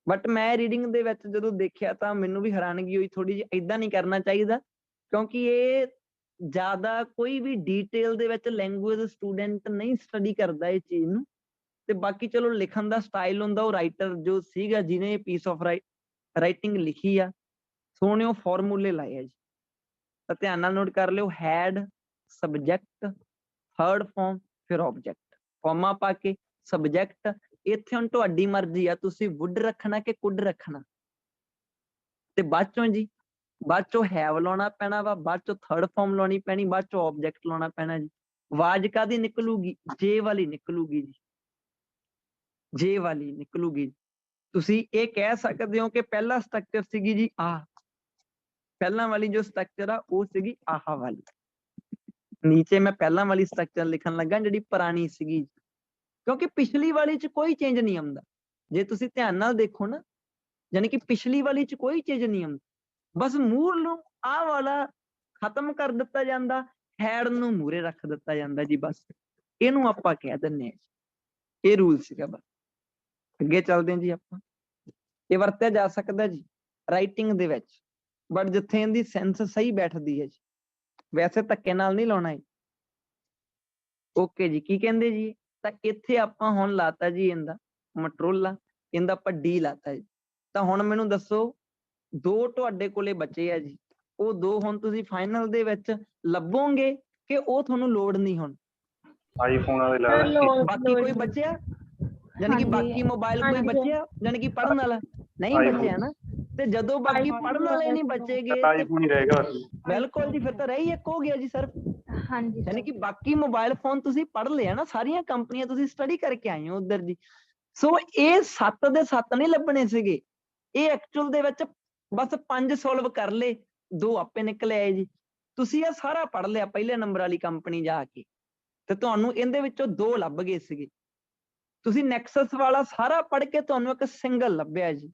ਬਟ ਮੈਂ ਰੀਡਿੰਗ ਦੇ ਵਿੱਚ ਜਦੋਂ ਦੇਖਿਆ ਤਾਂ ਮੈਨੂੰ ਵੀ ਹੈਰਾਨਗੀ ਹੋਈ ਥੋੜੀ ਜਿਹੀ। ਏਦਾਂ ਨਹੀਂ ਕਰਨਾ ਚਾਹੀਦਾ ਕਿਉਂਕਿ ਇਹ ਜ਼ਿਆਦਾ ਕੋਈ ਵੀ ਡੀਟੇਲ ਦੇ ਵਿੱਚ ਲੈਂਗੁਏਜ ਸਟੂਡੈਂਟ ਨਹੀਂ ਸਟੱਡੀ ਕਰਦਾ ਇਹ ਚੀਜ਼ ਨੂੰ। ਤੇ ਬਾਕੀ ਚਲੋ ਲਿਖਣ ਦਾ ਸਟਾਈਲ ਹੁੰਦਾ, ਉਹ ਰਾਈਟਰ ਜੋ ਸੀਗਾ ਜਿਹਨੇ ਪੀਸ ਆਫ ਰਾਈਟਿੰਗ ਲਿਖੀ ਆ, ਸੋਹਣੇ ਫਾਰਮੂਲੇ ਲਾਏ ਆ ਜੀ। ਤਾਂ ਧਿਆਨ ਨਾਲ ਨੋਟ ਕਰ ਲਿਓ, ਹੈਡ ਸਬਜੈਕਟ ਥਰਡ ਫਾਰਮ ਫਿਰ ਆਬਜੈਕਟ, ਫਾਰਮਾਂ ਪਾ ਕੇ ਸਬਜੈਕਟ। ਇੱਥੇ ਹੁਣ ਤੁਹਾਡੀ ਮਰਜ਼ੀ ਆ, ਤੁਸੀਂ ਵੁੱਡ ਰੱਖਣਾ ਕਿ ਕੁੱਡ ਰੱਖਣਾ। ਤੇ ਬਾਅਦ ਚੋਂ ਹੈਵ ਲਾਉਣਾ ਪੈਣਾ ਵਾ, ਬਾਅਦ ਚੋਂ ਥਰਡ ਫਾਰਮ ਲਾਉਣੀ ਪੈਣੀ, ਬਾਅਦ ਚੋਂ ਆਬਜੈਕਟ ਲਾਉਣਾ ਪੈਣਾ ਜੀ। ਆਵਾਜ਼ ਕਾਹਦੀ ਨਿਕਲੂਗੀ? ਜੇ ਵਾਲੀ ਨਿਕਲੂਗੀ ਜੀ, ਜੇ ਵਾਲੀ ਨਿਕਲੂਗੀ। ਤੁਸੀਂ ਇਹ ਕਹਿ ਸਕਦੇ ਹੋ ਕਿ ਪਹਿਲਾ ਸਟਰਕਚਰ ਸੀਗੀ ਜੀ ਆਹ, ਪਹਿਲਾਂ ਵਾਲੀ ਜੋ ਸਟਰਕਚਰ ਆ ਉਹ ਸੀਗੀ ਆਹ ਵਾਲੀ। ਨੀਚੇ ਮੈਂ ਪਹਿਲਾਂ ਵਾਲੀ ਸਟਰਕਚਰ ਲਿਖਣ ਲੱਗਾ ਜਿਹੜੀ ਪੁਰਾਣੀ ਸੀਗੀ, ਕਿਉਂਕਿ ਪਿਛਲੀ ਵਾਲੀ 'ਚ ਕੋਈ ਚੇਂਜ ਨਹੀਂ ਆਉਂਦਾ। ਜੇ ਤੁਸੀਂ ਧਿਆਨ ਨਾਲ ਦੇਖੋ ਨਾ, ਯਾਨੀ ਕਿ ਪਿਛਲੀ ਵਾਲੀ 'ਚ ਕੋਈ ਚੇਂਜ ਨਹੀਂ ਆਉਂਦਾ, ਬਸ ਮੂਲ ਨੂੰ ਆਹ ਵਾਲਾ ਖਤਮ ਕਰ ਦਿੱਤਾ ਜਾਂਦਾ, ਹੈਡ ਨੂੰ ਮੂਰੇ ਰੱਖ ਦਿੱਤਾ ਜਾਂਦਾ ਜੀ। ਬਸ ਇਹਨੂੰ ਆਪਾਂ ਕਹਿ ਦਿੰਦੇ ਹਾਂ, ਇਹ ਰੂਲ ਸੀਗਾ। ਬਸ ਅੱਗੇ ਚੱਲਦੇ ਹਾਂ ਜੀ ਆਪਾਂ। ਇਹ ਵਰਤਿਆ ਜਾ ਸਕਦਾ ਜੀ ਰਾਈਟਿੰਗ ਦੇ ਵਿੱਚ, ਬਟ ਜਿੱਥੇ ਇਹਦੀ ਸੈਂਸ ਸਹੀ ਬੈਠਦੀ ਹੈ ਜੀ, ਵੈਸੇ ਧੱਕੇ ਨਾਲ ਨਹੀਂ ਲਾਉਣਾ ਜੀ। ਓਕੇ ਜੀ, ਕੀ ਕਹਿੰਦੇ ਜੀ? ਤਾਂ ਇੱਥੇ ਆਪਾਂ ਹੁਣ ਲਾਤਾ ਜੀ ਇਹਦਾ ਮਟਰੋਲਾ, ਇਹਦਾ ਆਪਾਂ ਡੀ ਲਾਤਾ ਜੀ। ਤਾਂ ਹੁਣ ਮੈਨੂੰ ਦੱਸੋ, ਦੋ ਤੁਹਾਡੇ ਕੋਲੇ ਬਚੇ ਆ ਜੀ, ਉਹ ਦੋ ਹੁਣ ਤੁਸੀਂ ਫਾਈਨਲ ਦੇ ਵਿੱਚ ਲੱਭੋਗੇ ਕਿ ਉਹ ਤੁਹਾਨੂੰ ਲੋੜ ਨਹੀਂ? ਹੁਣ ਆਈਫੋਨ ਵਾਲੇ ਲਾ ਲੈ। ਬਾਕੀ ਕੋਈ ਬਚਿਆ? ਯਾਨੀ ਕਿ ਬਾਕੀ ਮੋਬਾਈਲ ਕੋਈ ਬਚਿਆ ਯਾਨੀ ਕਿ ਪੜ੍ਹਨ ਵਾਲਾ ਨਹੀਂ ਬਚਿਆ ਨਾ। ਤੇ ਜਦੋਂ ਬਾਕੀ ਪੜ੍ਹਨ ਵਾਲੇ ਨਹੀਂ ਬਚੇਗੇ, ਆਈਫੋਨ ਹੀ ਰਹੇਗਾ ਬਸ। ਬਿਲਕੁਲ ਜੀ, ਫਿਰ ਤਾਂ ਰਹੀ ਇੱਕ ਹੋ ਗਿਆ ਜੀ ਸਰ। ਹਾਂਜੀ ਯਾਨੀ ਕਿ ਬਾਕੀ ਮੋਬਾਈਲ ਫੋਨ ਤੁਸੀਂ ਪੜ੍ਹ ਲਿਆ ਨਾ, ਸਾਰੀਆਂ ਕੰਪਨੀਆਂ ਤੁਸੀਂ ਸਟੱਡੀ ਕਰਕੇ ਆਏ ਹੋ ਉਧਰ ਜੀ। ਸੋ ਇਹ 7 ਦੇ 7 ਨਹੀਂ ਲੱਭਣੇ ਸੀਗੇ, ਇਹ ਐਕਚੁਅਲ ਦੇ ਵਿੱਚ ਬਸ 5 ਸੋਲਵ ਕਰ ਲਏ, 2 ਆਪੇ ਨਿਕਲ ਆਏ ਜੀ। ਤੁਸੀਂ ਇਹ ਸਾਰਾ ਪੜ੍ਹ ਲਿਆ ਪਹਿਲੇ ਨੰਬਰ ਵਾਲੀ ਕੰਪਨੀ ਜਾ ਕੇ, ਤੇ ਤੁਹਾਨੂੰ ਇਹਦੇ ਵਿੱਚੋਂ 2 ਲੱਭ ਗਏ ਸੀਗੇ। ਤੁਸੀਂ ਨੈਕਸਸ ਵਾਲਾ ਸਾਰਾ ਪੜ੍ਹ ਕੇ ਤੁਹਾਨੂੰ ਇੱਕ ਸਿੰਗਲ ਲੱਭਿਆ ਜੀ,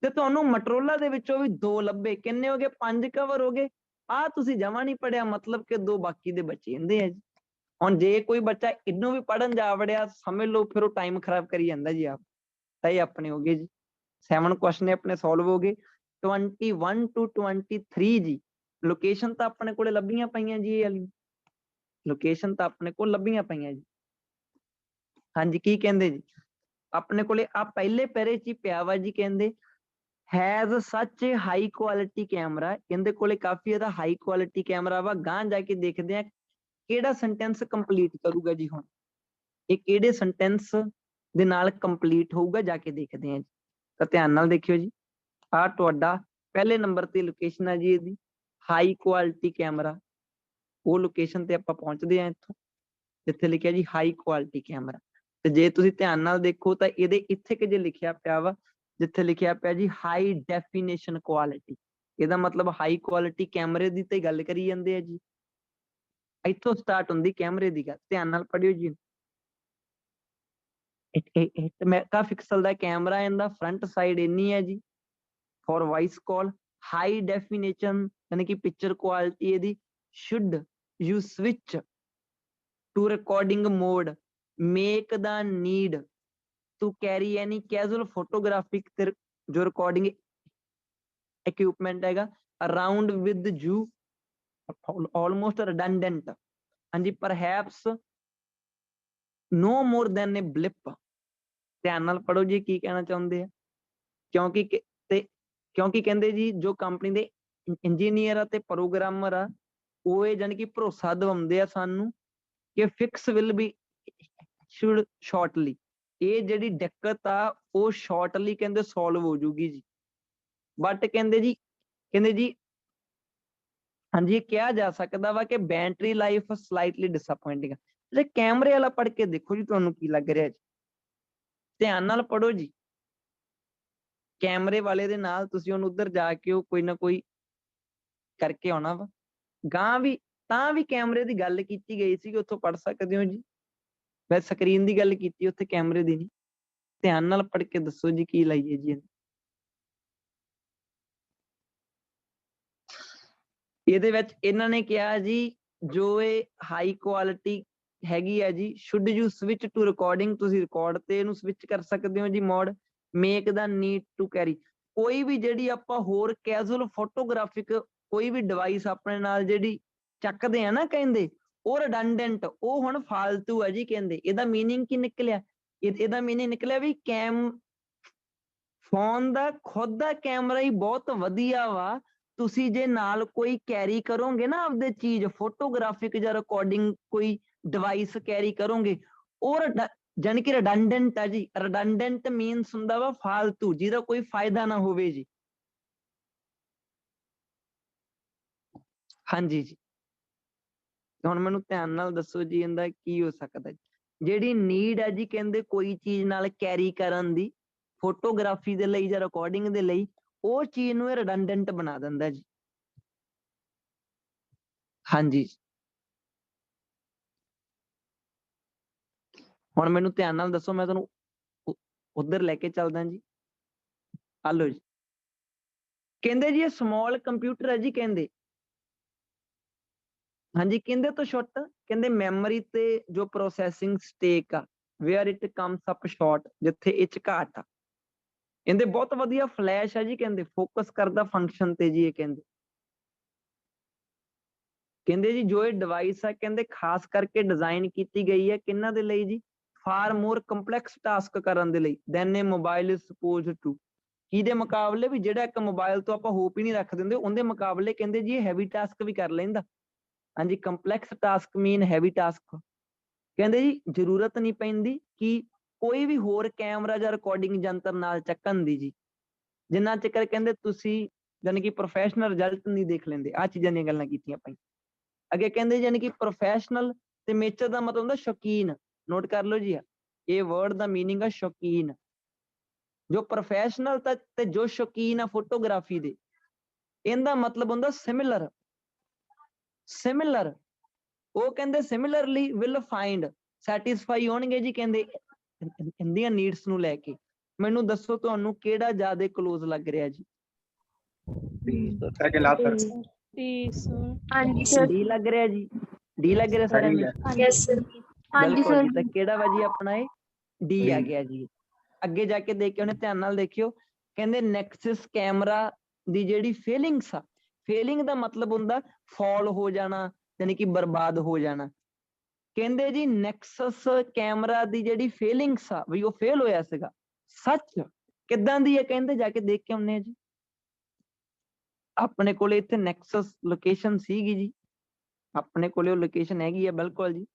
ਤੇ ਤੁਹਾਨੂੰ ਮਟਰੋਲਾ ਦੇ ਵਿੱਚੋਂ ਵੀ 2 ਲੱਭੇ। ਕਿੰਨੇ ਹੋ ਗਏ? 5 ਕਵਰ ਹੋ ਗਏ। ਆਹ ਤੁਸੀਂ ਜਮਾ ਨਹੀਂ ਪੜਿਆ, ਮਤਲਬ ਕਿ 2 ਬਾਕੀ ਦੇ ਬਚੇ ਜਾਂਦੇ ਆ ਜੀ। ਹੁਣ ਜੇ ਕੋਈ ਬੱਚਾ ਇਹਨੂੰ ਵੀ ਪੜ੍ਹਨ ਜਾ ਵੜਿਆ, ਸਮਝ ਲਓ ਫਿਰ ਉਹ ਟਾਈਮ ਖਰਾਬ ਕਰੀ ਜਾਂਦਾ ਜੀ ਆਪ। ਤਾਂ ਇਹ ਆਪਣੇ ਹੋ ਗਏ ਜੀ 7 ਕੁਐਸਚਨ ਆਪਣੇ ਸੋਲਵ ਹੋ ਗਏ। 21 to 23 ਜੀ ਲੋਕੇਸ਼ਨ ਤਾਂ ਆਪਣੇ ਕੋਲੇ ਲੱਭੀਆਂ ਪਈਆਂ ਜੀ, ਇਹ ਵਾਲੀ ਲੋਕੇਸ਼ਨ ਤਾਂ ਆਪਣੇ ਕੋਲ ਲੱਭੀਆਂ ਪਈਆਂ ਜੀ। ਹਾਂਜੀ, ਕੀ ਕਹਿੰਦੇ ਜੀ? ਆਪਣੇ ਕੋਲੇ ਆ ਪਹਿਲੇ ਪੈਰੇ 'ਚ ਹੀ ਪਿਆ ਵਾ ਜੀ, ਕਹਿੰਦੇ ਹੈਜ਼ ਸੱਚ ਹਾਈ ਕੁਆਲਿਟੀ ਕੈਮਰਾ। ਇਹਦੇ ਕੋਲੇ ਕਾਫੀ ਇਹਦਾ ਹਾਈ ਕੁਆਲਿਟੀ ਕੈਮਰਾ ਵਾ। ਗਾਂ ਜਾ ਕੇ ਦੇਖਦੇ ਆ ਕਿਹੜਾ ਸੈਂਟੈਂਸ ਕੰਪਲੀਟ ਕਰੂਗਾ ਜੀ। ਹੁਣ ਇਹ ਕਿਹੜੇ ਸੈਂਟੈਂਸ ਦੇ ਨਾਲ ਕੰਪਲੀਟ ਹੋਊਗਾ ਜਾ ਕੇ ਦੇਖਦੇ ਆ ਜੀ। ਤਾਂ ਧਿਆਨ ਨਾਲ ਦੇਖਿਓ ਜੀ, ਆ ਤੁਹਾਡਾ ਪਹਿਲੇ ਨੰਬਰ ਤੇ ਲੋਕੇਸ਼ਨ ਹੈ ਜੀ ਇਹਦੀ, ਹਾਈ ਕੁਆਲਿਟੀ ਕੈਮਰਾ। ਉਹ ਲੋਕੇਸ਼ਨ ਤੇ ਆਪਾਂ ਪਹੁੰਚਦੇ ਆ ਇੱਥੋਂ ਜਿੱਥੇ ਲਿਖਿਆ ਜੀ ਹਾਈ ਕੁਆਲਿਟੀ ਕੈਮਰਾ। ਤੇ ਜੇ ਤੁਸੀਂ ਧਿਆਨ ਨਾਲ ਦੇਖੋ ਤਾਂ ਇਹਦੇ ਇੱਥੇ ਕਿ ਜੇ ਲਿਖਿਆ ਪਿਆ ਵਾ, ਜਿੱਥੇ ਲਿਖਿਆ ਪਿਆ ਜੀ ਹਾਈ ਡੈਫੀਨੇਸ਼ਨ ਕੁਆਲਿਟੀ, ਇਹਦਾ ਮਤਲਬ ਹਾਈ ਕੁਆਲਿਟੀ ਕੈਮਰੇ ਦੀ ਤੇ ਗੱਲ ਕਰੀ ਜਾਂਦੇ ਆ ਜੀ। ਇੱਥੋਂ ਸਟਾਰਟ ਹੁੰਦੀ ਕੈਮਰੇ ਦੀ ਗੱਲ, ਧਿਆਨ ਨਾਲ ਪੜਿਓ ਜੀ। ਮੈਗਾਪਿਕਸਲ ਦਾ ਕੈਮਰਾ, ਇਹਦਾ ਫਰੰਟ ਸਾਈਡ ਇੰਨੀ ਹੈ ਜੀ for voice call. High definition ਯਾਨੀ ਕਿ ਪਿਕਚਰ ਕੁਆਲਿਟੀ ਇਹਦੀ should you switch to recording mode make the need to carry any casual photographic ਤੇ ਜੋ recording equipment ਹੈਗਾ around with you almost redundant, ਹਾਂਜੀ perhaps no more than a blip। ਧਿਆਨ ਨਾਲ ਪੜੋ ਜੀ ਕੀ ਕਹਿਣਾ ਚਾਹੁੰਦੇ ਆ, ਕਿਉਂਕਿ ਕਹਿੰਦੇ ਜੀ ਜੋ ਕੰਪਨੀ ਦੇ ਇੰਜੀਨੀਅਰ ਆ ਤੇ ਪ੍ਰੋਗਰਾਮਰ ਆ ਉਹ ਇਹ ਜਾਣੀ ਕਿ ਭਰੋਸਾ ਦਿਵਾਉਂਦੇ ਆ ਸਾਨੂੰ ਕਿ ਫਿਕਸ ਵਿਲ ਬੀ ਸ਼ਾਰਟਲੀ, ਇਹ ਜਿਹੜੀ ਦਿੱਕਤ ਆ ਉਹ ਸ਼ਾਰਟਲੀ ਕਹਿੰਦੇ ਸੋਲਵ ਹੋ ਜੂਗੀ ਜੀ। ਬਟ ਕਹਿੰਦੇ ਜੀ ਹਾਂਜੀ ਇਹ ਕਿਹਾ ਜਾ ਸਕਦਾ ਵਾ ਕਿ ਬੈਟਰੀ ਲਾਈਫ ਸਲਾਈਟਲੀ ਡਿਸਅਪੋਇੰਟਿੰਗ। ਜੇ ਕੈਮਰੇ ਵਾਲਾ ਪੜ੍ਹ ਕੇ ਦੇਖੋ ਜੀ ਤੁਹਾਨੂੰ ਕੀ ਲੱਗ ਰਿਹਾ ਜੀ, ਧਿਆਨ ਨਾਲ ਪੜੋ ਜੀ। ਕੈਮਰੇ ਵਾਲੇ ਦੇ ਨਾਲ ਤੁਸੀਂ ਉਹਨੂੰ ਉੱਧਰ ਜਾ ਕੇ ਉਹ ਕੋਈ ਨਾ ਕੋਈ ਕਰਕੇ ਆਉਣਾ ਵਾ। ਗਾਂ ਵੀ ਤਾਂ ਵੀ ਕੈਮਰੇ ਦੀ ਗੱਲ ਕੀਤੀ ਗਈ ਸੀ, ਉੱਥੋਂ ਪੜ੍ਹ ਸਕਦੇ ਹੋ ਜੀ। ਮੈਂ ਸਕਰੀਨ ਦੀ ਗੱਲ ਕੀਤੀ, ਉੱਥੇ ਕੈਮਰੇ ਦੀ ਨਹੀਂ। ਧਿਆਨ ਨਾਲ ਪੜ੍ਹ ਕੇ ਦੱਸੋ ਜੀ ਕੀ ਲਾਈਏ ਜੀ ਇਹਦੇ ਵਿੱਚ। ਇਹਨਾਂ ਨੇ ਕਿਹਾ ਜੀ ਜੋ ਇਹ ਹਾਈ ਕੁਆਲਿਟੀ ਹੈਗੀ ਆ ਜੀ, should you switch to recording, ਤੁਸੀਂ ਰਿਕਾਰਡ ਤੇ ਇਹਨੂੰ ਸਵਿਚ ਕਰ ਸਕਦੇ ਹੋ ਜੀ mode. Make the need to carry, ਕੋਈ ਵੀ ਜਿਹੜੀ ਆਪਾਂ ਹੋਰ ਕੈਜੂਅਲ ਫੋਟੋਗ੍ਰਾਫਿਕ ਕੋਈ ਵੀ ਡਿਵਾਈਸ ਆਪਣੇ ਨਾਲ ਜਿਹੜੀ ਚੱਕਦੇ ਆ ਨਾ ਕਹਿੰਦੇ ਉਹ ਰਿਡੰਡੈਂਟ, ਉਹ ਹੁਣ ਫਾਲਤੂ ਹੈ ਜੀ ਕਹਿੰਦੇ। ਇਹਦਾ ਮੀਨਿੰਗ ਕੀ ਨਿਕਲਿਆ, ਇਹਦਾ ਮੀਨਿੰਗ ਨਿਕਲਿਆ ਵੀ ਫੋਨ ਦਾ ਖੁਦ ਦਾ ਕੈਮਰਾ ਹੀ ਬਹੁਤ ਵਧੀਆ ਵਾ, ਤੁਸੀਂ ਜੇ ਨਾਲ ਕੋਈ ਕੈਰੀ ਕਰੋਗੇ ਨਾ ਆਪਦੇ ਚੀਜ਼ ਫੋਟੋਗ੍ਰਾਫਿਕ ਜਾਂ ਰਿਕਾਰਡਿੰਗ ਕੋਈ ਡਿਵਾਈਸ ਕੈਰੀ ਕਰੋਗੇ ਉਹ ਜਾਣੀ ਕਿ ਰਿਡੰਡੈਂਟ ਆ ਜੀ। ਰਿਡੰਡੈਂਟ ਮੀਨਸ ਹੁੰਦਾ ਵਾ ਫਾਲਤੂ, ਜਿਹਦਾ ਕੋਈ ਫਾਇਦਾ ਨਾ ਹੋਵੇ ਜੀ। ਹਾਂਜੀ ਜੀ ਹੁਣ ਮੈਨੂੰ ਧਿਆਨ ਨਾਲ ਦੱਸੋ ਜੀ ਇਹਦਾ ਕੀ ਹੋ ਸਕਦਾ ਜੀ। ਜਿਹੜੀ ਨੀਡ ਹੈ ਜੀ ਕਹਿੰਦੇ ਕੋਈ ਚੀਜ਼ ਨਾਲ ਕੈਰੀ ਕਰਨ ਦੀ ਫੋਟੋਗ੍ਰਾਫੀ ਦੇ ਲਈ ਜਾਂ ਰਿਕਾਰਡਿੰਗ ਦੇ ਲਈ, ਉਹ ਚੀਜ਼ ਨੂੰ ਇਹ ਰਿਡੰਡੈਂਟ ਬਣਾ ਦਿੰਦਾ ਜੀ। ਹਾਂਜੀ ਹੁਣ ਮੈਨੂੰ ਧਿਆਨ ਨਾਲ ਦੱਸੋ, ਮੈਂ ਤੁਹਾਨੂੰ ਉੱਧਰ ਲੈ ਕੇ ਚੱਲਦਾ ਜੀ। ਆ ਲਓ ਜੀ, ਕਹਿੰਦੇ ਜੀ ਇਹ ਸਮਾਲ ਕੰਪਿਊਟਰ ਹੈ ਜੀ ਕਹਿੰਦੇ। ਹਾਂਜੀ ਕਹਿੰਦੇ ਤੋਂ ਛੋਟ, ਕਹਿੰਦੇ ਮੈਮਰੀ ਤੇ ਜੋ ਪ੍ਰੋਸੈਸਿੰਗ ਸਟੇਕ ਆ where it comes up short, ਜਿੱਥੇ ਇਹ 'ਚ ਘਾਟ ਆ। ਕਹਿੰਦੇ ਬਹੁਤ ਵਧੀਆ ਫਲੈਸ਼ ਹੈ ਜੀ ਕਹਿੰਦੇ, ਫੋਕਸ ਕਰਦਾ ਫੰਕਸ਼ਨ ਤੇ ਜੀ। ਇਹ ਕਹਿੰਦੇ ਜੀ ਜੋ ਇਹ ਡਿਵਾਈਸ ਆ ਕਹਿੰਦੇ ਖਾਸ ਕਰਕੇ ਡਿਜ਼ਾਈਨ ਕੀਤੀ ਗਈ ਹੈ ਕਿਹਨਾਂ ਦੇ ਲਈ ਜੀ, ਫਾਰ ਮੋਰ ਕੰਪਲੈਕਸ ਟਾਸਕ ਕਰਨ ਦੇ ਲਈ than a mobile is suppose to. ਕਿਹਦੇ ਮੁਕਾਬਲੇ ਵੀ ਜਿਹੜਾ ਇੱਕ ਮੋਬਾਈਲ ਤੋਂ ਆਪਾਂ ਹੋਪ ਹੀ ਨਹੀਂ ਰੱਖ ਦਿੰਦੇ, ਉਹਦੇ ਮੁਕਾਬਲੇ ਕਹਿੰਦੇ ਜੀ ਇਹ ਹੈਵੀ ਟਾਸਕ ਵੀ ਕਰ ਲੈਂਦਾ। ਹਾਂਜੀ ਕੰਪਲੈਕਸ ਟਾਸਕ ਮੀਨ ਹੈਵੀ ਟਾਸਕ। ਕਹਿੰਦੇ ਜੀ ਜ਼ਰੂਰਤ ਨਹੀਂ ਪੈਂਦੀ ਕਿ ਕੋਈ ਵੀ ਹੋਰ ਕੈਮਰਾ ਜਾਂ ਰਿਕਾਰਡਿੰਗ ਯੰਤਰ ਨਾਲ ਚੱਕਣ ਦੀ ਜੀ, ਜਿੰਨਾ ਚੱਕਰ ਕਹਿੰਦੇ ਤੁਸੀਂ ਜਾਨੀ ਕਿ ਪ੍ਰੋਫੈਸ਼ਨਲ ਰਿਜ਼ਲਟ ਨਹੀਂ ਦੇਖ ਲੈਂਦੇ। ਆਹ ਚੀਜ਼ਾਂ ਦੀਆਂ ਗੱਲਾਂ ਕੀਤੀਆਂ ਆਪਾਂ। ਅੱਗੇ ਕਹਿੰਦੇ ਯਾਨੀ ਕਿ ਪ੍ਰੋਫੈਸ਼ਨਲ ਤੇ ਮੇਚਰ ਦਾ ਮਤਲਬ ਹੁੰਦਾ ਸ਼ੌਕੀਨ। ਨੋਟ ਕਰ ਲਓ ਜੀ ਇਹ ਵਰਡ ਦਾ ਮੀਨਿੰਗ ਆ ਸ਼ੌਕੀਨ। ਜੋ ਪ੍ਰੋਫੈਸ਼ਨਲ ਤੇ ਜੋ ਸ਼ੌਕੀਨ ਆ ਫੋਟੋਗ੍ਰਾਫੀ ਦੇ, ਇਹਦਾ ਮਤਲਬ ਹੁੰਦਾ ਸਿਮਿਲਰ। ਉਹ ਕਹਿੰਦੇ ਸਿਮਿਲਰਲੀ ਵਿਲ ਫਾਈਂਡ ਸੈਟਿਸਫਾਈ ਹੋਣਗੇ ਜੀ ਕਹਿੰਦੇ ਇਹਦੀਆਂ ਨੀਡਸ ਨੂੰ ਲੈ ਕੇ। ਮੈਨੂੰ ਦੱਸੋ ਤੁਹਾਨੂੰ ਕਿਹੜਾ ਜ਼ਿਆਦਾ ਕਲੋਜ਼ ਲੱਗ ਰਿਹਾ ਜੀ? ਡੀ ਲੱਗ ਰਿਹਾ ਜੀ, ਡੀ ਲੱਗ ਰਿਹਾ ਸਾਰਿਆਂ ਨੂੰ? Yes sir. ਹਾਂਜੀ ਬਿਲਕੁਲ ਸਰ। ਜੀ, ਤਾਂ ਕਿਹੜਾ ਵਾ ਜੀ ਆਪਣਾ ਇਹ? ਡੀ ਆ ਗਿਆ ਜੀ। ਅੱਗੇ ਜਾ ਕੇ ਦੇਖ ਕੇ ਉਹਨੇ ਧਿਆਨ ਨਾਲ ਦੇਖਿਓ, ਕਹਿੰਦੇ ਨੈਕਸਸ ਕੈਮਰਾ ਦੀ ਜਿਹੜੀ ਫੇਲਿੰਗਸ ਆ, ਫੇਲਿੰਗ ਦਾ ਮਤਲਬ ਹੁੰਦਾ ਫਾਲ ਹੋ ਜਾਣਾ ਯਾਨੀ ਕਿ ਬਰਬਾਦ ਹੋ ਜਾਣਾ। ਕਹਿੰਦੇ ਜੀ ਨੈਕਸਸ ਕੈਮਰਾ ਦੀ ਜਿਹੜੀ ਫੇਲਿੰਗਸ ਆ ਵੀ ਉਹ ਫੇਲ ਹੋਇਆ ਸੀਗਾ, ਸੱਚ ਕਿੱਦਾਂ ਦੀ ਹੈ ਕਹਿੰਦੇ ਜਾ ਕੇ ਦੇਖ ਕੇ ਆਉਂਦੇ ਆ ਜੀ। ਆਪਣੇ ਕੋਲੇ ਇੱਥੇ ਨੈਕਸਸ ਲੋਕੇਸ਼ਨ ਸੀਗੀ ਜੀ, ਆਪਣੇ ਕੋਲੇ ਉਹ ਲੋਕੇਸ਼ਨ ਹੈਗੀ ਆ ਬਿਲਕੁਲ ਜੀ।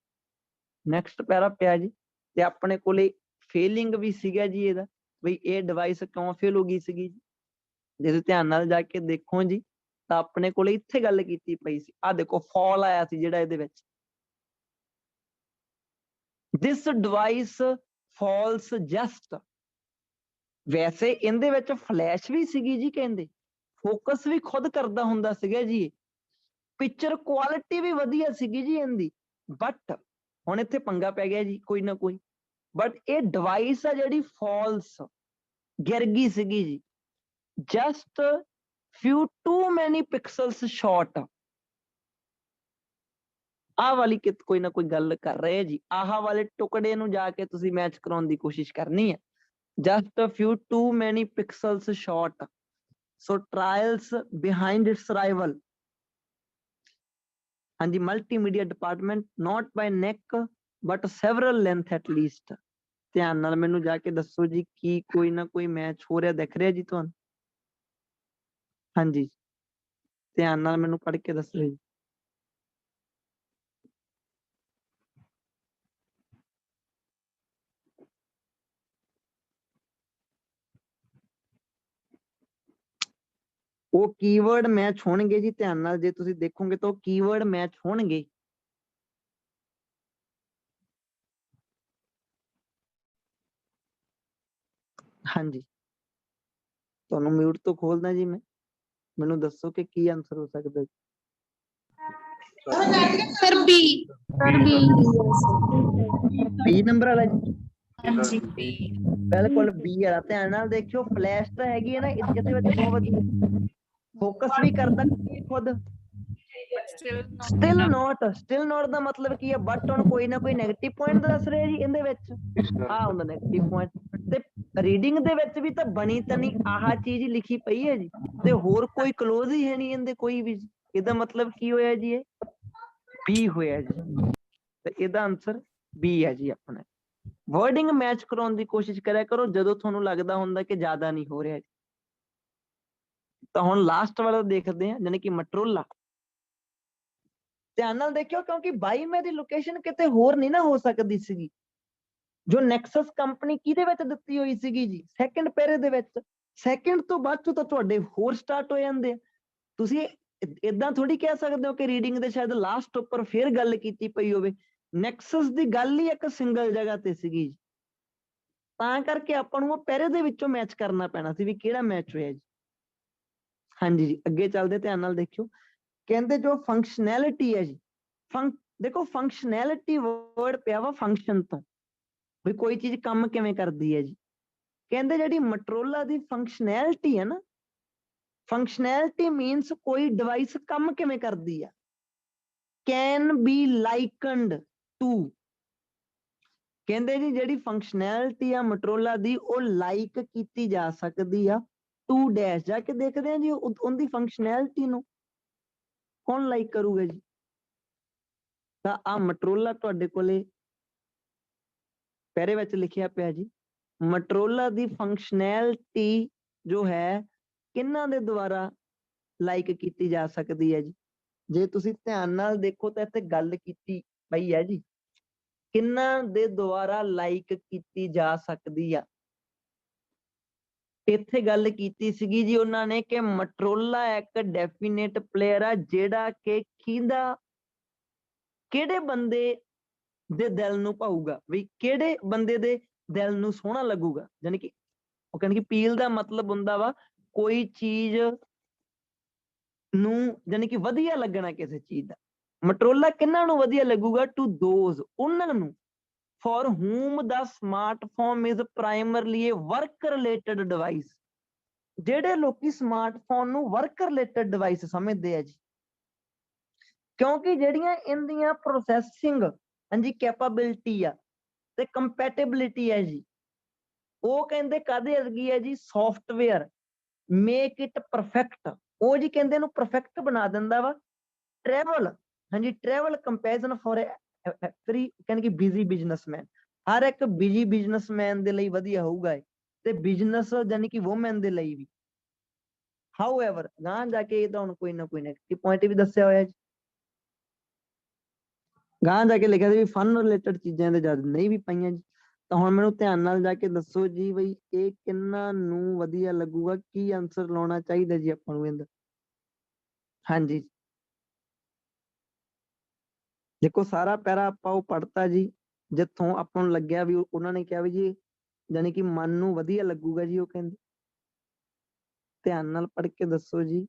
ਨੈਕਸਟ ਪੈਰਾ ਪਿਆ ਜੀ, ਤੇ ਆਪਣੇ ਕੋਲੇ ਫੇਲਿੰਗ ਵੀ ਸੀਗਾ ਜੀ ਇਹਦਾ, ਬਈ ਇਹ ਡਿਵਾਈਸ ਕਿਉਂ ਫੇਲ ਹੋ ਗਈ ਸੀਗੀ ਜੀ। ਜੇ ਤੁਸੀਂ ਧਿਆਨ ਨਾਲ ਜਾ ਕੇ ਦੇਖੋ ਜੀ ਤਾਂ ਆਪਣੇ ਕੋਲੇ ਇੱਥੇ ਗੱਲ ਕੀਤੀ ਪਈ ਸੀ। ਆਹ ਦੇਖੋ ਫਾਲ ਆਇਆ ਸੀ ਜਿਹੜਾ ਇਹਦੇ ਵਿੱਚ, this device falls just। ਵੈਸੇ ਇਹਦੇ ਵਿੱਚ ਫਲੈਸ਼ ਵੀ ਸੀਗੀ ਜੀ, ਕਹਿੰਦੇ ਫੋਕਸ ਵੀ ਖੁਦ ਕਰਦਾ ਹੁੰਦਾ ਸੀਗਾ ਜੀ, ਪਿਕਚਰ ਕੁਆਲਿਟੀ ਵੀ ਵਧੀਆ ਸੀਗੀ ਜੀ ਇਹਦੀ, ਬਟ ਹੁਣ ਇੱਥੇ ਪੰਗਾ ਪੈ ਗਿਆ ਜੀ ਕੋਈ ਨਾ ਕੋਈ। ਬਟ ਇਹ ਡਿਵਾਈਸ ਆ ਜਿਹੜੀ ਫਾਲਸ ਗਿਰ ਗਈ ਸੀਗੀ ਜੀ, just few too many pixels short। ਆਹ ਵਾਲੀ ਕੋਈ ਨਾ ਕੋਈ ਗੱਲ ਕਰ ਰਹੇ ਜੀ, ਆਹ ਵਾਲੇ ਟੁਕੜੇ ਨੂੰ ਜਾ ਕੇ ਤੁਸੀਂ ਮੈਚ ਕਰਾਉਣ ਦੀ ਕੋਸ਼ਿਸ਼ ਕਰਨੀ ਹੈ, just a few too many pixels short, so trials behind its rival। ਹਾਂਜੀ, multimedia department not by neck but several length at least। ਧਿਆਨ ਨਾਲ ਮੈਨੂੰ ਜਾ ਕੇ ਦੱਸੋ ਜੀ, ਕੀ ਕੋਈ ਨਾ ਕੋਈ ਮੈਚ ਹੋ ਰਿਹਾ ਦਿਖ ਰਿਹਾ ਜੀ ਤੁਹਾਨੂੰ? ਹਾਂਜੀ, ਧਿਆਨ ਨਾਲ ਮੈਨੂੰ ਪੜ੍ਹ ਕੇ ਦੱਸੋ ਜੀ। ਉਹ ਕੀਵਰਡ ਮੈਚ ਹੋਣਗੇ ਜੀ, ਧਿਆਨ ਨਾਲ ਜੇ ਤੁਸੀਂ ਦੇਖੋਗੇ ਤਾਂ ਉਹ ਕੀਵਰਡ ਮੈਚ ਹੋਣਗੇ। ਹਾਂਜੀ, ਤੁਹਾਨੂੰ ਮਿਊਟ ਤੋਂ ਖੋਲਦਾ ਜੀ ਮੈਂ, ਮੈਨੂੰ ਦੱਸੋ ਕਿ ਕੀ ਆਨਸਰ ਹੋ ਸਕਦਾ ਜੀ। Sir B. ਬੀ ਨੰਬਰ ਵਾਲਾ ਜੀ, ਹਾਂਜੀ ਬਿਲਕੁਲ ਬੀ ਵਾਲਾ। ਧਿਆਨ ਨਾਲ ਦੇਖਿਓ, ਫਲੈਸ਼ ਤਾਂ ਹੈਗੀ ਹੈ ਨਾ ਇਹਦੇ ਵਿੱਚ ਬਹੁਤ ਵਧੀਆ, ਫੋਕਸ ਵੀ ਕਰਦਾ ਖੁਦ। ਸਟਿਲ ਨੋਟ ਦਾ ਮਤਲਬ ਕੀ ਹੈ? ਬਟ ਹੁਣ ਕੋਈ ਨਾ ਕੋਈ ਨੈਗੇਟਿਵ ਪੁਆਇੰਟ ਦੱਸ ਰਿਹਾ ਜੀ ਇਹਦੇ ਵਿੱਚ, ਆਹ ਹੁੰਦਾ ਨੈਗੇਟਿਵ ਪੁਆਇੰਟ। ਤੇ ਰੀਡਿੰਗ ਦੇ ਵਿੱਚ ਵੀ ਤਾਂ ਬਣੀ ਤਾਂ ਨਹੀਂ ਆਹ ਚੀਜ਼ ਲਿਖੀ ਪਈ ਹੈ ਜੀ, ਤੇ ਹੋਰ ਕੋਈ ਕਲੋਜ਼ ਹੀ ਹੈ ਨਹੀਂ ਇਹਦੇ ਕੋਈ ਵੀ। ਇਹਦਾ ਮਤਲਬ ਕੀ ਹੋਇਆ ਜੀ? ਇਹ ਬੀ ਹੋਇਆ ਜੀ, ਤੇ ਇਹਦਾ ਆਨਸਰ ਬੀ ਹੈ ਜੀ ਆਪਣਾ। ਵਰਡਿੰਗ ਮੈਚ ਕਰਾਉਣ ਦੀ ਕੋਸ਼ਿਸ਼ ਕਰਿਆ ਕਰੋ ਜਦੋਂ ਤੁਹਾਨੂੰ ਲੱਗਦਾ ਹੁੰਦਾ ਕਿ ਜ਼ਿਆਦਾ ਨਹੀਂ ਹੋ ਰਿਹਾ। ਤਾਂ ਹੁਣ ਲਾਸਟ ਵਾਲਾ ਦੇਖਦੇ ਹਾਂ, ਜਾਨੀ ਕਿ ਮਟਰੋਲਾ। ਧਿਆਨ ਨਾਲ ਦੇਖਿਓ, ਕਿਉਂਕਿ 22 ਦੀ ਲੋਕੇਸ਼ਨ ਕਿਤੇ ਹੋਰ ਨਹੀਂ ਨਾ ਹੋ ਸਕਦੀ ਸੀਗੀ। ਜੋ ਨੈਕਸਸ ਕੰਪਨੀ ਕਿਹਦੇ ਵਿੱਚ ਦਿੱਤੀ ਹੋਈ ਸੀਗੀ ਜੀ? ਸੈਕੰਡ ਪੈਰੇ ਦੇ ਵਿੱਚ। ਸੈਕੰਡ ਤੋਂ ਬਾਅਦ ਚੋਂ ਤਾਂ ਤੁਹਾਡੇ ਹੋਰ ਸਟਾਰਟ ਹੋ ਜਾਂਦੇ ਆ। ਤੁਸੀਂ ਇਦਾਂ ਥੋੜੀ ਕਹਿ ਸਕਦੇ ਹੋ ਕਿ ਰੀਡਿੰਗ ਦੇ ਸ਼ਾਇਦ ਲਾਸਟ ਉੱਪਰ ਫੇਰ ਗੱਲ ਕੀਤੀ ਪਈ ਹੋਵੇ। ਨੈਕਸਸ ਦੀ ਗੱਲ ਹੀ ਇੱਕ ਸਿੰਗਲ ਜਗ੍ਹਾ ਤੇ ਸੀਗੀ ਜੀ, ਤਾਂ ਕਰਕੇ ਆਪਾਂ ਨੂੰ ਉਹ ਪੈਰੇ ਦੇ ਵਿੱਚੋਂ ਮੈਚ ਕਰਨਾ ਪੈਣਾ ਸੀ ਵੀ ਕਿਹੜਾ ਮੈਚ ਹੋਇਆ ਜੀ। ਹਾਂਜੀ ਜੀ, ਅੱਗੇ ਚੱਲਦੇ, ਧਿਆਨ ਨਾਲ ਦੇਖਿਓ। ਕਹਿੰਦੇ ਜੋ ਫੰਕਸ਼ਨੈਲਿਟੀ ਹੈ ਜੀ, ਦੇਖੋ ਫੰਕਸ਼ਨੈਲਿਟੀ ਵਰਡ ਪਿਆ ਵਾ ਫੰਕਸ਼ਨ ਤੋਂ, ਵੀ ਕੋਈ ਚੀਜ਼ ਕੰਮ ਕਿਵੇਂ ਕਰਦੀ ਹੈ ਜੀ। ਕਹਿੰਦੇ ਜਿਹੜੀ ਮਟਰੋਲਾ ਦੀ ਫੰਕਸ਼ਨੈਲਿਟੀ ਹੈ ਨਾ, ਫੰਕਸ਼ਨੈਲਿਟੀ ਮੀਨਸ ਕੋਈ ਡਿਵਾਈਸ ਕੰਮ ਕਿਵੇਂ ਕਰਦੀ ਆ। Can be likened to. ਕਹਿੰਦੇ ਜੀ ਜਿਹੜੀ ਫੰਕਸ਼ਨੈਲਿਟੀ ਆ ਮਟਰੋਲਾ ਦੀ, ਉਹ ਲਾਈਕ ਕੀਤੀ ਜਾ ਸਕਦੀ ਆ ਟੂ ਡੈਸ਼। ਜਾ ਕੇ ਦੇਖਦੇ ਆ ਜੀ ਉਹਦੀ ਫੰਕਸ਼ਨੈਲਿਟੀ ਨੂੰ ਕੌਣ ਲਾਈਕ ਕਰੂਗਾ ਜੀ। ਤਾਂ ਆ ਮਟਰੋਲਾ ਤੁਹਾਡੇ ਕੋਲੇ ਪੈਰੇ ਵਿੱਚ ਲਿਖਿਆ ਪਿਆ ਜੀ, ਮਟਰੋਲਾ ਦੀ ਫੰਕਸ਼ਨੈਲਿਟੀ ਜੋ ਹੈ ਕਿਹਨਾਂ ਦੇ ਦੁਆਰਾ ਲਾਈਕ ਕੀਤੀ ਜਾ ਸਕਦੀ ਹੈ ਜੀ। ਜੇ ਤੁਸੀਂ ਧਿਆਨ ਨਾਲ ਦੇਖੋ ਤਾਂ ਇੱਥੇ ਗੱਲ ਕੀਤੀ ਪਈ ਹੈ ਜੀ, ਕਿਹਨਾਂ ਦੇ ਦੁਆਰਾ ਲਾਈਕ ਕੀਤੀ ਜਾ ਸਕਦੀ ਆ। ਇੱਥੇ ਗੱਲ ਕੀਤੀ ਸੀਗੀ ਜੀ ਉਹਨਾਂ ਨੇ ਕਿ ਮਟਰੋਲਾ ਇੱਕ ਡੈਫੀਨੇਟ ਪਲੇਅਰ ਆ ਜਿਹੜਾ ਕਿ ਕਿਹੜੇ ਬੰਦੇ ਦੇ ਦਿਲ ਨੂੰ ਭਾਊਗਾ, ਵੀ ਕਿਹੜੇ ਬੰਦੇ ਦੇ ਦਿਲ ਨੂੰ ਸੋਹਣਾ ਲੱਗੂਗਾ। ਜਾਨੀ ਕਿ ਉਹ ਕਹਿੰਦੇ ਕਿ ਪੀਲ ਦਾ ਮਤਲਬ ਹੁੰਦਾ ਵਾ ਕੋਈ ਚੀਜ਼ ਨੂੰ, ਜਾਨੀ ਕਿ ਵਧੀਆ ਲੱਗਣਾ ਕਿਸੇ ਚੀਜ਼ ਦਾ। ਮਟਰੋਲਾ ਕਿਹਨਾਂ ਨੂੰ ਵਧੀਆ ਲੱਗੂਗਾ? ਟੂ ਦੋਜ਼, ਉਹਨਾਂ ਨੂੰ for whom the smartphone is primarily a work related device। ਜਿਹੜੇ ਲੋਕੀ ਸਮਾਰਟਫੋਨ ਨੂੰ ਵਰਕ ਰਿਲੇਟਡ ਡਿਵਾਈਸ ਸਮਝਦੇ ਆ ਜੀ, ਕਿਉਂਕਿ ਜਿਹੜੀਆਂ ਇਹਦੀਆਂ ਪ੍ਰੋਸੈਸਿੰਗ ਹਾਂਜੀ ਕੈਪੇਬਿਲਿਟੀ ਆ ਤੇ ਕੰਪੈਟੇਬਿਲਿਟੀ ਹੈ ਜੀ, ਉਹ ਕਹਿੰਦੇ ਕਾਹਦੇ ਵਰਗੀ ਹੈ ਜੀ? Software make it perfect. ਉਹ ਜੀ ਕਹਿੰਦੇ ਇਹਨੂੰ ਪਰਫੈਕਟ ਬਣਾ ਦਿੰਦਾ ਵਾ। ਟਰੈਵਲ, ਹਾਂਜੀ ਟਰੈਵਲ ਕੰਪੈਰੀਜ਼ਨ ਫॉर ਐਵਰੀ, ਕਹਿੰਦੇ ਕਿ ਬਿਜ਼ੀ ਬਿਜ਼ਨਸਮੈਨ, ਹਰ ਇੱਕ ਬਿਜ਼ੀ ਬਿਜ਼ਨਸਮੈਨ ਦੇ ਲਈ ਵਧੀਆ ਹੋਊਗਾ ਇਹ, ਤੇ ਬਿਜ਼ਨਸ ਜਾਨੀ ਕਿ ਵੂਮੈਨ ਦੇ ਲਈ ਵੀ। ਹਾਊਐਵਰ ਗਾਂ ਜਾ ਕੇ ਇਹ ਤਾਂ ਹੁਣ ਕੋਈ ਨਾ ਕੋਈ ਨੈਗੇਟਿਵ ਪੁਆਇੰਟ ਵੀ ਦੱਸਿਆ ਹੋਇਆ ਜੀ। ਗਾਂ ਜਾ ਕੇ ਲਿਖਿਆ ਸੀ ਵੀ ਫਨ ਰਿਲੇਟਡ ਚੀਜ਼ਾਂ ਦੇ ਜ਼ਿਆਦਾ ਨਹੀਂ ਵੀ ਪਈਆਂ ਜੀ। ਤਾਂ ਹੁਣ ਮੈਨੂੰ ਧਿਆਨ ਨਾਲ ਜਾ ਕੇ ਦੱਸੋ ਜੀ ਬਈ ਇਹ ਕਿੰਨਾ ਨੂੰ ਵਧੀਆ ਲੱਗੂਗਾ, ਕੀ ਆਨਸਰ ਲਾਉਣਾ ਚਾਹੀਦਾ ਜੀ ਆਪਾਂ ਨੂੰ ਇਹਦਾ। ਹਾਂਜੀ ਦੇਖੋ ਸਾਰਾ ਪੈਰਾ ਆਪਾਂ ਉਹ ਪੜ੍ਹਤਾ ਜੀ, ਜਿੱਥੋਂ ਆਪਾਂ ਨੂੰ ਲੱਗਿਆ ਵੀ ਉਹਨਾਂ ਨੇ ਕਿਹਾ ਵੀ ਜੀ ਜਾਣੀ ਕਿ ਮਨ ਨੂੰ ਵਧੀਆ ਲੱਗੂਗਾ ਜੀ। ਉਹ ਕਹਿੰਦੇ ਧਿਆਨ ਨਾਲ ਪੜ੍ਹ ਕੇ ਦੱਸੋ ਜੀ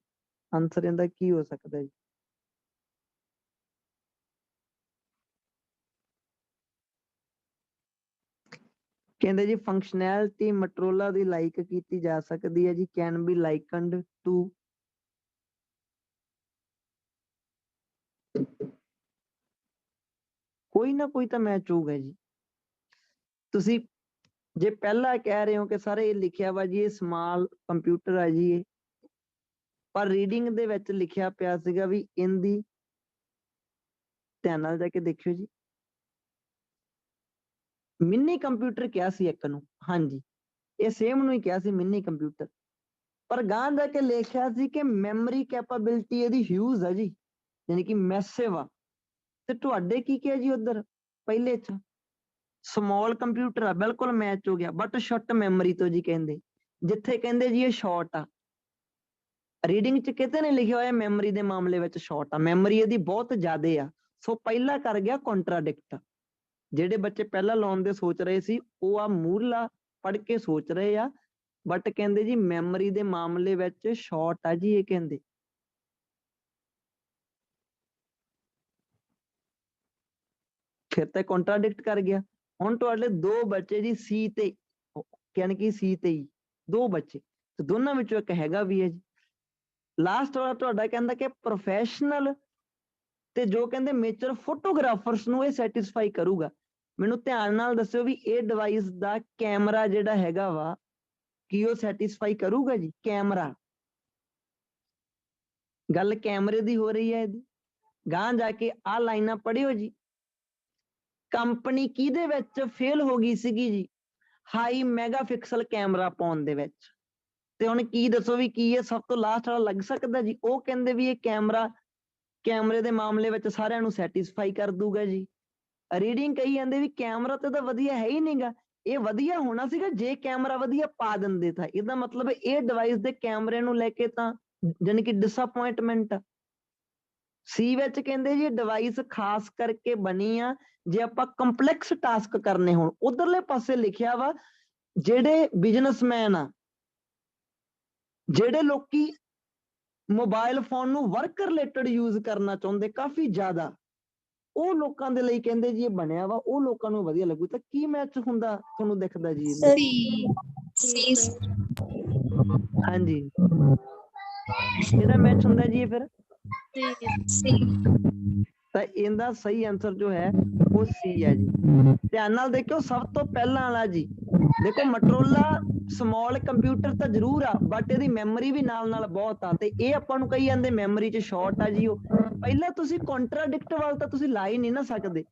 ਆਨਸਰ ਇਹਦਾ ਕੀ ਹੋ ਸਕਦਾ ਜੀ। ਕਹਿੰਦੇ ਜੀ ਫੰਕਸ਼ਨੈਲਿਟੀ ਮਟਰੋਲਾ ਦੀ ਲਾਈਕ ਕੀਤੀ ਜਾ ਸਕਦੀ ਹੈ ਜੀ, ਕੈਨ ਬੀ ਲਾਈਕਨਡ ਟੂ ਕੋਈ ਨਾ ਕੋਈ ਤਾਂ ਮੈਚ ਹੋਊਗਾ ਜੀ। ਤੁਸੀਂ ਜੇ ਪਹਿਲਾਂ ਕਹਿ ਰਹੇ ਹੋ ਕਿ ਸਾਰੇ ਇਹ ਲਿਖਿਆ ਵਾ ਜੀ ਇਹ ਸਮਾਲ ਕੰਪਿਊਟਰ ਆ ਜੀ ਇਹ, ਪਰ ਰੀਡਿੰਗ ਦੇ ਵਿੱਚ ਲਿਖਿਆ ਪਿਆ ਸੀਗਾ ਵੀ ਇਹਦੀ, ਧਿਆਨ ਨਾਲ ਜਾ ਕੇ ਦੇਖਿਓ ਜੀ, ਮਿੰਨੀ ਕੰਪਿਊਟਰ ਕਿਹਾ ਸੀ ਇੱਕ ਨੂੰ। ਹਾਂਜੀ ਇਹ ਸੇਮ ਨੂੰ ਹੀ ਕਿਹਾ ਸੀ ਮਿੰਨੀ ਕੰਪਿਊਟਰ, ਪਰ ਗਾਂ ਜਾ ਕੇ ਲਿਖਿਆ ਸੀ ਕਿ ਮੈਮਰੀ ਕੈਪੇਬਿਲਿਟੀ ਇਹਦੀ ਹਿਊਜ ਆ ਜੀ, ਯਾਨੀ ਕਿ ਮੈਸਿਵ ਆ। ਤੇ ਤੁਹਾਡੇ ਕੀ ਕਿਹਾ ਜੀ ਉਧਰ ਪਹਿਲੇ ਚ ਸਮਾਲ ਕੰਪਿਊਟਰ ਆ, ਬਿਲਕੁਲ ਮੈਚ ਹੋ ਗਿਆ, ਬਟ ਸ਼ਾਰਟ ਮੈਮਰੀ ਤੋਂ ਜੀ ਕਹਿੰਦੇ, ਜਿੱਥੇ ਕਹਿੰਦੇ ਜੀ ਇਹ ਸ਼ਾਰਟ ਆ। ਰੀਡਿੰਗ ਚ ਕਿਤੇ ਨਹੀਂ ਲਿਖਿਆ ਹੋਇਆ ਮੈਮਰੀ ਦੇ ਮਾਮਲੇ ਵਿੱਚ ਸ਼ਾਰਟ ਆ, ਮੈਮਰੀ ਇਹਦੀ ਬਹੁਤ ਜ਼ਿਆਦੇ ਆ। ਸੋ ਪਹਿਲਾ ਕਰ ਗਿਆ ਕੰਟਰਾਡਿਕਟ। ਜਿਹੜੇ ਬੱਚੇ ਪਹਿਲਾਂ ਲਾਉਣ ਦੇ ਸੋਚ ਰਹੇ ਸੀ ਉਹ ਆ ਮੂਹਰਲਾ ਪੜ੍ਹ ਕੇ ਸੋਚ ਰਹੇ ਆ, ਬਟ ਕਹਿੰਦੇ ਜੀ ਮੈਮਰੀ ਦੇ ਮਾਮਲੇ ਵਿੱਚ ਸ਼ਾਰਟ ਆ ਜੀ ਇਹ ਕਹਿੰਦੇ। ਫਿਰ ਤਾਂ ਕੰਟਰਾਡਿਕਟ ਕਰ ਗਿਆ। ਹੁਣ ਤੁਹਾਡੇ ਦੋ ਬੱਚੇ ਜੀ ਸੀ ਤੇ, ਯਾਨੀ ਕਿ ਸੀ ਤੇ ਹੀ ਦੋ ਬੱਚੇ, ਤੇ ਦੋਨਾਂ ਵਿੱਚੋਂ ਇੱਕ ਹੈਗਾ ਵੀ ਹੈ ਜੀ। ਲਾਸਟ ਵਾਲਾ ਤੁਹਾਡਾ ਕਹਿੰਦਾ ਕਿ ਪ੍ਰੋਫੈਸ਼ਨਲ ਤੇ ਜੋ ਕਹਿੰਦੇ ਮੇਜਰ ਫੋਟੋਗ੍ਰਾਫਰਸ ਨੂੰ ਇਹ ਸੈਟੀਸਫਾਈ ਕਰੂਗਾ। ਮੈਨੂੰ ਧਿਆਨ ਨਾਲ ਦੱਸਿਓ ਵੀ ਇਹ ਡਿਵਾਈਸ ਦਾ ਕੈਮਰਾ ਜਿਹੜਾ ਹੈਗਾ ਵਾ ਕੀ ਉਹ ਸੈਟੀਸਫਾਈ ਕਰੂਗਾ ਜੀ। ਕੈਮਰਾ, ਗੱਲ ਕੈਮਰੇ ਦੀ ਹੋ ਰਹੀ ਹੈ ਇਹਦੀ। ਗਾਂ ਜਾ ਕੇ ਆਹ ਲਾਈਨਾਂ ਪੜ੍ਹਿਓ ਜੀ। ਕੰਪਨੀ ਕਿਹਦੇ ਵਿੱਚ ਫੇਲ ਹੋ ਗਈ ਸੀਗੀ ਜੀ, ਹਾਈ ਮੈਗਾਪਿਕਸਲ ਕੈਮਰਾ ਪਾਉਣ ਦੇ ਵਿੱਚ। ਤੇ ਹੁਣ ਕੀ ਦੱਸੋ ਵੀ ਕੀ ਇਹ ਸਭ ਤੋਂ ਲਾਸਟ ਵਾਲਾ ਲੱਗ ਸਕਦਾ ਜੀ। ਉਹ ਕਹਿੰਦੇ ਵੀ ਇਹ ਕੈਮਰੇ ਦੇ ਮਾਮਲੇ ਵਿੱਚ ਸਾਰਿਆਂ ਨੂੰ ਸੈਟੀਸਫਾਈ ਕਰ ਦੂਗਾ ਜੀ। ਰੀਡਿੰਗ ਕਹੀ ਜਾਂਦੇ ਵੀ ਕੈਮਰਾ ਤੇ ਤਾਂ ਵਧੀਆ ਹੈ ਹੀ ਨਹੀਂਗਾ, ਇਹ ਵਧੀਆ ਹੋਣਾ ਸੀਗਾ ਜੇ ਕੈਮਰਾ ਵਧੀਆ ਪਾ ਦਿੰਦੇ ਤਾਂ। ਇਹਦਾ ਮਤਲਬ ਇਹ ਡਿਵਾਈਸ ਦੇ ਕੈਮਰੇ ਨੂੰ ਲੈ ਕੇ ਤਾਂ ਜਾਣੀ ਕਿ ਡਿਸਅਪੁਆਇੰਟਮੈਂਟ ਆ। ਸੀ ਵਿੱਚ ਕਹਿੰਦੇ ਜੀ ਡਿਵਾਈਸ ਖਾਸ ਕਰਕੇ ਬਣੀ ਆ ਜੇ ਆਪਾਂ ਕੰਪਲੈਕਸ ਟਾਸਕ ਕਰਨੇ ਹੋਣ। ਉਧਰਲੇ ਪਾਸੇ ਲਿਖਿਆ ਵਾ ਜਿਹੜੇ ਬਿਜ਼ਨਸਮੈਨ ਆ, ਜਿਹੜੇ ਲੋਕੀ ਮੋਬਾਈਲ ਫੋਨ ਨੂੰ ਵਰਕ ਰਿਲੇਟਡ ਯੂਜ਼ ਕਰਨਾ ਚਾਹੁੰਦੇ ਕਾਫੀ ਜ਼ਿਆਦਾ, ਉਹ ਲੋਕਾਂ ਦੇ ਲਈ ਕਹਿੰਦੇ ਜੀ ਇਹ ਬਣਿਆ ਵਾ, ਉਹ ਲੋਕਾਂ ਨੂੰ ਵਧੀਆ ਲੱਗੂ। ਤਾਂ ਕੀ ਮੈਚ ਹੁੰਦਾ ਤੁਹਾਨੂੰ ਦਿਖਦਾ ਜੀ? ਹਾਂਜੀ ਇਹਦਾ ਮੈਚ ਹੁੰਦਾ ਜੀ ਫਿਰ ਤਾਂ ਇਹਦਾ ਸਹੀ ਆਨਸਰ ਜੋ ਹੈ ਉਹ ਸੀ ਹੈ ਜੀ। ਧਿਆਨ ਨਾਲ ਦੇਖਿਓ ਸਭ ਤੋਂ ਪਹਿਲਾਂ ਵਾਲਾ ਜੀ। ਦੇਖੋ ਮਟਰੋਲਾ ਸਮਾਲ ਕੰਪਿਊਟਰ ਤਾਂ ਜ਼ਰੂਰ ਆ, ਬਟ ਇਹਦੀ ਮੈਮਰੀ ਵੀ ਨਾਲ ਬਹੁਤ ਆ, ਤੇ ਇਹ ਆਪਾਂ ਨੂੰ ਕਹੀ ਜਾਂਦੇ ਮੈਮਰੀ 'ਚ ਸ਼ਾਰਟ ਆ ਜੀ। ਉਹ ਪਹਿਲਾਂ ਤੁਸੀਂ ਕੰਟਰਾਡਿਕਟ ਵੱਲ ਤਾਂ ਤੁਸੀਂ ਲਾ ਹੀ ਨਹੀਂ ਨਾ ਸਕਦੇ।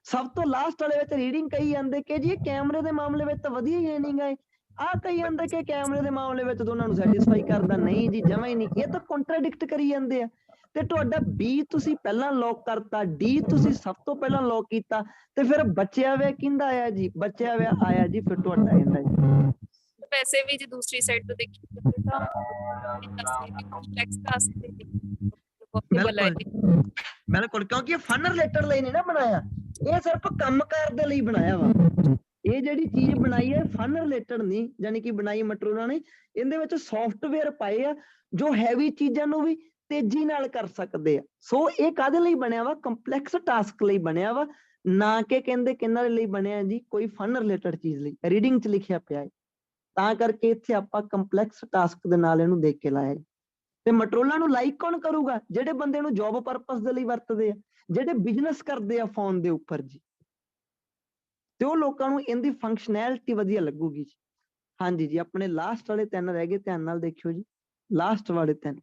ਸਭ ਤੋਂ ਲਾਸਟ ਵਾਲੇ ਵਿੱਚ ਰੀਡਿੰਗ ਕਹੀ ਜਾਂਦੇ ਕਿ ਜੀ ਇਹ ਕੈਮਰੇ ਦੇ ਮਾਮਲੇ ਵਿੱਚ ਤਾਂ ਵਧੀਆ ਹੀ ਨਹੀਂ ਗਏ, ਆਹ ਕਹੀ ਜਾਂਦੇ ਕਿ ਕੈਮਰੇ ਦੇ ਮਾਮਲੇ ਵਿੱਚ ਦੋਨਾਂ ਨੂੰ ਸੈਟੀਸਫਾਈ ਕਰਦਾ। ਨਹੀਂ ਜੀ ਜਮਾਂ ਹੀ ਨਹੀਂ, ਇਹ ਤਾਂ ਕੰਟਰਾਡਿਕਟ ਕਰੀ ਜਾਂਦੇ ਆ। ਤੇ ਤੁਹਾਡਾ ਬੀ ਤੁਸੀਂ ਪਹਿਲਾਂ ਲੌਕ ਕਰਤਾ, ਡੀ ਤੁਸੀਂ ਸਭ ਤੋਂ ਪਹਿਲਾਂ ਲੌਕ ਕੀਤਾ, ਤੇ ਫਿਰ ਬਚਿਆ ਹੋਇਆ ਕਿਹਦਾ ਆਇਆ ਜੀ? ਬਚਿਆ ਹੋਇਆ ਆਇਆ ਜੀ ਫਿਰ ਤੁਹਾਡਾ ਇਹਦਾ ਜੀ। ਵੈਸੇ ਵੀ ਜੇ ਦੂਸਰੀ ਸਾਈਡ ਤੋਂ ਦੇਖੀਏ ਤਾਂ ਕੰਪਲੈਕਸ ਟਾਸਕ ਦੇ ਬਿਲਕੁਲ, ਕਿਉਂਕਿ ਇਹ ਫਨ ਰਿਲੇਟਡ ਲਈ ਨਹੀਂ ਨਾ ਬਣਾਇਆ, ਇਹ ਸਿਰਫ ਕੰਮਕਾਰ ਦੇ ਲਈ ਬਣਾਇਆ ਵਾ। ਇਹ ਜਿਹੜੀ ਚੀਜ਼ ਬਣਾਈ ਹੈ ਫਨ ਰਿਲੇਟਡ ਨਹੀਂ, ਜਾਨੀ ਕਿ ਬਣਾਈ ਮਟਰੋਲਾ ਨੇ। ਇਹਦੇ ਵਿੱਚ ਸੌਫਟਵੇਅਰ ਪਾਏ ਆ ਜੋ ਹੈਵੀ ਚੀਜ਼ਾਂ ਨੂੰ ਵੀ ਤੇਜ਼ੀ ਨਾਲ ਕਰ ਸਕਦੇ ਆ। ਸੋ ਇਹ ਕਾਹਦੇ ਲਈ ਬਣਿਆ ਵਾ? ਕੰਪਲੈਕਸ ਟਾਸਕ ਲਈ ਬਣਿਆ ਵਾ, ਨਾ ਕਿ ਕਹਿੰਦੇ ਕਿਹਨਾਂ ਦੇ ਲਈ ਬਣਿਆ ਜੀ ਕੋਈ ਫਨ ਰਿਲੇਟਡ ਚੀਜ਼ ਲਈ। ਰੀਡਿੰਗ 'ਚ ਲਿਖਿਆ ਪਿਆ ਹੈ, ਤਾਂ ਕਰਕੇ ਇੱਥੇ ਆਪਾਂ ਕੰਪਲੈਕਸ ਟਾਸਕ ਦੇ ਨਾਲ ਇਹਨੂੰ ਦੇਖ ਕੇ ਲਾਇਆ। ਤੇ ਮਟਰੋਲਾ ਨੂੰ ਲਾਈਕ ਕੌਣ ਕਰੂਗਾ? ਜਿਹੜੇ ਬੰਦੇ ਨੂੰ ਜੌਬ ਪਰਪਸ ਦੇ ਲਈ ਵਰਤਦੇ ਆ, ਜਿਹੜੇ ਬਿਜ਼ਨਸ ਕਰਦੇ ਆ ਫੋਨ ਦੇ ਉੱਪਰ ਜੀ, ਤੇ ਉਹ ਲੋਕਾਂ ਨੂੰ ਇਹਦੀ ਫੰਕਸ਼ਨੈਲਿਟੀ ਵਧੀਆ ਲੱਗੂਗੀ ਜੀ। ਹਾਂਜੀ ਜੀ ਆਪਣੇ ਲਾਸਟ ਵਾਲੇ 3 ਰਹਿ ਗਏ, ਧਿਆਨ ਨਾਲ ਦੇਖਿਓ ਜੀ। ਲਾਸਟ ਵਾਲੇ 3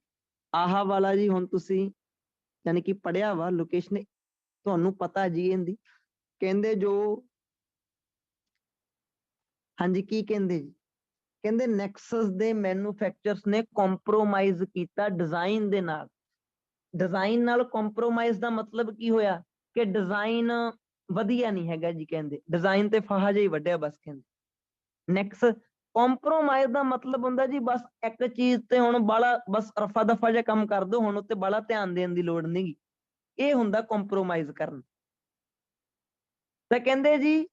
ਆਹ ਵਾਲਾ ਜੀ ਹੁਣ ਤੁਸੀਂ ਯਾਨੀ ਕਿ ਪੜਿਆ ਵਾ, ਲੋਕੇਸ਼ਨ ਤੁਹਾਨੂੰ ਪਤਾ ਜੀ ਇਹਦੀ। ਕਹਿੰਦੇ ਜੋ ਹਾਂਜੀ ਕੀ ਕਹਿੰਦੇ ਜੀ, ਕਹਿੰਦੇ ਨੈਕਸਸ ਦੇ ਮੈਨੂਫੈਕਚਰਰਸ ਨੇ ਕੰਪਰੋਮਾਈਜ਼ ਕੀਤਾ ਡਿਜ਼ਾਈਨ ਦੇ ਨਾਲ। ਡਿਜ਼ਾਈਨ ਨਾਲ ਕੰਪਰੋਮਾਈਜ਼ ਦਾ ਮਤਲਬ ਕੀ ਹੋਇਆ ਕਿ ਡਿਜ਼ਾਈਨ ਵਧੀਆ ਨਹੀਂ ਹੈਗਾ ਜੀ ਕਹਿੰਦੇ, ਡਿਜ਼ਾਈਨ ਤੇ ਫਾਹਾ ਜਿਹਾ ਹੀ ਵੱਢਿਆ ਬਸ ਕਹਿੰਦੇ। ਨੈਕਸਟ ਕੰਪਰੋਮਾਈਜ਼ ਦਾ ਮਤਲਬ ਹੁੰਦਾ ਜੀ ਬਸ ਇੱਕ ਚੀਜ਼ ਤੇ ਹੁਣ ਬਾਲਾ ਬਸ ਰਫਾ ਦਫਾ ਜਿਹਾ ਕੰਮ ਕਰ ਦੋ, ਹੁਣ ਉੱਤੇ ਬਾਲਾ ਧਿਆਨ ਦੇਣ ਦੀ ਲੋੜ ਨਹੀਂਗੀ, ਇਹ ਹੁੰਦਾ ਕੰਪਰੋਮਾਈਜ਼ ਕਰਨ। ਤਾਂ ਕਹਿੰਦੇ ਜੀ,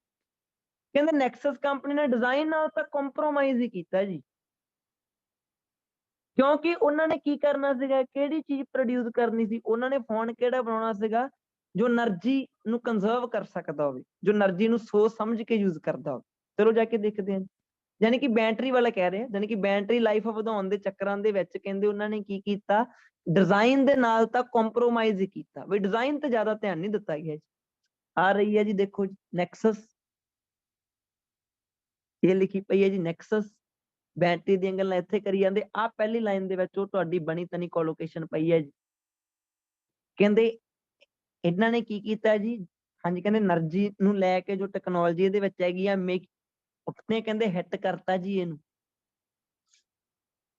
ਕਹਿੰਦੇ ਨੈਕਸਸ ਕੰਪਨੀ ਨੇ ਡਿਜ਼ਾਈਨ ਨਾਲ ਤਾਂ ਕੰਪਰੋਮਾਈਜ਼ ਹੀ ਕੀਤਾ ਜੀ, ਕਿਉਂਕਿ ਉਹਨਾਂ ਨੇ ਕੀ ਕਰਨਾ ਸੀਗਾ, ਕਿਹੜੀ ਚੀਜ਼ ਪ੍ਰੋਡਿਊਸ ਕਰਨੀ ਸੀ, ਉਹਨਾਂ ਨੇ ਫੋਨ ਕਿਹੜਾ ਬਣਾਉਣਾ ਸੀਗਾ ਜੋ એનર્ਜੀ ਨੂੰ ਕੰਜ਼ਰਵ ਕਰ ਸਕਦਾ ਹੋਵੇ, ਜੋ એનર્ਜੀ ਨੂੰ ਸੋਚ ਸਮਝ ਕੇ ਯੂਜ਼ ਕਰਦਾ ਹੋਵੇ। ਚਲੋ ਜਾ ਕੇ ਦੇਖਦੇ ਹਾਂ। ਯਾਨੀ ਕਿ ਬੈਟਰੀ ਵਾਲਾ ਕਹਿ ਰਹੇ, ਯਾਨੀ ਕਿ ਬੈਟਰੀ ਲਾਈਫ ਵਧਾਉਣ ਦੇ ਚੱਕਰਾਂ ਦੇ ਵਿੱਚ ਕਹਿੰਦੇ ਉਹਨਾਂ ਨੇ ਕੀ ਕੀਤਾ, ਡਿਜ਼ਾਈਨ ਦੇ ਨਾਲ ਤਾਂ ਕੰਪਰੋਮਾਈਜ਼ ਹੀ ਕੀਤਾ, ਵੀ ਡਿਜ਼ਾਈਨ ਤੇ ਜ਼ਿਆਦਾ ਧਿਆਨ ਨਹੀਂ ਦਿੱਤਾ ਗਿਆ ਜੀ। ਆ ਰਹੀ ਹੈ ਜੀ, ਦੇਖੋ ਜੀ ਨੈਕਸਸ, ਇਹ ਲਿਖੀ ਪਈ ਹੈ ਜੀ ਨੈਕਸਸ, ਬੈਟਰੀ ਦੀਆਂ ਗੱਲਾਂ ਇੱਥੇ ਕਰੀ ਜਾਂਦੇ। ਆ ਪਹਿਲੀ ਲਾਈਨ ਦੇ ਵਿੱਚ ਉਹ ਤੁਹਾਡੀ ਬਣੀ ਤਨੀ ਕੋਲੋਕੇਸ਼ਨ ਪਈ ਹੈ ਜੀ। ਕਹਿੰਦੇ ਇਹਨਾਂ ਨੇ ਕੀ ਕੀਤਾ ਜੀ, ਹਾਂਜੀ ਕਹਿੰਦੇ એનર્ਜੀ ਨੂੰ ਲੈ ਕੇ ਜੋ ਟੈਕਨੋਲੋਜੀ ਇਹਦੇ ਵਿੱਚ ਹੈਗੀ ਆ, ਉਸਨੇ ਕਹਿੰਦੇ ਹਿੱਟ ਕਰਤਾ ਜੀ ਇਹਨੂੰ।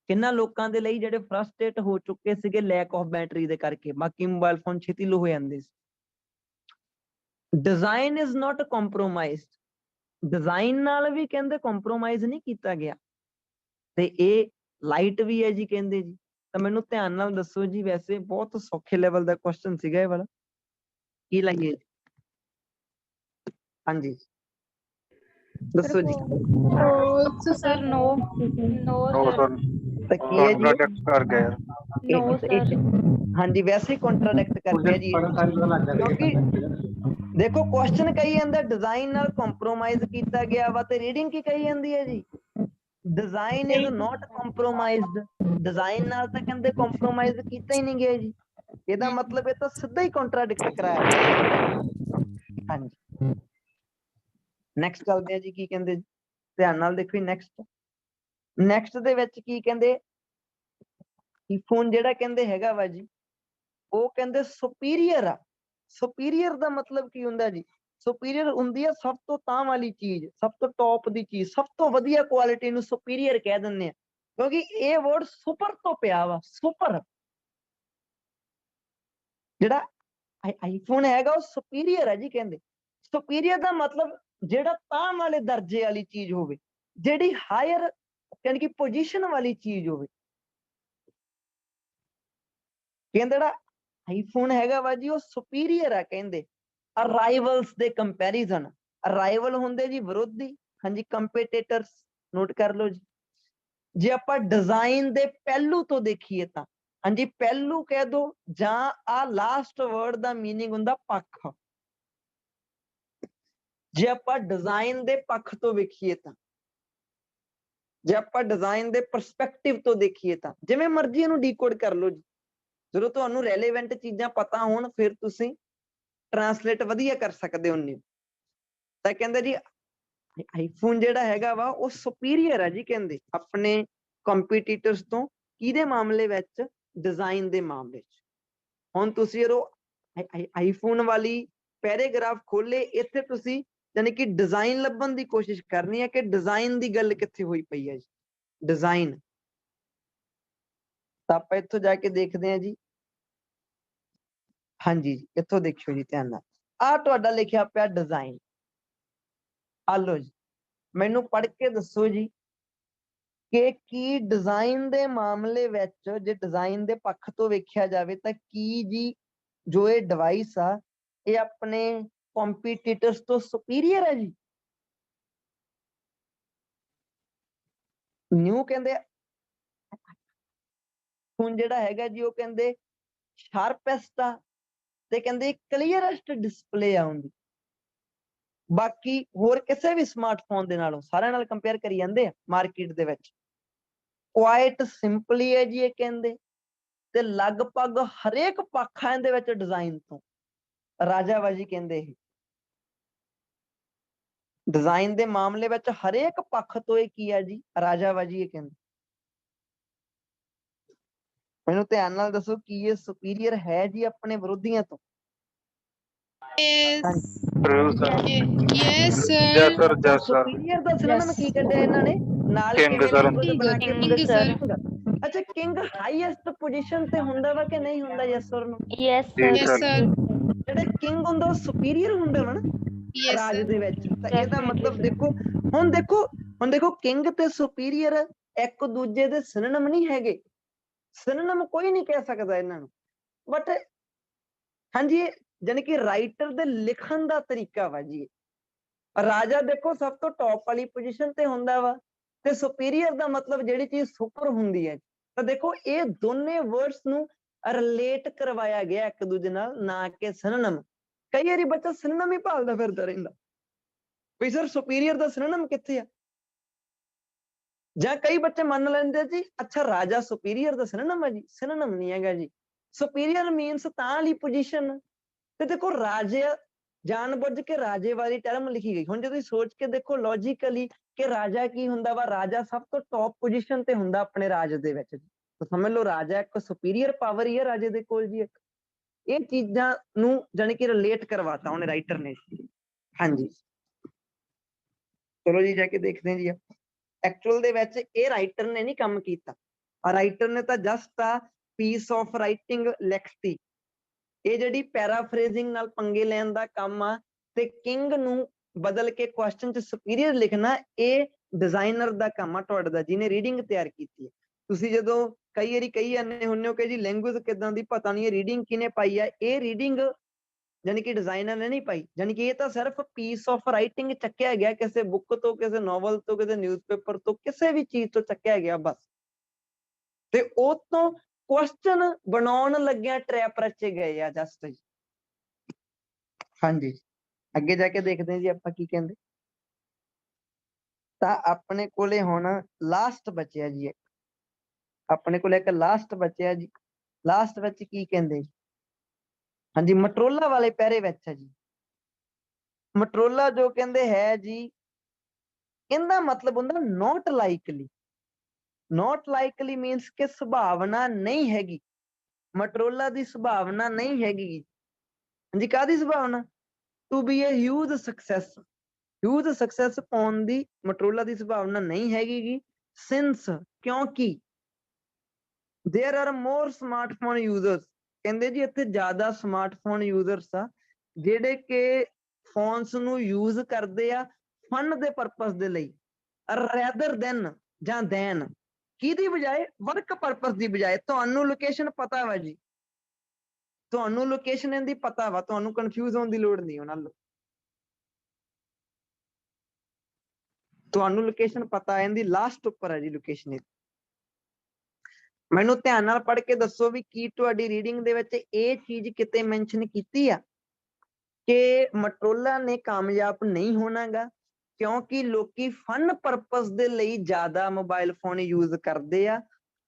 ਕਿੰਨਾ ਲੋਕਾਂ ਦੇ ਲਈ ਜਿਹੜੇ ਫਰਸਟ੍ਰੇਟ ਹੋ ਚੁੱਕੇ ਸੀਗੇ ਲੈਕ ਆਫ ਬੈਟਰੀ ਦੇ ਕਰਕੇ, ਬਾਕੀ ਮੋਬਾਈਲ ਫੋਨ ਛੇਤੀ ਲੋ ਹੋ ਜਾਂਦੇ ਸੀ। Design is not compromised, design ਨਾਲ ਵੀ ਕਹਿੰਦੇ ਕੰਪਰੋਮਾਈਜ਼ ਨਹੀਂ ਕੀਤਾ ਗਿਆ, ਤੇ ਇਹ ਲਾਈਟ ਵੀ ਹੈ ਜੀ ਕਹਿੰਦੇ ਜੀ। ਤਾਂ ਮੈਨੂੰ ਧਿਆਨ ਨਾਲ ਦੱਸੋ ਜੀ, ਵੈਸੇ ਬਹੁਤ ਸੌਖੇ ਲੈਵਲ ਦਾ ਕੁਐਸਚਨ ਸੀਗਾ ਇਹ ਵਾਲਾ, ਕੀ ਲਾਈਏ? ਹਾਂਜੀ ਦੱਸੋ ਜੀ। ਸਰ ਨੋ ਉਹ ਸਰ ਤਾਂ ਕੀ ਹੈ ਜੀ? ਕੰਟਰੈਕਟ ਕਰ ਗਿਆ ਯਾਰ। No sir. ਹਾਂਜੀ ਵੈਸੇ ਕੰਟਰਾਡਿਕਟ ਕਰਦੇ ਆ ਜੀ, ਕਿਉਂਕਿ ਦੇਖੋ ਕੁਐਸਚਨ ਕਹੀ ਜਾਂਦਾ ਡਿਜ਼ਾਈਨ ਨਾਲ ਕੰਪਰੋਮਾਈਜ਼ ਕੀਤਾ ਗਿਆ ਵਾ, ਤੇ ਰੀਡਿੰਗ ਕੀ ਕਹੀ ਜਾਂਦੀ ਹੈ ਜੀ, design is not compromised, design ਨਾਲ ਤਾਂ ਕਹਿੰਦੇ ਕੰਪਰੋਮਾਈਜ਼ ਕੀਤਾ ਹੀ ਨਹੀਂ ਗਿਆ ਜੀ। ਇਹਦਾ ਮਤਲਬ ਇਹ ਤਾਂ ਸਿੱਧਾ ਹੀ ਕੰਟਰਾਡਿਕਟ ਕਰਾਇਆ। ਹਾਂਜੀ ਨੈਕਸਟ ਚੱਲਦੇ ਆ ਜੀ, ਕੀ ਕਹਿੰਦੇ ਧਿਆਨ ਨਾਲ ਦੇਖੋ ਜੀ। ਨੈਕਸਟ ਦੇ ਵਿੱਚ ਕੀ ਕਹਿੰਦੇ, ਫੋਨ ਜਿਹੜਾ ਕਹਿੰਦੇ ਹੈਗਾ ਵਾ ਜੀ, ਉਹ ਕਹਿੰਦੇ ਸੁਪੀਰੀਅਰ ਆ। ਸੁਪੀਰੀਅਰ ਦਾ ਮਤਲਬ ਕੀ ਹੁੰਦਾ ਜੀ, ਸੁਪੀਰੀਅਰ ਹੁੰਦੀ ਆ ਸਭ ਤੋਂ ਤਾਂ ਵਾਲੀ ਚੀਜ਼, ਸਭ ਤੋਂ ਟੌਪ ਦੀ ਚੀਜ਼, ਸਭ ਤੋਂ ਵਧੀਆ ਕੁਆਲਿਟੀ ਨੂੰ ਸੁਪੀਰੀਅਰ ਕਹਿ ਦਿੰਦੇ ਆ, ਕਿਉਂਕਿ ਇਹ ਵਰਡ ਸੁਪਰ ਤੋਂ ਪਿਆ ਵਾ। ਸੁਪਰ ਜਿਹੜਾ ਆਈਫੋਨ ਹੈਗਾ ਉਹ ਸੁਪੀਰੀਅਰ ਹੈ ਜੀ ਕਹਿੰਦੇ। ਸੁਪੀਰੀਅਰ ਦਾ ਮਤਲਬ ਜਿਹੜਾ ਤਾਂ ਵਾਲੇ ਦਰਜੇ ਵਾਲੀ ਚੀਜ਼ ਹੋਵੇ, ਜਿਹੜੀ ਹਾਇਰ ਯਾਨੀ ਕਿ ਪੋਜੀਸ਼ਨ ਵਾਲੀ ਚੀਜ਼ ਹੋਵੇ। ਕਹਿੰਦੇ ਜਿਹੜਾ ਆਈਫੋਨ ਹੈਗਾ ਵਾ ਜੀ ਉਹ ਸੁਪੀਰੀਅਰ ਆ ਕਹਿੰਦੇ ਅਰਾਈਵਲਸ ਦੇ ਕੰਪੈਰੀਜ਼ਨ। ਅਰਾਈਵਲ ਹੁੰਦੇ ਜੀ ਵਿਰੋਧੀ, ਹਾਂਜੀ ਕੰਪੀਟੀਟਰਸ, ਨੋਟ ਕਰ ਲਓ ਜੀ। ਜੇ ਆਪਾਂ ਡਿਜ਼ਾਈਨ ਦੇ ਪਹਿਲੂ ਤੋਂ ਦੇਖੀਏ ਤਾਂ ਹਾਂਜੀ ਪਹਿਲੂ ਕਹਿ ਦੋ, ਜਾਂ ਆ ਲਾਸਟ ਵਰਡ ਦਾ ਮੀਨਿੰਗ ਹੁੰਦਾ ਪੱਖ। ਜੇ ਆਪਾਂ ਡਿਜ਼ਾਈਨ ਦੇ ਪੱਖ ਤੋਂ ਵੇਖੀਏ ਤਾਂ, ਜੇ ਆਪਾਂ ਡਿਜ਼ਾਈਨ ਦੇ ਪਰਸਪੈਕਟਿਵ ਤੋਂ ਦੇਖੀਏ ਤਾਂ, ਜਿਵੇਂ ਮਰਜ਼ੀ ਇਹਨੂੰ ਡੀਕੋਡ ਕਰ ਲਓ ਜੀ। ਜਦੋਂ ਤੁਹਾਨੂੰ ਰੈਲੇਵੈਂਟ ਚੀਜ਼ਾਂ ਪਤਾ ਹੋਣ ਫਿਰ ਤੁਸੀਂ ਟਰਾਂਸਲੇਟ ਵਧੀਆ ਕਰ ਸਕਦੇ ਹੋ। ਤਾਂ ਕਹਿੰਦੇ ਜੀ ਆਈਫੋਨ ਜਿਹੜਾ ਹੈਗਾ ਵਾ ਉਹ ਸੁਪੀਰੀਅਰ ਹੈ ਜੀ ਕਹਿੰਦੇ ਆਪਣੇ ਕੰਪੀਟੀਟਰਸ ਤੋਂ। ਕਿਹਦੇ ਮਾਮਲੇ ਵਿੱਚ? ਡਿਜ਼ਾਈਨ ਦੇ ਮਾਮਲੇ 'ਚ। ਹੁਣ ਤੁਸੀਂ ਆਈਫੋਨ ਵਾਲੀ ਪੈਰਾਗ੍ਰਾਫ ਖੋਲੇ, ਇੱਥੇ ਤੁਸੀਂ ਯਾਨੀ ਕਿ ਡਿਜ਼ਾਈਨ ਲੱਭਣ ਦੀ ਕੋਸ਼ਿਸ਼ ਕਰਨੀ ਹੈ ਕਿ ਡਿਜ਼ਾਈਨ ਦੀ ਗੱਲ ਕਿੱਥੇ ਹੋਈ ਪਈ ਹੈ ਜੀ, ਡਿਜ਼ਾਈਨ। ਤਾਂ ਆਪਾਂ ਇੱਥੋਂ ਜਾ ਕੇ ਦੇਖਦੇ ਹਾਂ ਜੀ। ਹਾਂਜੀ ਇੱਥੋਂ ਦੇਖਿਓ ਜੀ ਧਿਆਨ ਨਾਲ, ਆਹ ਤੁਹਾਡਾ ਲਿਖਿਆ ਪਿਆ ਡਿਜ਼ਾਈਨ। ਆ ਲਓ ਜੀ, ਮੈਨੂੰ ਪੜ੍ਹ ਕੇ ਦੱਸੋ ਜੀ ਕਿ ਕੀ ਡਿਜ਼ਾਈਨ ਦੇ ਮਾਮਲੇ ਵਿੱਚ, ਜੇ ਡਿਜ਼ਾਈਨ ਦੇ ਪੱਖ ਤੋਂ ਵੇਖਿਆ ਜਾਵੇ ਤਾਂ ਕੀ ਜੀ ਜੋ ਇਹ ਡਿਵਾਈਸ ਆ ਇਹ ਆਪਣੇ ਕੰਪੀਟੀਟਰਸ ਤੋਂ ਸੁਪੀਰੀਅਰ ਹੈ ਜੀ? ਨਿਊ ਕਹਿੰਦੇ ਹੁਣ ਜਿਹੜਾ ਹੈਗਾ ਜੀ ਉਹ ਕਹਿੰਦੇ ਸ਼ਾਰਪੈਸਟ ਆ, ਤੇ ਕਹਿੰਦੇ ਕਲੀਅਰੈਸਟ ਡਿਸਪਲੇ ਆ ਉਹਦੀ। ਬਾਕੀ ਹੋਰ ਕਿਸੇ ਵੀ ਸਮਾਰਟਫੋਨ ਦੇ ਨਾਲੋਂ ਸਾਰਿਆਂ ਨਾਲ ਕੰਪੇਅਰ ਕਰੀ ਜਾਂਦੇ ਆ ਮਾਰਕੀਟ ਦੇ ਵਿੱਚ। ਕੁਆਇਟ ਸਿੰਪਲੀ ਹੈ ਜੀ ਇਹ ਕਹਿੰਦੇ, ਤੇ ਲਗਭਗ ਹਰੇਕ ਪੱਖ ਆ ਇਹਦੇ ਵਿੱਚ ਡਿਜ਼ਾਈਨ ਤੋਂ ਰਾਜਾਬਾਜੀ ਕਹਿੰਦੇ। ਇਹ ਡਿਜ਼ਾਈਨ ਦੇ ਮਾਮਲੇ ਵਿੱਚ ਹਰੇਕ ਪੱਖ ਤੋਂ ਇਹ ਕੀ ਹੈ ਜੀ, ਰਾਜਾਬਾਜੀ ਇਹ ਕਹਿੰਦੇ। ਮੈਨੂੰ ਧਿਆਨ ਨਾਲ ਦੱਸੋ ਕੀ ਇਹ ਸੁਪੀਰੀਅਰ ਹੈ ਜੀ ਆਪਣੇ ਵਿਰੋਧੀਆਂ ਤੋਂ? Yes sir. ਜੈ ਸਰ, ਜੈ ਸਰ। ਸੁਪੀਰੀਅਰ ਦਾ ਸਿਨੋਨਿਮ ਕੀ ਕੱਢਿਆ ਇਹਨਾਂ ਨੇ? ਨਾਲ King sir। ਅੱਛਾ ਕਿੰਗ ਹਾਈਐਸਟ ਪੋਜੀਸ਼ਨ ਤੇ ਹੁੰਦਾ ਵਾ ਕਿ ਨਹੀਂ ਹੁੰਦਾ? ਯੈਸ ਸਰ ਨੂੰ? ਯੈਸ ਜੀ ਯੈਸ ਸਰ। ਸਰ। ਜਿਹੜਾ ਕਿੰਗ ਹੁੰਦਾ ਉਹ ਸੁਪੀਰੀਅਰ ਹੁੰਦਾ ਵਾ ਨਾ Yes, ਰਾਜ sir. ਦੇ ਵਿੱਚ, ਤਾਂ ਇਹਦਾ Definitely, ਮਤਲਬ sir. ਦੇਖੋ ਕਿੰਗ ਤੇ ਸੁਪੀਰੀਅਰ ਇੱਕ ਦੂਜੇ ਦੇ ਸਿਨੋਨਿਮ ਨਹੀਂ ਹੈਗੇ, ਸਿਨੋਨਿਮ ਕੋਈ ਨਹੀਂ ਕਹਿ ਸਕਦਾ ਇਹਨਾਂ ਨੂੰ, ਬਟ ਹਾਂਜੀ ਜਾਣੀ ਕਿ ਰਾਈਟਰ ਦੇ ਲਿਖਣ ਦਾ ਤਰੀਕਾ ਵਾ ਜੀ। ਰਾਜਾ ਦੇਖੋ ਸਭ ਤੋਂ ਟੌਪ ਵਾਲੀ ਪੋਜੀਸ਼ਨ ਤੇ ਹੁੰਦਾ ਵਾ, ਤੇ ਸੁਪੀਰੀਅਰ ਦਾ ਮਤਲਬ ਜਿਹੜੀ ਚੀਜ਼ ਸੁਪਰ ਹੁੰਦੀ ਹੈ। ਤਾਂ ਦੇਖੋ ਇਹ ਦੋਨੇ ਵਰਡਸ ਨੂੰ ਰਿਲੇਟ ਕਰਵਾਇਆ ਗਿਆ ਇੱਕ ਦੂਜੇ ਨਾਲ, ਨਾ ਕਿ ਸਿਨੋਨਿਮ। ਕਈ ਵਾਰੀ ਬੱਚਾ ਸਿਨੋਨਿਮ ਹੀ ਭਾਲਦਾ ਫਿਰਦਾ ਰਹਿੰਦਾ ਵੀ ਸਰ ਸੁਪੀਰੀਅਰ ਦਾ ਸਿਨੋਨਿਮ ਕਿੱਥੇ ਆ, ਜਾਂ ਕਈ ਬੱਚੇ ਮੰਨ ਲੈਂਦੇ ਜੀ ਅੱਛਾ ਰਾਜਾ ਸੁਪੀਰੀਅਰ ਦਾ ਸਿਨੋਨਿਮ ਹੈ ਜੀ, ਸਿਨੋਨਿਮ ਨਹੀਂ ਹੈਗਾ ਜੀ। ਸੁਪੀਰੀਅਰ ਮੀਨਸ ਤਾਂ ਵਾਲੀ ਪੋਜੀਸ਼ਨ, ਤੇ ਦੇਖੋ ਰਾਜੇ ਜਾਣਬੁੱਝ ਕੇ ਰਾਜੇ ਵਾਲੀ ਟਰਮ ਲਿਖੀ ਗਈ। ਹੁਣ ਜੇ ਤੁਸੀਂ ਸੋਚ ਕੇ ਦੇਖੋ ਲੌਜੀਕਲੀ ਕਿ ਰਾਜਾ ਕੀ ਹੁੰਦਾ ਵਾ, ਰਾਜਾ ਸਭ ਤੋਂ ਟੌਪ ਪੋਜੀਸ਼ਨ ਤੇ ਹੁੰਦਾ ਆਪਣੇ ਰਾਜ ਦੇ ਵਿੱਚ, ਤਾਂ ਸਮਝ ਲਓ ਰਾਜਾ ਇੱਕ ਸੁਪੀਰੀਅਰ ਪਾਵਰ ਹੀ ਹੈ ਰਾਜੇ ਦੇ ਕੋਲ ਜੀ। ਇੱਕ ਇਹ ਚੀਜ਼ਾਂ ਨੂੰ ਜਾਣੀ ਕਿ ਰਿਲੇਟ ਕਰਵਾਤਾ ਉਹਨੇ ਰਾਈਟਰ ਨੇ। ਹਾਂਜੀ ਚਲੋ ਜੀ ਜਾ ਕੇ ਦੇਖਦੇ ਹਾਂ ਜੀ। ਐਕਚੁਅਲ ਦੇ ਵਿੱਚ ਇਹ ਰਾਈਟਰ ਨੇ ਨਹੀਂ ਕੰਮ ਕੀਤਾ, ਰਾਈਟਰ ਨੇ ਤਾਂ ਜਸਟ ਆ ਪੀਸ ਆਫ ਰਾਈਟਿੰਗ ਲਿਖਤੀ। ਇਹ ਜਿਹੜੀ ਪੈਰਾਫਰੇਜ਼ਿੰਗ ਨਾਲ ਪੰਗੇ ਲੈਣ ਦਾ ਕੰਮ ਆ ਤੇ ਕਿੰਗ ਨੂੰ ਬਦਲ ਕੇ ਕੁਐਸਚਨ ਚ ਸੁਪੀਰੀਅਰ ਲਿਖਣਾ, ਇਹ ਡਿਜ਼ਾਈਨਰ ਦਾ ਕੰਮ ਆ ਤੁਹਾਡੇ ਦਾ, ਜਿਹਨੇ ਰੀਡਿੰਗ ਤਿਆਰ ਕੀਤੀ ਹੈ। ਤੁਸੀਂ ਜਦੋਂ ਕਈ ਵਾਰੀ ਕਹੀ ਜਾਂਦੇ ਹੁੰਦੇ ਹੋ ਕਿ ਜੀ ਲੈਂਗੁਏਜ ਕਿੱਦਾਂ ਦੀ ਪਤਾ ਨਹੀਂ, ਇਹ ਰੀਡਿੰਗ ਕਿਹਨੇ ਪਾਈ ਆ, ਇਹ ਰੀਡਿੰਗ ਜਾਣੀ ਕਿ ਡਿਜ਼ਾਈਨਰ ਨੇ ਨਹੀਂ ਪਾਈ, ਜਾਣੀ ਕਿ ਇਹ ਤਾਂ ਸਿਰਫ ਪੀਸ ਆਫ ਰਾਈਟਿੰਗ ਚੱਕਿਆ ਗਿਆ ਕਿਸੇ ਬੁੱਕ ਤੋਂ, ਕਿਸੇ ਨੋਵਲ ਤੋਂ, ਕਿਸੇ ਨਿਊਜ਼ਪੇਪਰ ਤੋਂ, ਕਿਸੇ ਵੀ ਚੀਜ਼ ਤੋਂ ਚੱਕਿਆ ਗਿਆ ਬਸ, ਤੇ ਉਹ ਤੋਂ ਕੁਐਸਚਨ ਬਣਾਉਣ ਲੱਗਿਆ ਟ੍ਰੈਪ ਰਚੇ ਗਏ ਆ ਜਸਟ ਜੀ। ਹਾਂਜੀ ਅੱਗੇ ਜਾ ਕੇ ਦੇਖਦੇ ਹਾਂ ਜੀ ਆਪਾਂ ਕੀ ਕਹਿੰਦੇ। ਤਾਂ ਆਪਣੇ ਕੋਲੇ ਹੁਣ ਲਾਸਟ ਬਚਿਆ ਜੀ ਇੱਕ, ਆਪਣੇ ਕੋਲ ਇੱਕ ਲਾਸਟ ਬਚਿਆ ਜੀ। ਲਾਸਟ ਵਿੱਚ ਕੀ ਕਹਿੰਦੇ, ਹਾਂਜੀ ਮਟਰੋਲਾ ਵਾਲੇ ਪੈਰੇ ਵਿੱਚ ਹੈ ਜੀ। ਮਟਰੋਲਾ ਜੋ ਕਹਿੰਦੇ ਹੈ ਜੀ, ਇਹਦਾ ਮਤਲਬ ਹੁੰਦਾ note likely. Note likely means ਕਿ ਸੰਭਾਵਨਾ ਨਹੀਂ ਹੈਗੀ, ਮਟਰੋਲਾ ਦੀ ਸੰਭਾਵਨਾ ਨਹੀਂ ਹੈਗੀ। ਹਾਂਜੀ ਕਾਹਦੀ ਸੰਭਾਵਨਾ, to be a huge success, huge success ਪਾਉਣ ਦੀ ਮਟਰੋਲਾ ਦੀ ਸੰਭਾਵਨਾ ਨਹੀਂ ਹੈਗੀ। ਸਿੰਸ ਕਿਉਂਕਿ ਦੇਰ ਆਰ ਮੋਰ ਸਮਾਰਟਫੋਨ ਯੂਜ਼ਰਸ, ਕਹਿੰਦੇ ਜੀ ਇੱਥੇ ਜ਼ਿਆਦਾ ਸਮਾਰਟਫੋਨ ਯੂਜ਼ਰਸ ਆ ਜਿਹੜੇ ਕਿ ਫੋਨਸ ਨੂੰ ਯੂਜ਼ ਕਰਦੇ ਆ ਫਨ ਦੇ ਪਰਪਸ ਦੇ ਲਈ, ਰੈਦਰ ਦੈਨ ਜਾਂ ਦੈਨ ਕਿਹਦੀ ਬਜਾਏ, ਵਰਕ ਪਰਪਸ ਦੀ ਬਜਾਏ। ਤੁਹਾਨੂੰ ਲੋਕੇਸ਼ਨ ਪਤਾ ਵਾ ਜੀ, ਤੁਹਾਨੂੰ ਲੋਕੇਸ਼ਨ ਇਹਦੀ ਪਤਾ ਵਾ, ਤੁਹਾਨੂੰ ਕਨਫਿਊਜ਼ ਹੋਣ ਦੀ ਲੋੜ ਨਹੀਂ ਉਹਨਾਂ ਨੂੰ, ਤੁਹਾਨੂੰ ਲੋਕੇਸ਼ਨ ਪਤਾ, ਇਹਦੀ ਲਾਸਟ ਉੱਪਰ ਹੈ ਜੀ ਲੋਕੇਸ਼ਨ। ਮੈਨੂੰ ਧਿਆਨ ਨਾਲ ਪੜ੍ਹ ਕੇ ਦੱਸੋ ਵੀ ਕੀ ਤੁਹਾਡੀ ਰੀਡਿੰਗ ਦੇ ਵਿੱਚ ਇਹ ਚੀਜ਼ ਕਿਤੇ ਮੈਂਸ਼ਨ ਕੀਤੀ ਆ ਕਿ ਮਟਰੋਲਾ ਨੇ ਕਾਮਯਾਬ ਨਹੀਂ ਹੋਣਾਗਾ ਕਿਉਂਕਿ ਲੋਕੀ ਫਨ ਪਰਪਸ ਦੇ ਲਈ ਜ਼ਿਆਦਾ ਮੋਬਾਈਲ ਫੋਨ ਯੂਜ਼ ਕਰਦੇ ਆ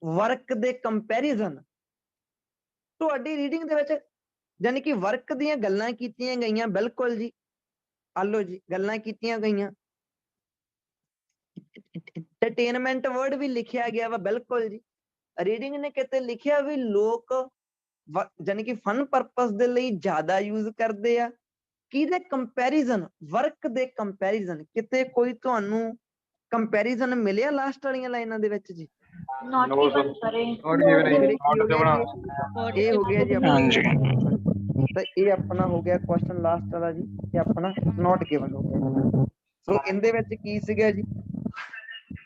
ਵਰਕ ਦੇ ਕੰਪੈਰੀਜ਼ਨ। ਤੁਹਾਡੀ ਰੀਡਿੰਗ ਦੇ ਵਿੱਚ ਜਾਨੀ ਕਿ ਵਰਕ ਦੀਆਂ ਗੱਲਾਂ ਕੀਤੀਆਂ ਗਈਆਂ, ਬਿਲਕੁਲ ਜੀ, ਆਲੋ ਜੀ ਗੱਲਾਂ ਕੀਤੀਆਂ ਗਈਆਂ। ਐਂਟਰਟੇਨਮੈਂਟ ਵਰਡ ਵੀ ਲਿਖਿਆ ਗਿਆ ਵਾ, ਬਿਲਕੁਲ ਜੀ। ਰੀਡਿੰਗ ਨੇ ਕਿਤੇ ਲਿਖਿਆ ਵੀ ਲੋਕ ਜਾਨੀ ਕਿ ਫਨ ਪਰਪਸ ਦੇ ਲਈ ਜ਼ਿਆਦਾ ਯੂਜ਼ ਕਰਦੇ ਆ, ਕਿਹਦੇ ਕੰਪੈਰੀਜ਼ਨ, ਵਰਕ ਦੇ ਕੰਪੈਰੀਜ਼ਨ। ਕਿਤੇ ਕੋਈ ਤੁਹਾਨੂੰ ਕੰਪੈਰੀਜ਼ਨ ਮਿਲਿਆ ਲਾਸਟ ਵਾਲੀਆਂ ਲਾਈਨਾਂ ਦੇ ਵਿੱਚ ਜੀ? Not No, sir. given, sir. ਇਹ ਹੋ ਗਿਆ ਜੀ ਆਪਣਾ, ਤਾਂ ਇਹ ਆਪਣਾ ਹੋ ਗਿਆ ਕੁਐਸਚਨ ਲਾਸਟ ਵਾਲਾ ਜੀ, ਇਹ ਆਪਣਾ ਨੋਟ ਗਿਵਨ ਹੋ ਗਿਆ। ਸੋ ਇਹਦੇ ਵਿੱਚ ਕੀ ਸੀਗਾ ਜੀ,